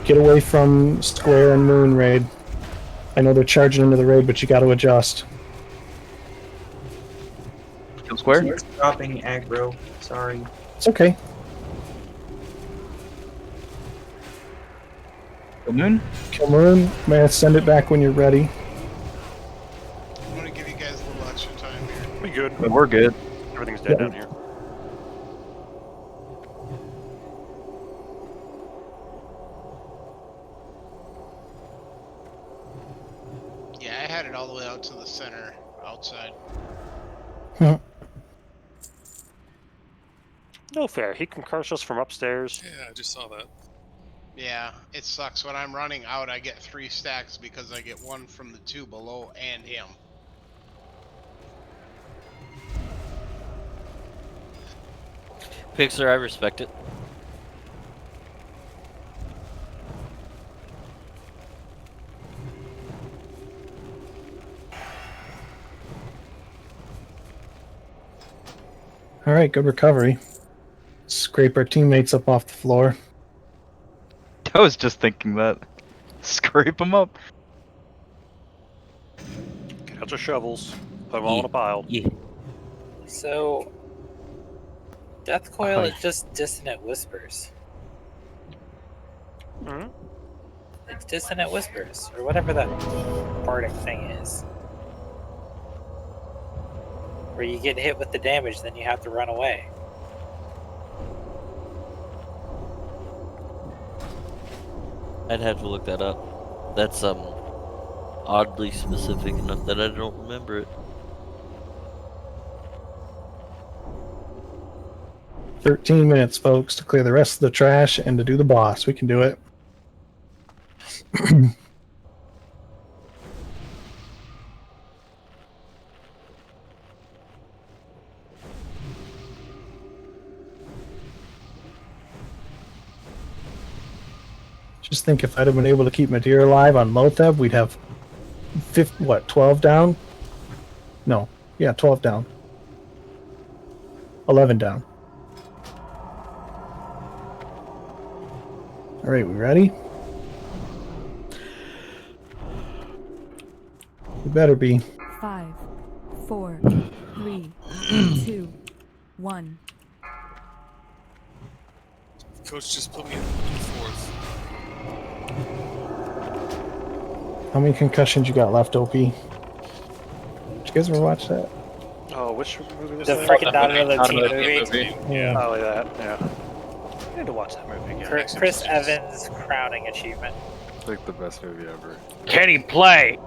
Get away from Square and Moon raid. I know they're charging into the raid, but you got to adjust. Kill Square? It's dropping aggro. Sorry. It's okay. Kill Moon? Kill Moon. Man, send it back when you're ready. I'm gonna give you guys a little extra time here. We good. But we're good. Everything's dead down here. Yeah, I had it all the way out to the center, outside. No fair. He can crush us from upstairs. Yeah, I just saw that. Yeah, it sucks. When I'm running out, I get 3 stacks because I get 1 from the 2 below and him. Pixar, I respect it. All right, good recovery. Scrape our teammates up off the floor. I was just thinking that. Scrape them up. Get out your shovels. Put them all in a pile. Yeah. So, Death Coil is just dissonant whispers. Hmm? It's dissonant whispers, or whatever that bardic thing is. Where you get hit with the damage, then you have to run away. I'd have to look that up. That's oddly specific enough that I don't remember it. 13 minutes, folks, to clear the rest of the trash and to do the boss. We can do it. Just think if I'd have been able to keep my deer alive on Loatheb, we'd have 12 down? No. Yeah, 12 down. 11 down. Alright, we ready? We better be. 5, 4, 3, 2, 1. Coach just put me in fourth. How many concussions you got left, OP? Did you guys ever watch that? Oh, which movie was The that? freaking Not Another Teen movie. Yeah. Oh, yeah. I need to watch that movie again. Chris Evans' crowning achievement. It's like the best movie ever. Can he play?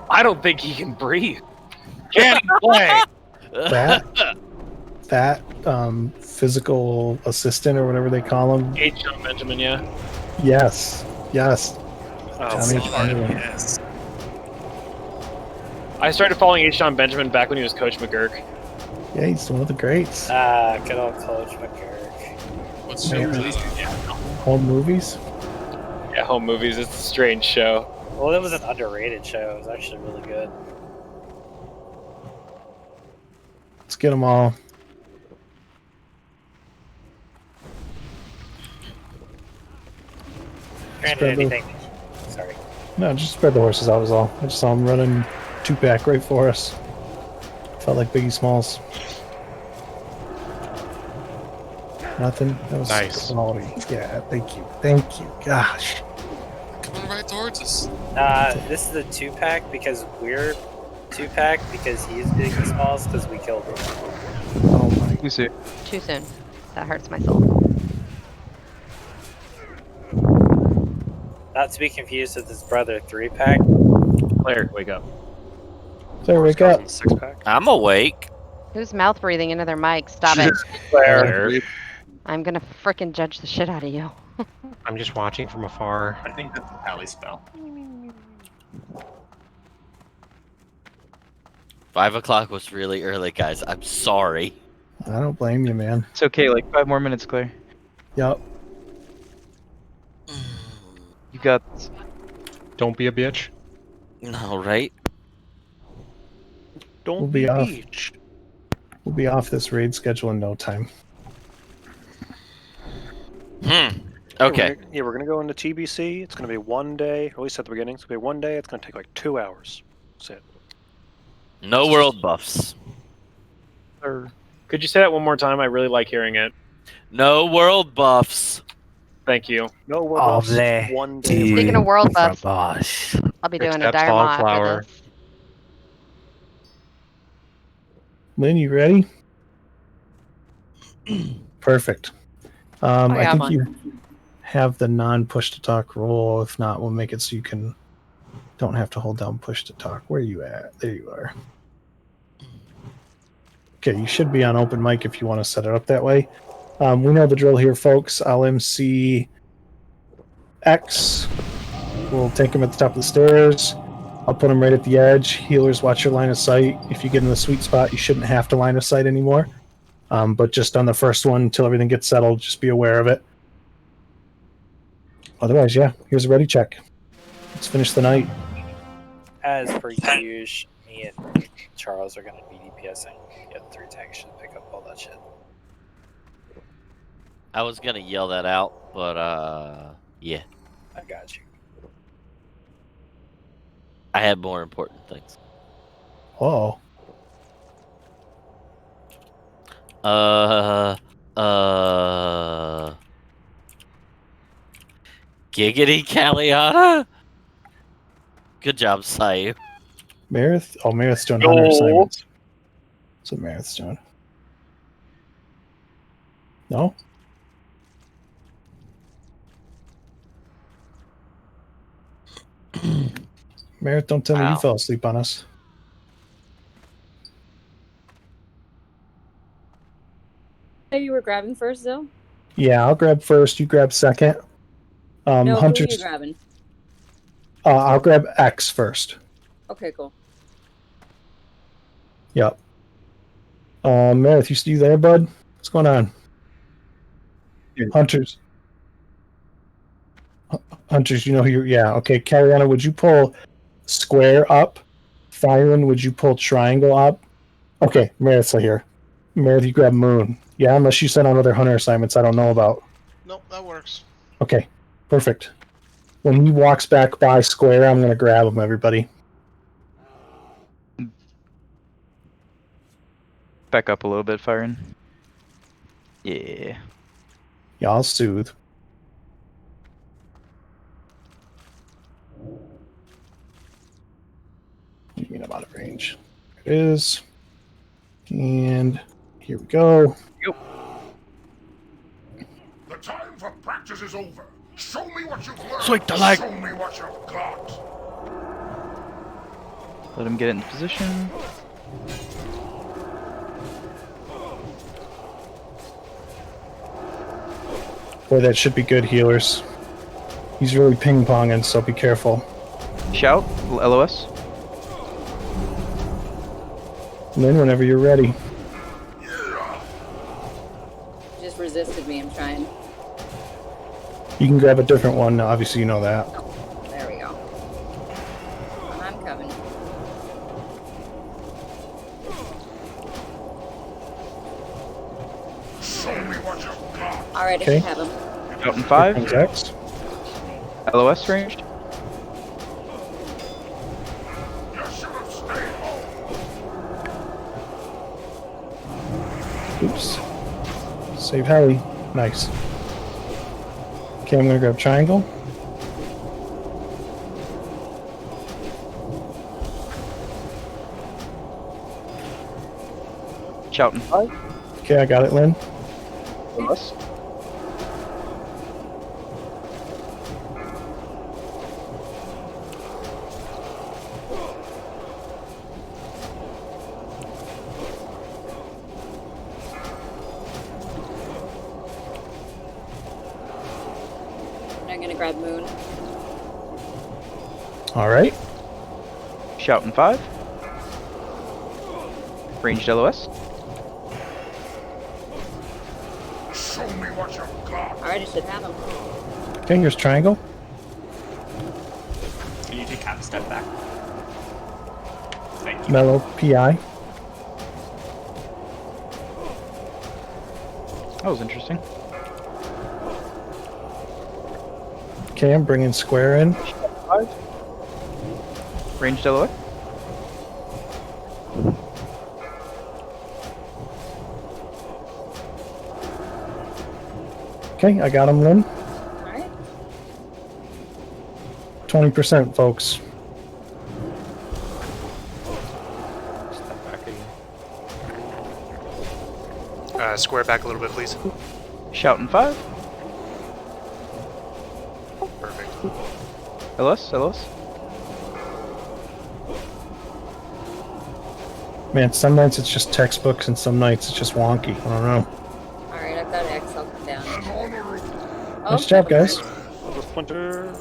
I don't think he can breathe. Can he play? That physical assistant or whatever they call him. H. John Benjamin, yeah. Yes. Oh, Johnny God, Benjamin. Yes. I started following H. John Benjamin back when he was Coach McGurk. Yeah, he's one of the greats. Good old Coach McGurk. What's Yeah. your Home movies. Yeah, home movies. It's a strange show. Well, it was an underrated show. It was actually really good. Let's get them all. Granted, Spread the- anything. Sorry. No, just spread the horses out was all. I just saw him running 2-pack right for us. Felt like Biggie Smalls. Nothing. That was Nice. quality. Yeah, thank you. Thank you. Gosh. Coming right towards us. This is a 2-pack because we're 2-pack because he's Biggie Smalls because we killed him. Oh my. You see. Too soon. That hurts my soul. Not to be confused with his brother 3-pack. Claire, wake up. Claire, wake up. I'm awake. Who's mouth breathing into their mic? Stop it. Claire. I'm gonna frickin' judge the shit out of you. I'm just watching from afar. I think that's a tally spell. 5 o'clock was really early, guys. I'm sorry. I don't blame you, man. It's okay, like 5 more minutes, Claire. Yup. You got. Don't be a bitch. No, right? Don't We'll be off. We'll be off this raid schedule in no time. Okay. We're gonna go into TBC. It's gonna be 1 day, or at least at the beginning. It's gonna be 1 day. It's gonna take like 2 hours. That's it. No world buffs. Could you say that one more time? I really like hearing it. No world buffs. Thank you. No world buffs. 1 day. Speaking of world buffs, Bosh. I'll be doing a Except dire mod for Fogflower. this. Lynn, you ready? Perfect. I got think one. you have the non-push to talk role. If not, we'll make it so you don't have to hold down push to talk. Where are you at? There you are. Okay, you should be on open mic if you want to set it up that way. We know the drill here, folks. I'll MC X. We'll take him at the top of the stairs. I'll put him right at the edge. Healers, watch your line of sight. If you get in the sweet spot, you shouldn't have to line of sight anymore. But just on the first one, until everything gets settled, just be aware of it. Otherwise, yeah, here's a ready check. Let's finish the night. As per usual, me and Charles are gonna be DPSing. The other 3 tanks should pick up all that shit. I was gonna yell that out, but yeah. I got you. I had more important things. Oh. Giggity Caliana? Good job, Sayu. Marith? Oh, Marith's doing hunter assignments. That's what Marith's doing. No? Marith, don't tell me you fell asleep on us. Say you were grabbing first, though? Yeah, I'll grab first. You grab second. No, who are Hunters. you grabbing? I'll grab X first. Okay, cool. Yep. Marith, you there, bud? What's going on? Hunters. Hunters, you know who you're... Yeah, okay. Cariana, would you pull square up? Firen, would you pull triangle up? Okay, Marith's here. Marith, you grab moon. Yeah, unless you sent on other hunter assignments I don't know about. Nope, that works. Okay, perfect. When he walks back by square, I'm going to grab him, everybody. Back up a little bit, Firen. Yeah. Yeah, I'll soothe. What do you mean I'm out of range? There it is. And here we go. Yep. The time for practice is over. Show me what you've learned. Sweet the leg. Show me what you've got. Let him get into position. Boy, that should be good, healers. He's really ping-ponging, so be careful. Shout, LOS. Lynn, whenever you're ready. Just resisted me, I'm trying. You can grab a different one, obviously you know that. Oh, there we go. I'm coming. Show me what you've got. Alright, Okay. I should have him. Out in 5. X. LOS ranged. You should have stayed home. Oops. Save heli. Nice. Okay, I'm gonna grab triangle. Shout in 5. Okay, I got it, Lynn. LOS. I'm gonna grab moon. Alright. Shout in 5. Ranged LOS. Show me what you've got. Alright, I should have him. Okay, here's triangle. Can you take half a step back? Thank you. Mellow PI. That was interesting. Okay, I'm bringing square in. 5. Ranged LOS. Okay, I got him, Lynn. Alright. 20%, folks. Step back again. Square back a little bit, please. Shout in 5. Perfect. LOS. Man, some nights it's just textbooks and some nights it's just wonky. I don't know. Alright, I've got X, I'll come down. Oh, Nice job, guys. Splinter.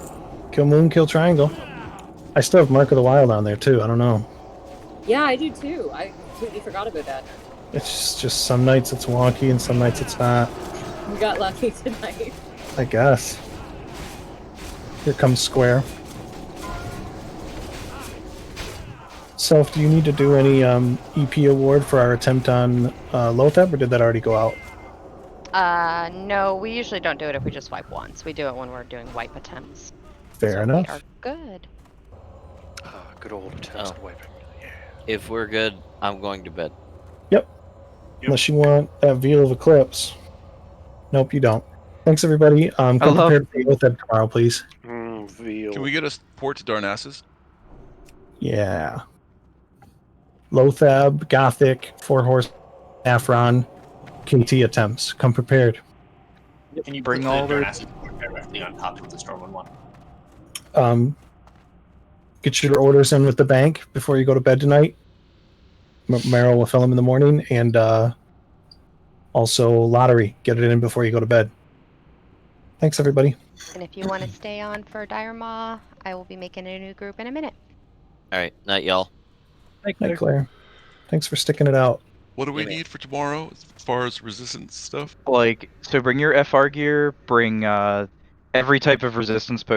Kill moon, kill triangle. I still have Mark of the Wild on there, too. I don't know. Yeah, I do too. I completely forgot about that. It's just some nights it's wonky and some nights it's not. We got lucky tonight. I guess. Here comes square. Self, do you need to do any EP award for our attempt on Loatheb, or did that already go out? No, we usually don't do it if we just wipe once. We do it when we're doing wipe attempts. Fair So enough. we are good. Good old attempts at wiping. Yeah. If we're good, I'm going to bed. Yep. Unless you want that Veil of Eclipse. Nope, you don't. Thanks, everybody. Come prepared for Loatheb tomorrow, please. Veal. Can we get a port to Darnassus? Yeah. Loatheb, Gothic, Four Horse, Afron, KT attempts. Come prepared. Can you Bring put all the their- Darnassus directly on top of the Stormwind one? Get your orders in with the bank before you go to bed tonight. Meryl will fill them in the morning, and also lottery. Get it in before you go to bed. Thanks, everybody. And if you want to stay on for Dire Maw, I will be making a new group in a minute. All right, night, y'all. Night, Claire. Thanks for sticking it out. What do we need for tomorrow as far as resistance stuff? Like, so bring your FR gear, bring every type of resistance potion.